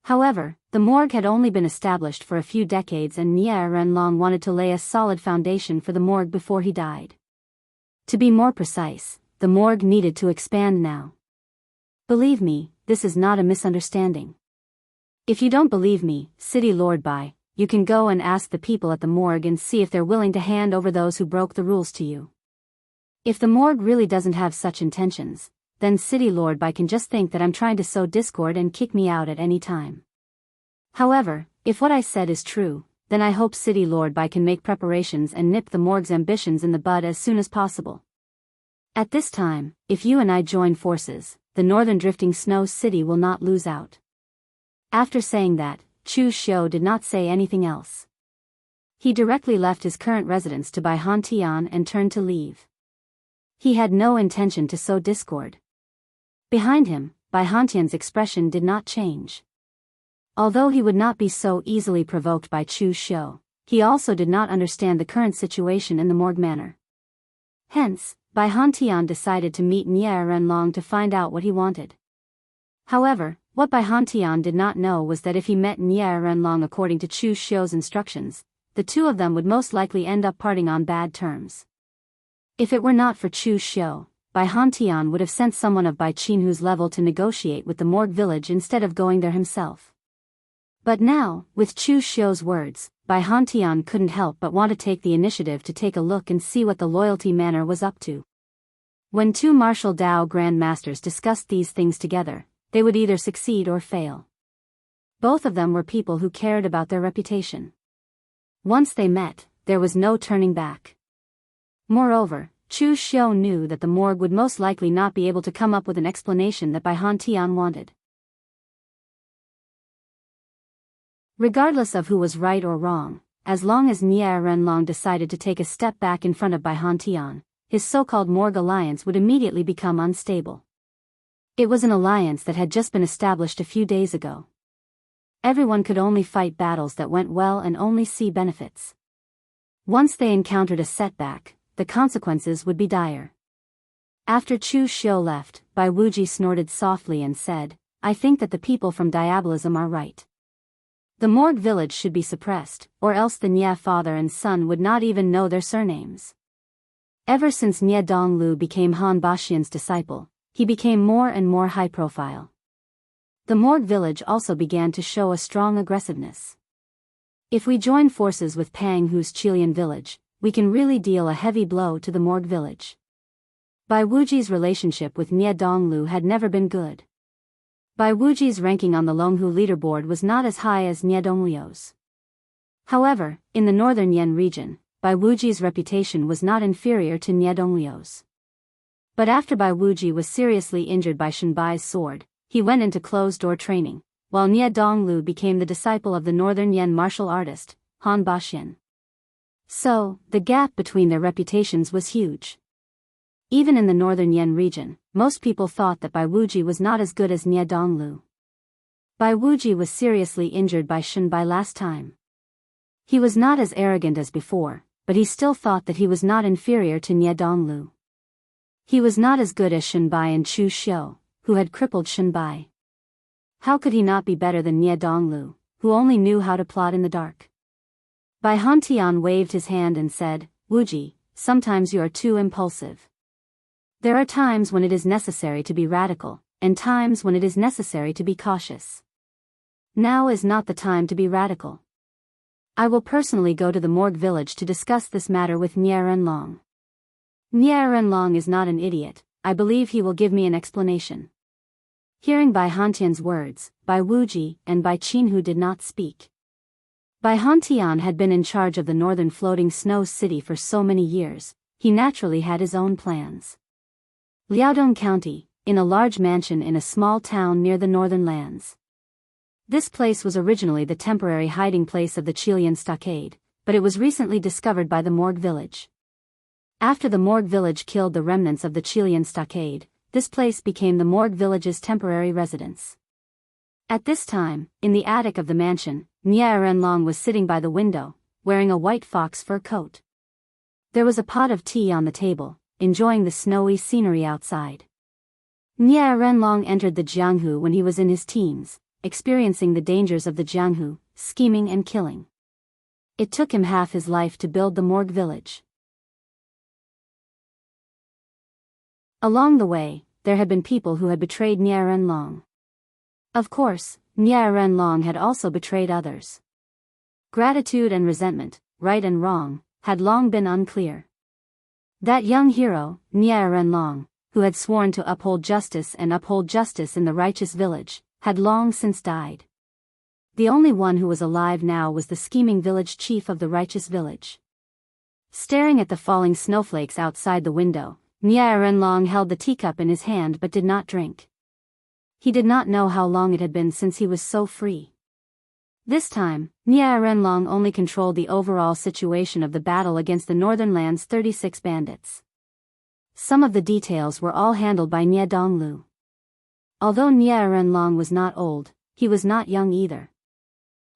However, the Morgue had only been established for a few decades and Nie Renlong wanted to lay a solid foundation for the Morgue before he died. To be more precise, the Morgue needed to expand now. Believe me, this is not a misunderstanding. If you don't believe me, City Lord Bai, you can go and ask the people at the Morgue and see if they're willing to hand over those who broke the rules to you. If the Morgue really doesn't have such intentions, then City Lord Bai can just think that I'm trying to sow discord and kick me out at any time. However, if what I said is true, then I hope City Lord Bai can make preparations and nip the Morgue's ambitions in the bud as soon as possible. At this time, if you and I join forces, the Northern Drifting Snow City will not lose out. After saying that, Chu Xiu did not say anything else. He directly left his current residence to Bai Hantian and turned to leave. He had no intention to sow discord. Behind him, Bai Hantian's expression did not change. Although he would not be so easily provoked by Chu Xiu, he also did not understand the current situation in the Morgue manner. Hence, Bai Hantian decided to meet Nie Renlong to find out what he wanted. However, what Bai Hantian did not know was that if he met Nie Renlong according to Chu Xiu's instructions, the two of them would most likely end up parting on bad terms. If it were not for Chu Xiu, Bai Hantian would have sent someone of Bai Qinhu's level to negotiate with the Morgue Village instead of going there himself. But now, with Chu Xiu's words, Bai Hantian couldn't help but want to take the initiative to take a look and see what the loyalty manor was up to. When two martial Dao grandmasters discussed these things together, they would either succeed or fail. Both of them were people who cared about their reputation. Once they met, there was no turning back. Moreover, Chu Xiu knew that the Morgue would most likely not be able to come up with an explanation that Bai Hantian wanted. Regardless of who was right or wrong, as long as Nie Renlong decided to take a step back in front of Bai Hantian, his so-called Morgue alliance would immediately become unstable. It was an alliance that had just been established a few days ago. Everyone could only fight battles that went well and only see benefits. Once they encountered a setback, the consequences would be dire. After Chu Xiu left, Bai Wuji snorted softly and said, "I think that the people from Diabolism are right. The Morgue Village should be suppressed, or else the Nie father and son would not even know their surnames." Ever since Nie Donglu became Han Baxian's disciple, he became more and more high profile. The Morgue Village also began to show a strong aggressiveness. If we join forces with Pang Hu's Qilian village, we can really deal a heavy blow to the Morgue Village. Bai Wuji's relationship with Nie Donglu had never been good. Bai Wuji's ranking on the Longhu leaderboard was not as high as Nie Dongliu's. However, in the northern Yen region, Bai Wuji's reputation was not inferior to Nie Dongliu's. But after Bai Wuji was seriously injured by Shenbai's sword, he went into closed-door training, while Nie Donglu became the disciple of the northern Yen martial artist, Han Baxian. So, the gap between their reputations was huge. Even in the northern Yen region, most people thought that Bai Wuji was not as good as Nie Donglu. Bai Wuji was seriously injured by Shenbai last time. He was not as arrogant as before, but he still thought that he was not inferior to Nie Donglu. He was not as good as Shenbai and Chu Xiu, who had crippled Shenbai. How could he not be better than Nie Donglu, who only knew how to plot in the dark? Bai Hantian waved his hand and said, "Wuji, sometimes you are too impulsive. There are times when it is necessary to be radical, and times when it is necessary to be cautious. Now is not the time to be radical. I will personally go to the Morgue village to discuss this matter with Nie Renlong. Nie Renlong is not an idiot, I believe he will give me an explanation." Hearing Bai Hantian's words, Bai Wuji and Bai Qinhu did not speak. Bai Hantian had been in charge of the northern floating snow city for so many years, he naturally had his own plans. Liaodong County, in a large mansion in a small town near the northern lands. This place was originally the temporary hiding place of the Qilian stockade, but it was recently discovered by the Morgue village. After the Morgue village killed the remnants of the Qilian stockade, this place became the Morgue village's temporary residence. At this time, in the attic of the mansion, Nie Renlong was sitting by the window, wearing a white fox fur coat. There was a pot of tea on the table, enjoying the snowy scenery outside. Nie Renlong entered the Jianghu when he was in his teens, experiencing the dangers of the Jianghu, scheming and killing. It took him half his life to build the Morgue village. Along the way, there had been people who had betrayed Nie Renlong. Of course, Nie Renlong had also betrayed others. Gratitude and resentment, right and wrong, had long been unclear. That young hero, Nie Renlong, who had sworn to uphold justice in the righteous village, had long since died. The only one who was alive now was the scheming village chief of the righteous village. Staring at the falling snowflakes outside the window, Nie Renlong held the teacup in his hand but did not drink. He did not know how long it had been since he was so free. This time, Nie Renlong only controlled the overall situation of the battle against the Northern Land's 36 bandits. Some of the details were all handled by Nie Donglu. Although Nie Renlong was not old, he was not young either.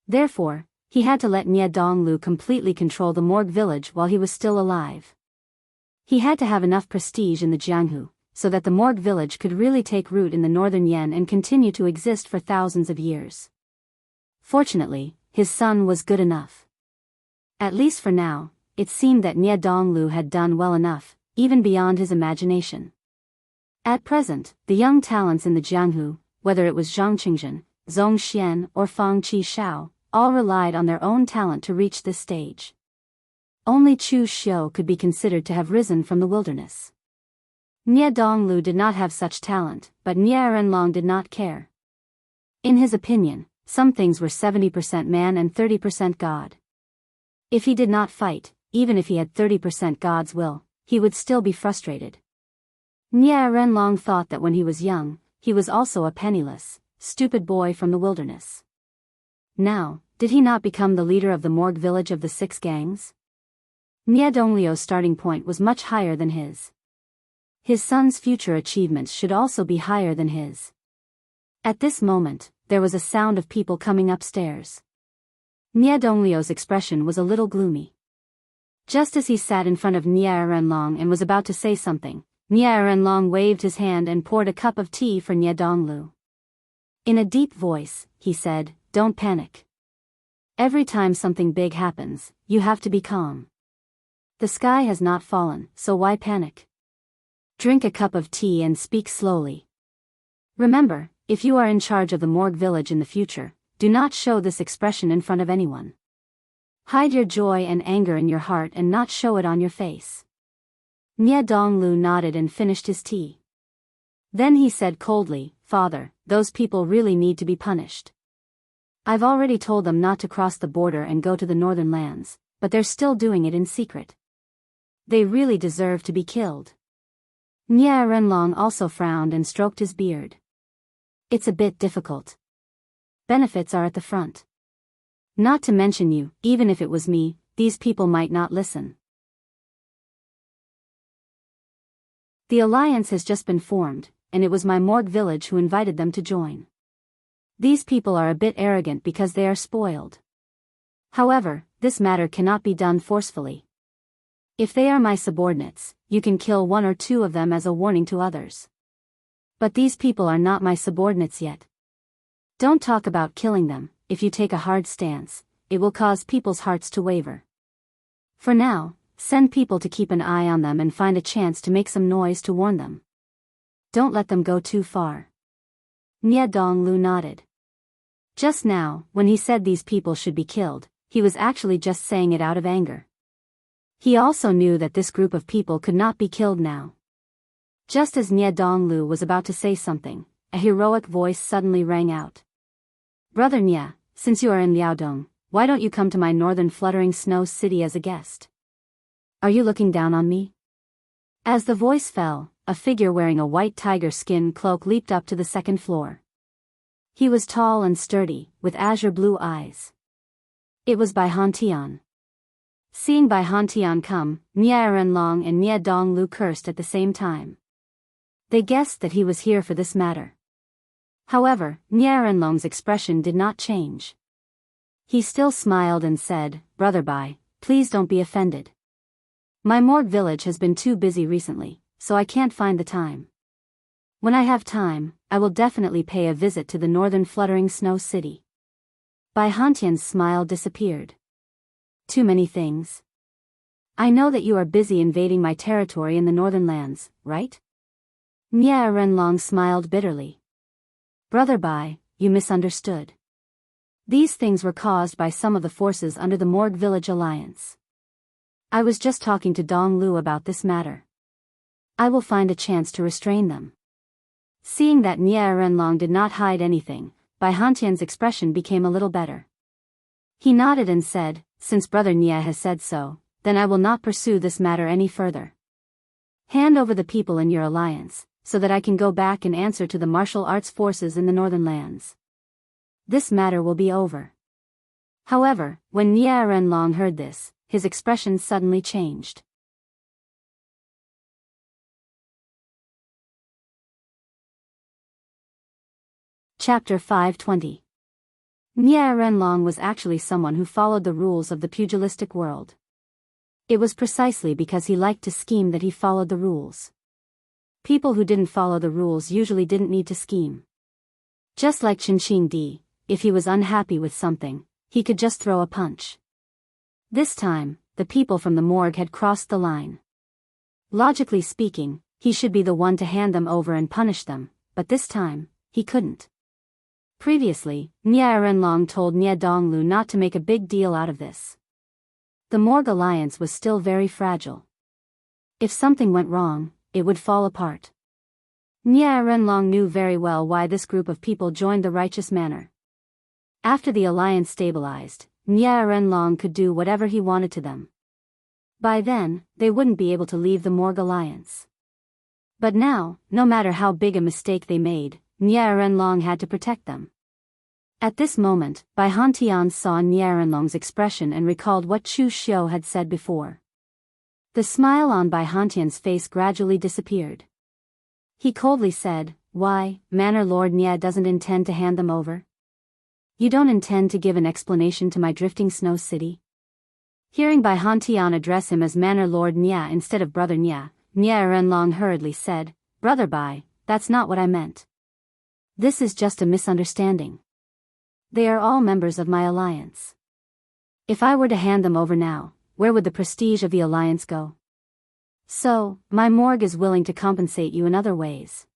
Therefore, he had to let Nie Donglu completely control the Morgue village while he was still alive. He had to have enough prestige in the Jianghu, so that the Morgue village could really take root in the northern Yan and continue to exist for thousands of years. Fortunately, his son was good enough. At least for now, it seemed that Nie Donglu had done well enough, even beyond his imagination. At present, the young talents in the Jianghu, whether it was Zhang Qingzhen, Zhong Xian or Fang Qi Shao, all relied on their own talent to reach this stage. Only Chu Xiu could be considered to have risen from the wilderness. Nie Donglu did not have such talent, but Nie Renlong did not care. In his opinion, some things were 70% man and 30% God. If he did not fight, even if he had 30% God's will, he would still be frustrated. Nie Renlong thought that when he was young, he was also a penniless, stupid boy from the wilderness. Now, did he not become the leader of the Morgue village of the 6 gangs? Nie Donglio's starting point was much higher than his. His son's future achievements should also be higher than his. At this moment, there was a sound of people coming upstairs. Nie Donglio's expression was a little gloomy. Just as he sat in front of Nie Renlong and was about to say something, Nie Renlong waved his hand and poured a cup of tea for Nie Donglu. In a deep voice, he said, "Don't panic. Every time something big happens, you have to be calm. The sky has not fallen, so why panic? Drink a cup of tea and speak slowly. Remember, if you are in charge of the Morgue village in the future, do not show this expression in front of anyone. Hide your joy and anger in your heart and not show it on your face." Nie Donglu nodded and finished his tea. Then he said coldly, "Father, those people really need to be punished. I've already told them not to cross the border and go to the northern lands, but they're still doing it in secret. They really deserve to be killed." Nie Renlong also frowned and stroked his beard. "It's a bit difficult. Benefits are at the front. Not to mention you, even if it was me, these people might not listen. The alliance has just been formed, and it was my Morgue village who invited them to join. These people are a bit arrogant because they are spoiled. However, this matter cannot be done forcefully. If they are my subordinates, you can kill one or two of them as a warning to others. But these people are not my subordinates yet. Don't talk about killing them. If you take a hard stance, it will cause people's hearts to waver. For now, send people to keep an eye on them and find a chance to make some noise to warn them. Don't let them go too far. Nie Donglu nodded. Just now, when he said these people should be killed, he was actually just saying it out of anger. He also knew that this group of people could not be killed now. Just as Nie Donglu was about to say something, a heroic voice suddenly rang out. Brother Nie, since you are in Liaodong, why don't you come to my northern fluttering snow city as a guest? Are you looking down on me? As the voice fell, a figure wearing a white tiger skin cloak leaped up to the second floor. He was tall and sturdy, with azure blue eyes. It was Bai Hantian. Seeing Bai Hantian come, Nie Renlong and Nie Donglu cursed at the same time. They guessed that he was here for this matter. However, Nie Renlong's expression did not change. He still smiled and said, Brother Bai, please don't be offended. My morgue village has been too busy recently, so I can't find the time. When I have time, I will definitely pay a visit to the northern fluttering snow city. Bai Hantian's smile disappeared. Too many things. I know that you are busy invading my territory in the northern lands, right? Nie Renlong smiled bitterly. Brother Bai, you misunderstood. These things were caused by some of the forces under the Morgue Village Alliance. I was just talking to Dong Lu about this matter. I will find a chance to restrain them. Seeing that Nie Renlong did not hide anything, Bai Hantian's expression became a little better. He nodded and said, since Brother Nie has said so, then I will not pursue this matter any further. Hand over the people in your alliance, so that I can go back and answer to the martial arts forces in the northern lands. This matter will be over. However, when Nie Renlong heard this, his expression suddenly changed. Chapter 520. Nie Renlong was actually someone who followed the rules of the pugilistic world. It was precisely because he liked to scheme that he followed the rules. People who didn't follow the rules usually didn't need to scheme. Just like Qinqing Di, if he was unhappy with something, he could just throw a punch. This time, the people from the morgue had crossed the line. Logically speaking, he should be the one to hand them over and punish them, but this time, he couldn't. Previously, Nie Renlong told Nie Donglu not to make a big deal out of this. The Morgue Alliance was still very fragile. If something went wrong, it would fall apart. Nie Renlong knew very well why this group of people joined the righteous manor. After the alliance stabilized, Nie Renlong could do whatever he wanted to them. By then, they wouldn't be able to leave the Morgue Alliance. But now, no matter how big a mistake they made, Nie Renlong had to protect them. At this moment, Bai Hantian saw Nie Renlong's expression and recalled what Chu Xiu had said before. The smile on Bai Hantian's face gradually disappeared. He coldly said, why, Manor Lord Nie doesn't intend to hand them over? You don't intend to give an explanation to my drifting snow city? Hearing Bai Hantian address him as Manor Lord Nie instead of Brother Nie, Nie Renlong hurriedly said, Brother Bai, that's not what I meant. This is just a misunderstanding. They are all members of my alliance. If I were to hand them over now, where would the prestige of the alliance go? So, my morgue is willing to compensate you in other ways.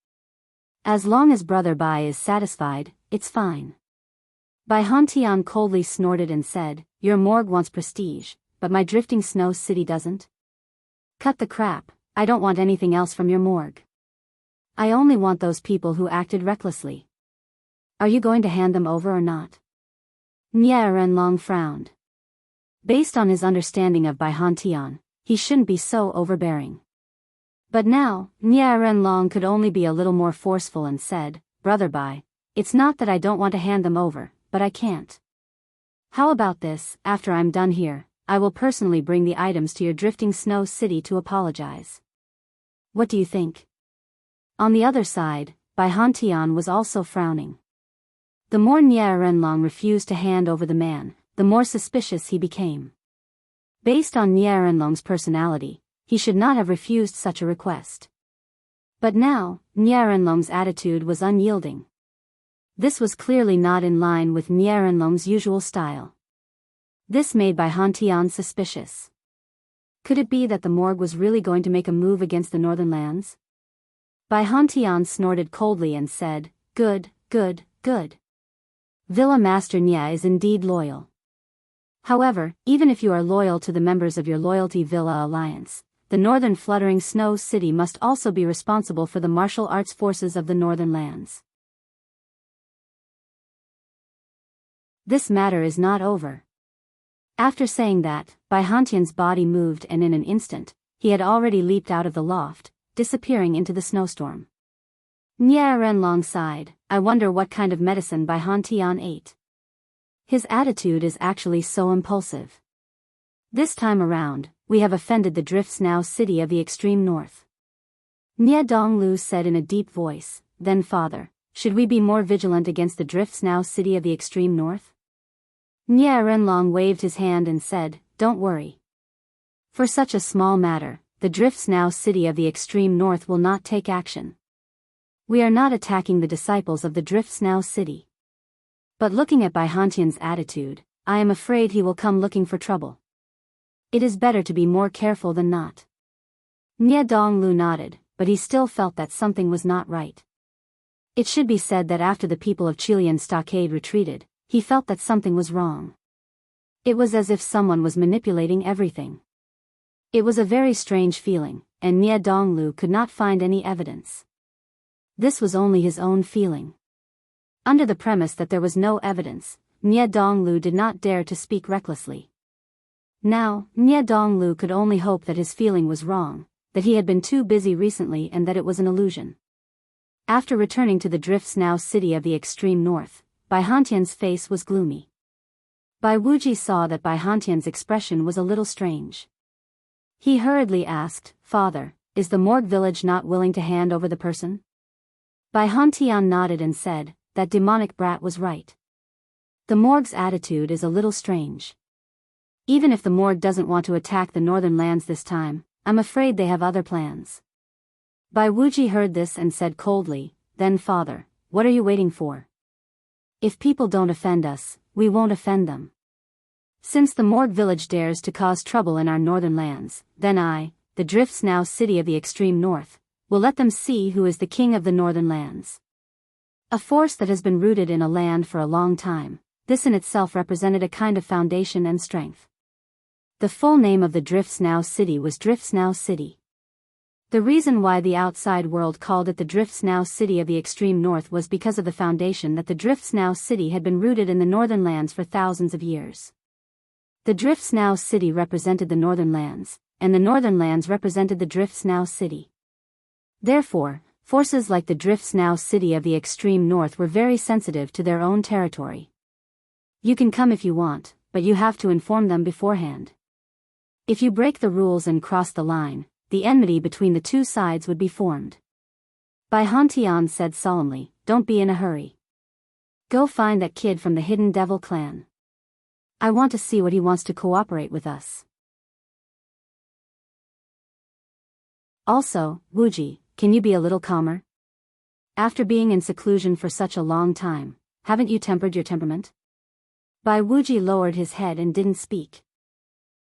As long as Brother Bai is satisfied, it's fine. Bai Hantian coldly snorted and said, your morgue wants prestige, but my drifting snow city doesn't? Cut the crap, I don't want anything else from your morgue. I only want those people who acted recklessly. Are you going to hand them over or not? Nie Renlong frowned. Based on his understanding of Bai Hantian, he shouldn't be so overbearing. But now, Nie Renlong could only be a little more forceful and said, Brother Bai, it's not that I don't want to hand them over, but I can't. How about this, after I'm done here, I will personally bring the items to your drifting snow city to apologize. What do you think? On the other side, Bai Hantian was also frowning. The more Nie Renlong refused to hand over the man, the more suspicious he became. Based on Nie Renlong's personality, he should not have refused such a request. But now, Nie Renlong's attitude was unyielding. This was clearly not in line with Nie Renlong's usual style. This made Bai Hantian suspicious. Could it be that the morgue was really going to make a move against the northern lands? Bai Hantian snorted coldly and said, "Good, good, good. Villa Master Nie is indeed loyal. However, even if you are loyal to the members of your Loyalty Villa Alliance, the Northern Fluttering Snow City must also be responsible for the martial arts forces of the Northern Lands. This matter is not over." After saying that, Bai Hantian's body moved and in an instant, he had already leaped out of the loft, disappearing into the snowstorm. Nie Renlong sighed. I wonder what kind of medicine Bai Hantian ate. His attitude is actually so impulsive. This time around, we have offended the Drift Snow City of the extreme north. Nie Donglu said in a deep voice, "Then father, should we be more vigilant against the Drift Snow City of the extreme north?" Nie Renlong waved his hand and said, "Don't worry. For such a small matter, the Drift Snow City of the extreme north will not take action. We are not attacking the disciples of the Drift Snow City. But looking at Bai Hantian's attitude, I am afraid he will come looking for trouble. It is better to be more careful than not." Nie Donglu nodded, but he still felt that something was not right. It should be said that after the people of Chilean Stockade retreated, he felt that something was wrong. It was as if someone was manipulating everything. It was a very strange feeling, and Nie Donglu could not find any evidence. This was only his own feeling. Under the premise that there was no evidence, Nie Donglu did not dare to speak recklessly. Now, Nie Donglu could only hope that his feeling was wrong, that he had been too busy recently and that it was an illusion. After returning to the Drift Snow City of the extreme north, Bai Hantian's face was gloomy. Bai Wuji saw that Bai Hantian's expression was a little strange. He hurriedly asked, "Father, is the morgue village not willing to hand over the person?" Bai Hantian nodded and said, "That demonic brat was right. The morgue's attitude is a little strange. Even if the morgue doesn't want to attack the northern lands this time, I'm afraid they have other plans." Bai Wuji heard this and said coldly, "Then father, what are you waiting for? If people don't offend us, we won't offend them. Since the morgue village dares to cause trouble in our northern lands, then I, the Drift Snow City of the extreme north, will let them see who is the king of the northern lands." A force that has been rooted in a land for a long time, this in itself represented a kind of foundation and strength. The full name of the Drift Snow City was Drift Snow City. The reason why the outside world called it the Drift Snow City of the extreme north was because of the foundation that the Drift Snow City had been rooted in the northern lands for thousands of years. The Drift Snow City represented the northern lands, and the northern lands represented the Drift Snow City. Therefore, forces like the Drift Snow City of the extreme north were very sensitive to their own territory. You can come if you want, but you have to inform them beforehand. If you break the rules and cross the line, the enmity between the two sides would be formed. Bai Hantian said solemnly, "Don't be in a hurry. Go find that kid from the Hidden Devil clan. I want to see what he wants to cooperate with us. Also, Wuji, can you be a little calmer? After being in seclusion for such a long time, haven't you tempered your temperament?" Bai Wuji lowered his head and didn't speak.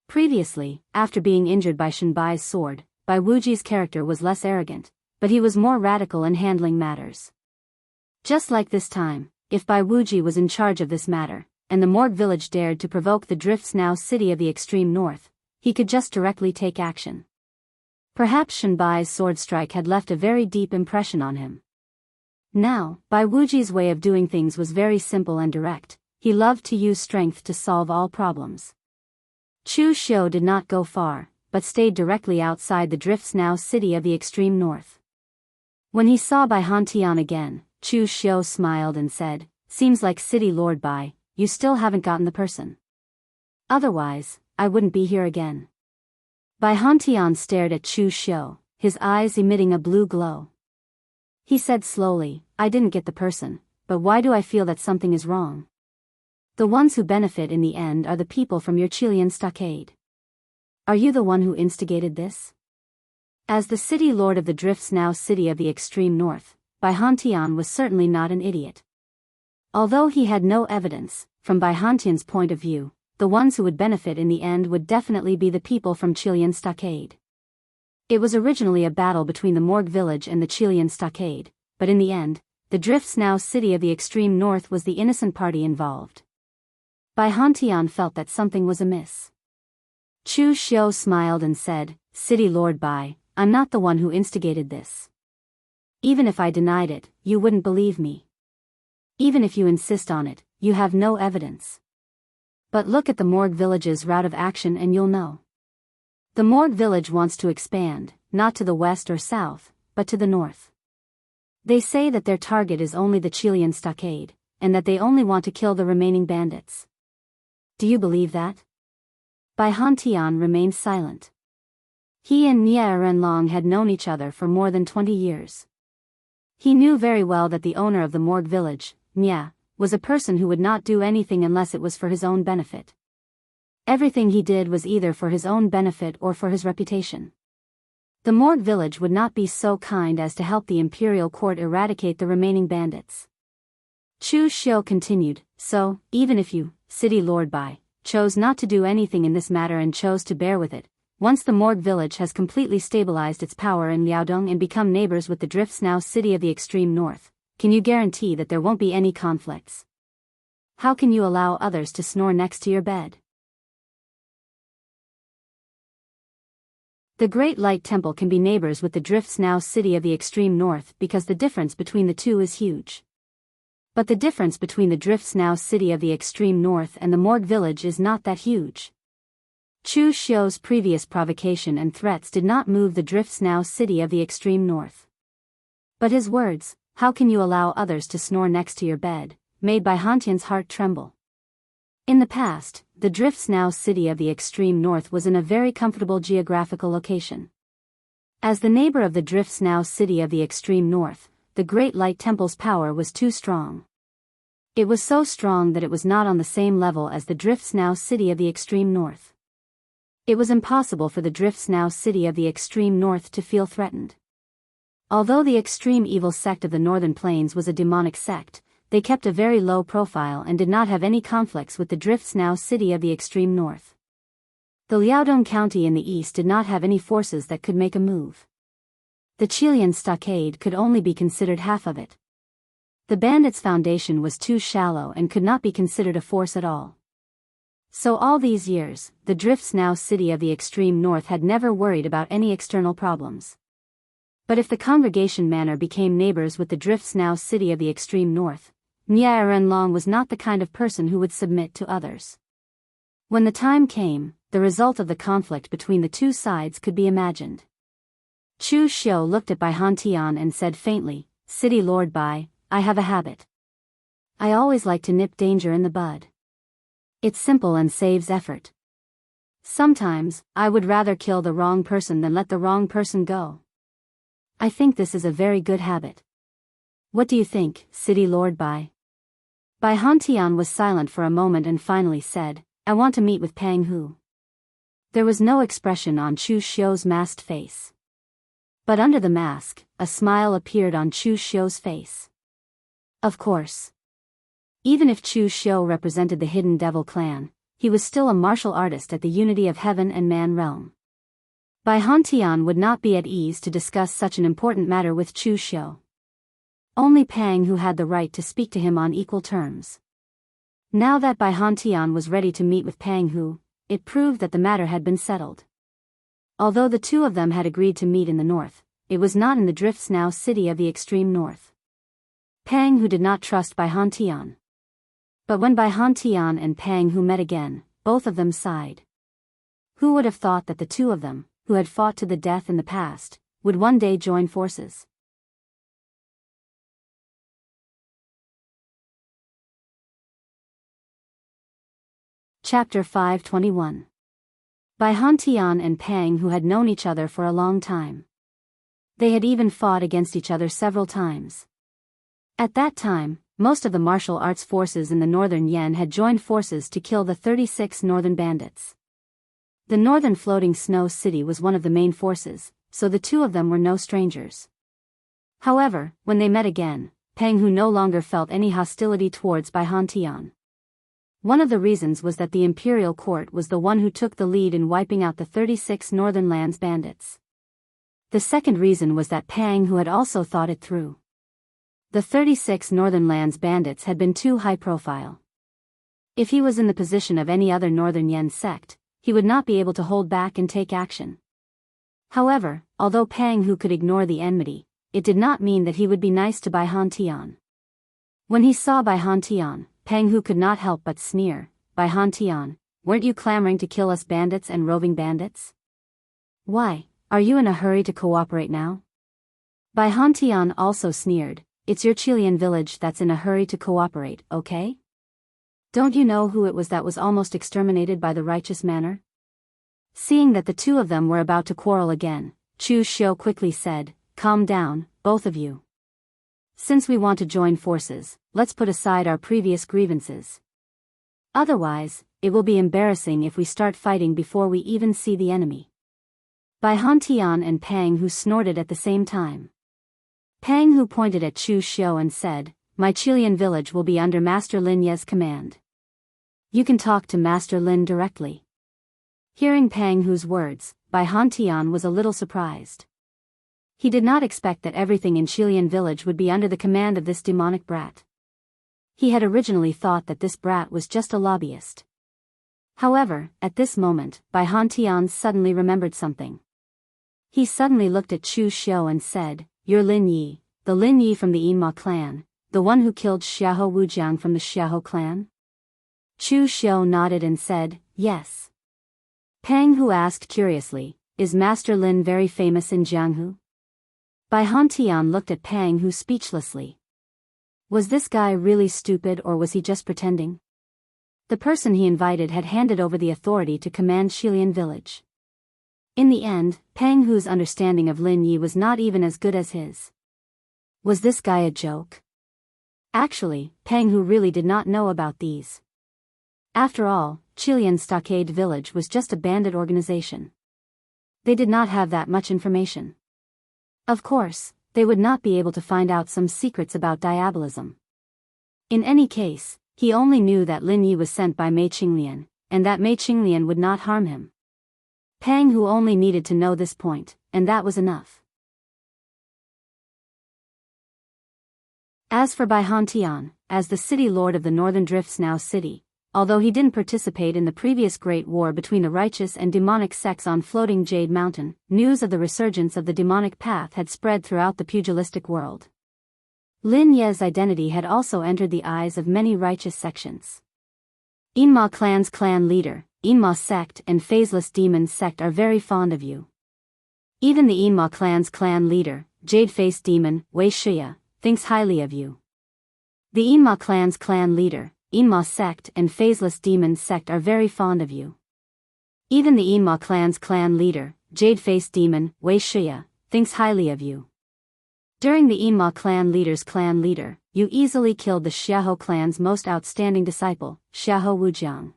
Previously, after being injured by Shenbai's sword, Bai Wuji's character was less arrogant, but he was more radical in handling matters. Just like this time, if Bai Wuji was in charge of this matter, and the morgue village dared to provoke the Drift Snow City of the extreme north, he could just directly take action. Perhaps Shenbai's sword strike had left a very deep impression on him. Now, Bai Wuji's way of doing things was very simple and direct. He loved to use strength to solve all problems. Chu Xiu did not go far, but stayed directly outside the Drift Snow City of the extreme north. When he saw Bai Hantian again, Chu Xiu smiled and said, "Seems like City Lord Bai, you still haven't gotten the person. Otherwise, I wouldn't be here again." Bai Hantian stared at Chu Xiu, his eyes emitting a blue glow. He said slowly, "I didn't get the person, but why do I feel that something is wrong?" The ones who benefit in the end are the people from your Qilian stockade. Are you the one who instigated this? As the city lord of the Drifts, now city of the extreme north, Bai Hantian was certainly not an idiot. Although he had no evidence, from Bai Hantian's point of view, the ones who would benefit in the end would definitely be the people from Qilian stockade. It was originally a battle between the Morgue village and the Qilian stockade, but in the end, the Drifts, now city of the extreme north, was the innocent party involved. Bai Hantian felt that something was amiss. Chu Xiu smiled and said, "City Lord Bai, I'm not the one who instigated this. Even if I denied it, you wouldn't believe me. Even if you insist on it, you have no evidence. But look at the Morgue village's route of action and you'll know. The Morgue village wants to expand, not to the west or south, but to the north. They say that their target is only the Qilian stockade, and that they only want to kill the remaining bandits. Do you believe that?" Bai Hantian remained silent. He and Nie Renlong had known each other for more than 20 years. He knew very well that the owner of the Morgue village, Nie, was a person who would not do anything unless it was for his own benefit. Everything he did was either for his own benefit or for his reputation. The Morgue village would not be so kind as to help the imperial court eradicate the remaining bandits. Chu Xiu continued, "So, even if you, City Lord Bai, chose not to do anything in this matter and chose to bear with it, once the Morgue village has completely stabilized its power in Liaodong and become neighbors with the Drifts, now city of the extreme north, can you guarantee that there won't be any conflicts? How can you allow others to snore next to your bed?" The Great Light Temple can be neighbors with the Drifts, now city of the extreme north, because the difference between the two is huge. But the difference between the Drifts, now city of the extreme north, and the Morgue village is not that huge. Chu Xiu's previous provocation and threats did not move the Drifts, now city of the extreme north. But his words, "How can you allow others to snore next to your bed?" made Bai Hantian's heart tremble. In the past, the Drifts, now city of the extreme north, was in a very comfortable geographical location. As the neighbor of the Drifts, now city of the extreme north, the Great Light Temple's power was too strong. It was so strong that it was not on the same level as the Drifts, now city of the extreme north. It was impossible for the Drifts, now city of the extreme north, to feel threatened. Although the extreme evil sect of the Northern Plains was a demonic sect, they kept a very low profile and did not have any conflicts with the Drifts, now city of the extreme north. The Liaodong County in the east did not have any forces that could make a move. The Qilian stockade could only be considered half of it. The bandits' foundation was too shallow and could not be considered a force at all. So all these years, the Drifts, now city of the extreme north, had never worried about any external problems. But if the Congregation Manor became neighbors with the Drifts, now city of the extreme north, Nie Renlong was not the kind of person who would submit to others. When the time came, the result of the conflict between the two sides could be imagined. Chu Xiu looked at Bai Hantian and said faintly, "City Lord Bai, I have a habit. I always like to nip danger in the bud. It's simple and saves effort. Sometimes, I would rather kill the wrong person than let the wrong person go. I think this is a very good habit. What do you think, City Lord Bai?" Bai Hantian was silent for a moment and finally said, "I want to meet with Pang Hu." There was no expression on Chu Xiu's masked face. But under the mask, a smile appeared on Chu Xiu's face. Of course. Even if Chu Xiu represented the Hidden Devil clan, he was still a martial artist at the unity of heaven and man realm. Bai Hantian would not be at ease to discuss such an important matter with Chu Xiu. Only Pang Hu had the right to speak to him on equal terms. Now that Bai Hantian was ready to meet with Pang Hu, it proved that the matter had been settled. Although the two of them had agreed to meet in the north, it was not in the Drifts, now city of the extreme north. Pang Hu did not trust Bai Hantian. But when Bai Hantian and Pang Hu met again, both of them sighed. Who would have thought that the two of them, who had fought to the death in the past, would one day join forces? Chapter 521. Bai Hantian and Pang Hu had known each other for a long time. They had even fought against each other several times. At that time, most of the martial arts forces in the northern Yan had joined forces to kill the 36 northern bandits. The northern floating snow city was one of the main forces, so the two of them were no strangers. However, when they met again, Peng Hu no longer felt any hostility towards Bai Han Tian. One of the reasons was that the imperial court was the one who took the lead in wiping out the 36 northern lands bandits. The second reason was that Peng Hu had also thought it through. The 36 northern lands bandits had been too high profile. If he was in the position of any other northern Yan sect, he would not be able to hold back and take action. However, although Peng Hu could ignore the enmity, it did not mean that he would be nice to Bai Han Tian. When he saw Bai Han Tian, Peng Hu could not help but sneer, "Bai Han Tian, weren't you clamoring to kill us bandits and roving bandits? Why, are you in a hurry to cooperate now?" Bai Han Tian also sneered, "It's your Chilean village that's in a hurry to cooperate, okay? Don't you know who it was that was almost exterminated by the righteous manner?" Seeing that the two of them were about to quarrel again, Chu Xiu quickly said, "Calm down, both of you. Since we want to join forces, let's put aside our previous grievances. Otherwise, it will be embarrassing if we start fighting before we even see the enemy." Bai Han Tian and Peng Hu snorted at the same time. Peng Hu pointed at Chu Xiu and said, "My Chilean village will be under Master Lin Ye's command. You can talk to Master Lin directly." Hearing Peng Hu's words, Bai Han Tian was a little surprised. He did not expect that everything in Chilean village would be under the command of this demonic brat. He had originally thought that this brat was just a lobbyist. However, at this moment, Bai Han Tian suddenly remembered something. He suddenly looked at Chu Xiu and said, "You're Lin Yi, the Lin Yi from the Yinma clan, the one who killed Xiahou Wujiang from the Xiahou clan?" Chu Xiu nodded and said, "Yes." Peng Hu asked curiously, "Is Master Lin very famous in Jianghu?" Bai Han Tian looked at Peng Hu speechlessly. Was this guy really stupid or was he just pretending? The person he invited had handed over the authority to command Chilean village. In the end, Peng Hu's understanding of Lin Yi was not even as good as his. Was this guy a joke? Actually, Peng Hu really did not know about these. After all, Chilean Stockade Village was just a bandit organization. They did not have that much information. Of course, they would not be able to find out some secrets about diabolism. In any case, he only knew that Lin Yi was sent by Mei Qinglian, and that Mei Qinglian would not harm him. Peng Hu only needed to know this point, and that was enough. As for Bai Han Tian, as the city lord of the Northern Drifts Now City, although he didn't participate in the previous great war between the righteous and demonic sects on floating Jade Mountain, news of the resurgence of the demonic path had spread throughout the pugilistic world. Lin Ye's identity had also entered the eyes of many righteous sections. Yinma clan's clan leader, Yinma sect and Phaseless Demon sect are very fond of you. Even the Yinma clan's clan leader, Jade-Faced Demon, Wei Shiya, thinks highly of you. The Yinma clan's clan leader, Yinma sect and Phaseless Demon sect are very fond of you. Even the Yinma clan's clan leader, Jade-Faced Demon, Wei Shiya, thinks highly of you. During the Yinma clan leader's clan leader, you easily killed the Xiahou clan's most outstanding disciple, Xiahou Wujiang.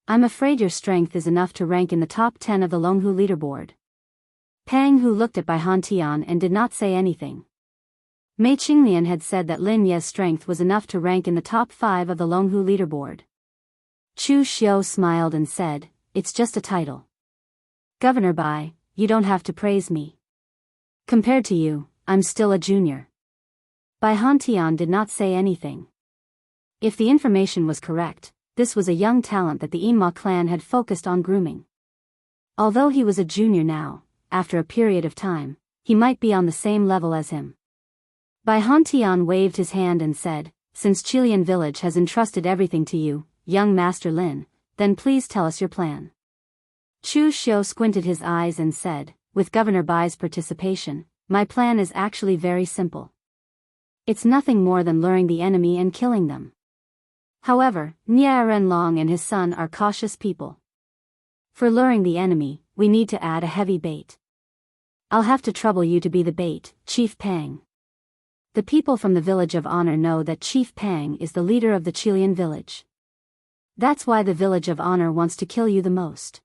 I'm afraid your strength is enough to rank in the top 10 of the Longhu leaderboard. Peng Hu looked at Bai Han Tian and did not say anything. Mei Qinglian had said that Lin Ye's strength was enough to rank in the top 5 of the Longhu leaderboard. Chu Xiu smiled and said, "It's just a title. Governor Bai, you don't have to praise me. Compared to you, I'm still a junior." Bai Han Tian did not say anything. If the information was correct, this was a young talent that the Yinma clan had focused on grooming. Although he was a junior now, after a period of time, he might be on the same level as him. Bai Han Tian waved his hand and said, "Since Chilean village has entrusted everything to you, young Master Lin, then please tell us your plan." Chu Xiu squinted his eyes and said, "With Governor Bai's participation, my plan is actually very simple. It's nothing more than luring the enemy and killing them. However, Nie Renlong and his son are cautious people. For luring the enemy, we need to add a heavy bait. I'll have to trouble you to be the bait, Chief Peng." The people from the Village of Honor know that Chief Pang is the leader of the Chilean village. That's why the Village of Honor wants to kill you the most.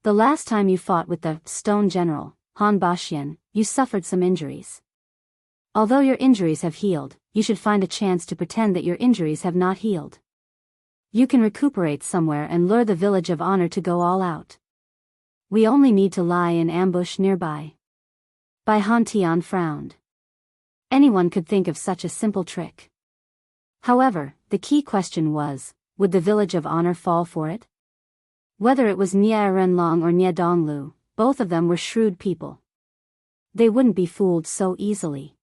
The last time you fought with the Stone General, Han Baxian, you suffered some injuries. Although your injuries have healed, you should find a chance to pretend that your injuries have not healed. You can recuperate somewhere and lure the Village of Honor to go all out. We only need to lie in ambush nearby. Bai Han Tian frowned. Anyone could think of such a simple trick. However, the key question was, would the Village of Honor fall for it? Whether it was Nie Renlong or Nie Donglu, both of them were shrewd people. They wouldn't be fooled so easily.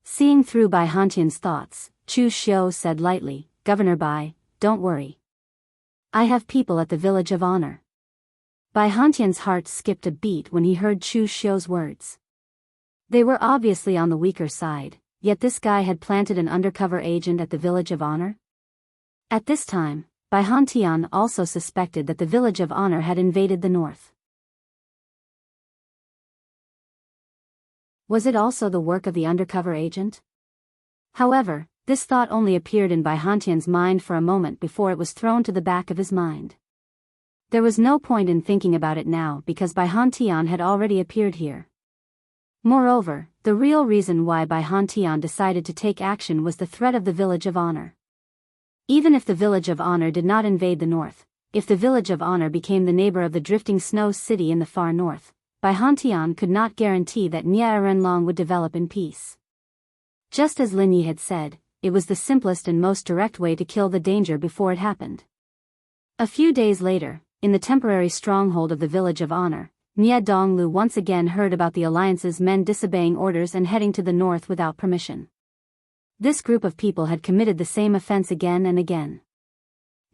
Seeing through Bai Hantian's thoughts, Chu Xiu said lightly, Governor Bai, don't worry. I have people at the Village of Honor. Bai Hantian's heart skipped a beat when he heard Chu Xiu's words. They were obviously on the weaker side, yet this guy had planted an undercover agent at the Village of Honor? At this time, Bai Han Tian also suspected that the Village of Honor had invaded the north. Was it also the work of the undercover agent? However, this thought only appeared in Bai Han Tian's mind for a moment before it was thrown to the back of his mind. There was no point in thinking about it now because Bai Han Tian had already appeared here. Moreover, the real reason why Bai Han Tian decided to take action was the threat of the Village of Honor. Even if the Village of Honor did not invade the north, if the Village of Honor became the neighbor of the drifting snow city in the far north, Bai Han Tian could not guarantee that Nie Renlong would develop in peace. Just as Lin Yi had said, it was the simplest and most direct way to kill the danger before it happened. A few days later, in the temporary stronghold of the Village of Honor, Nie Donglu once again heard about the alliance's men disobeying orders and heading to the north without permission. This group of people had committed the same offense again and again.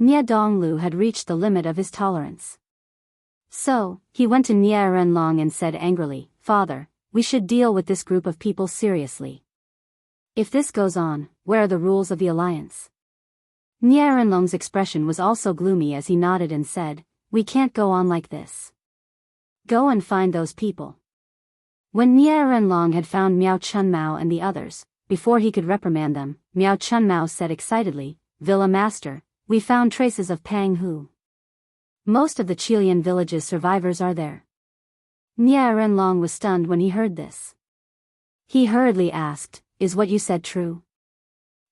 Nie Donglu had reached the limit of his tolerance. So, he went to Nie Renlong and said angrily, Father, we should deal with this group of people seriously. If this goes on, where are the rules of the alliance? Nie Renlong's expression was also gloomy as he nodded and said, we can't go on like this. Go and find those people. When Nie Renlong had found Miao Chunmao and the others, before he could reprimand them, Miao Chunmao said excitedly, Villa Master, we found traces of Pang Hu. Most of the Chilean village's survivors are there. Nie Renlong was stunned when he heard this. He hurriedly asked, is what you said true?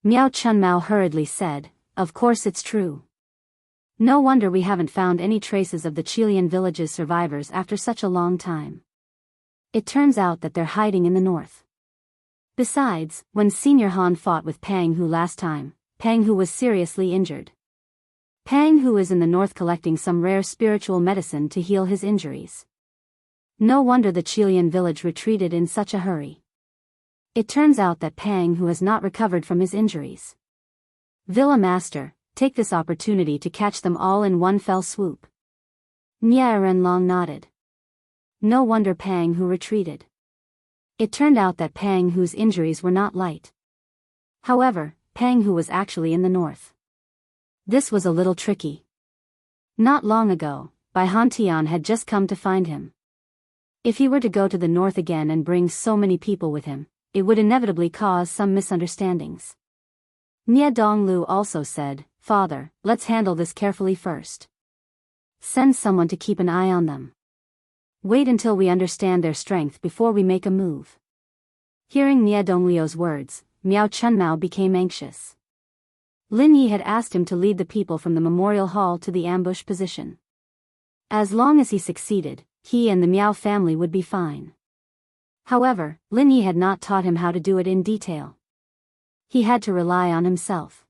Miao Chunmao hurriedly said, of course it's true. No wonder we haven't found any traces of the Chilean village's survivors after such a long time. It turns out that they're hiding in the north. Besides, when Senior Han fought with Pang Hu last time, Pang Hu was seriously injured. Pang Hu is in the north collecting some rare spiritual medicine to heal his injuries. No wonder the Chilean village retreated in such a hurry. It turns out that Pang Hu has not recovered from his injuries. Villa Master, take this opportunity to catch them all in one fell swoop. Nie Renlong nodded. No wonder Pang Hu retreated. It turned out that Pang Hu's injuries were not light. However, Pang Hu was actually in the north. This was a little tricky. Not long ago, Bai Han Tian had just come to find him. If he were to go to the north again and bring so many people with him, it would inevitably cause some misunderstandings. Nie Donglu also said, Father, let's handle this carefully first. Send someone to keep an eye on them. Wait until we understand their strength before we make a move. Hearing Nie Donglio's words, Miao Chunmao became anxious. Lin Yi had asked him to lead the people from the memorial hall to the ambush position. As long as he succeeded, he and the Miao family would be fine. However, Lin Yi had not taught him how to do it in detail. He had to rely on himself.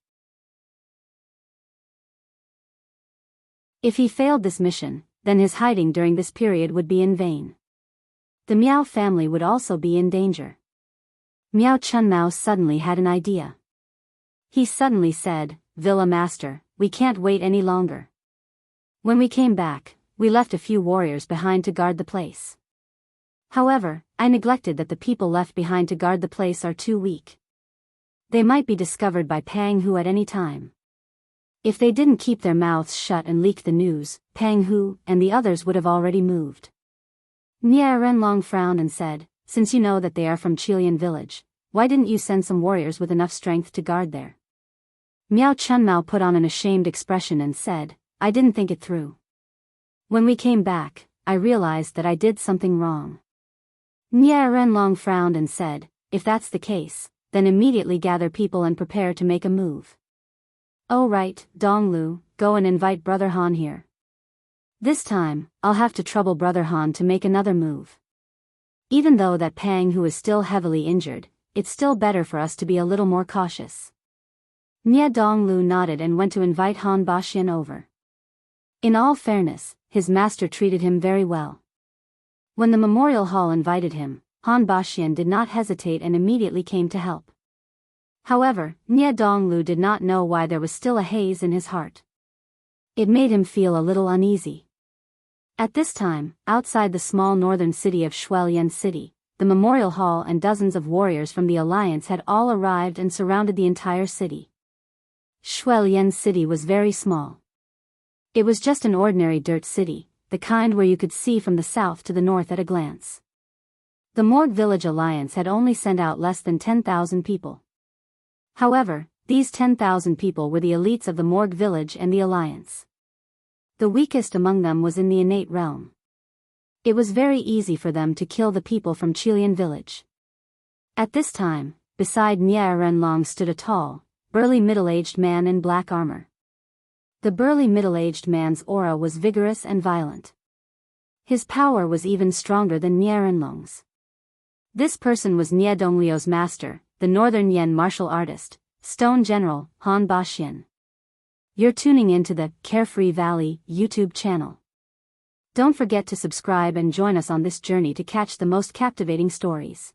If he failed this mission, then his hiding during this period would be in vain. The Miao family would also be in danger. Miao Chunmao suddenly had an idea. He suddenly said, Villa Master, we can't wait any longer. When we came back, we left a few warriors behind to guard the place. However, I neglected that the people left behind to guard the place are too weak. They might be discovered by Pang Hu at any time. If they didn't keep their mouths shut and leak the news, Pang Hu and the others would have already moved. Nie Renlong frowned and said, since you know that they are from Chilean village, why didn't you send some warriors with enough strength to guard there? Miao Chunmao put on an ashamed expression and said, I didn't think it through. When we came back, I realized that I did something wrong. Nie Renlong frowned and said, if that's the case, then immediately gather people and prepare to make a move. Oh right, Donglu, go and invite Brother Han here. This time, I'll have to trouble Brother Han to make another move. Even though that Pang Hu is still heavily injured, it's still better for us to be a little more cautious. Nie Donglu nodded and went to invite Han Baxian over. In all fairness, his master treated him very well. When the memorial hall invited him, Han Baxian did not hesitate and immediately came to help. However, Nie Donglu did not know why there was still a haze in his heart. It made him feel a little uneasy. At this time, outside the small northern city of Shuilian City, the memorial hall and dozens of warriors from the alliance had all arrived and surrounded the entire city. Shuilian City was very small. It was just an ordinary dirt city, the kind where you could see from the south to the north at a glance. The Morgue Village Alliance had only sent out less than 10,000 people. However, these 10,000 people were the elites of the Morgue Village and the Alliance. The weakest among them was in the innate realm. It was very easy for them to kill the people from Qilian Village. At this time, beside Nie Renlong stood a tall, burly middle-aged man in black armor. The burly middle-aged man's aura was vigorous and violent. His power was even stronger than Nie Renlong's. This person was Nie Donglio's master, the Northern Yen martial artist, Stone General, Han Baxian. You're tuning into the Carefree Valley YouTube channel. Don't forget to subscribe and join us on this journey to catch the most captivating stories.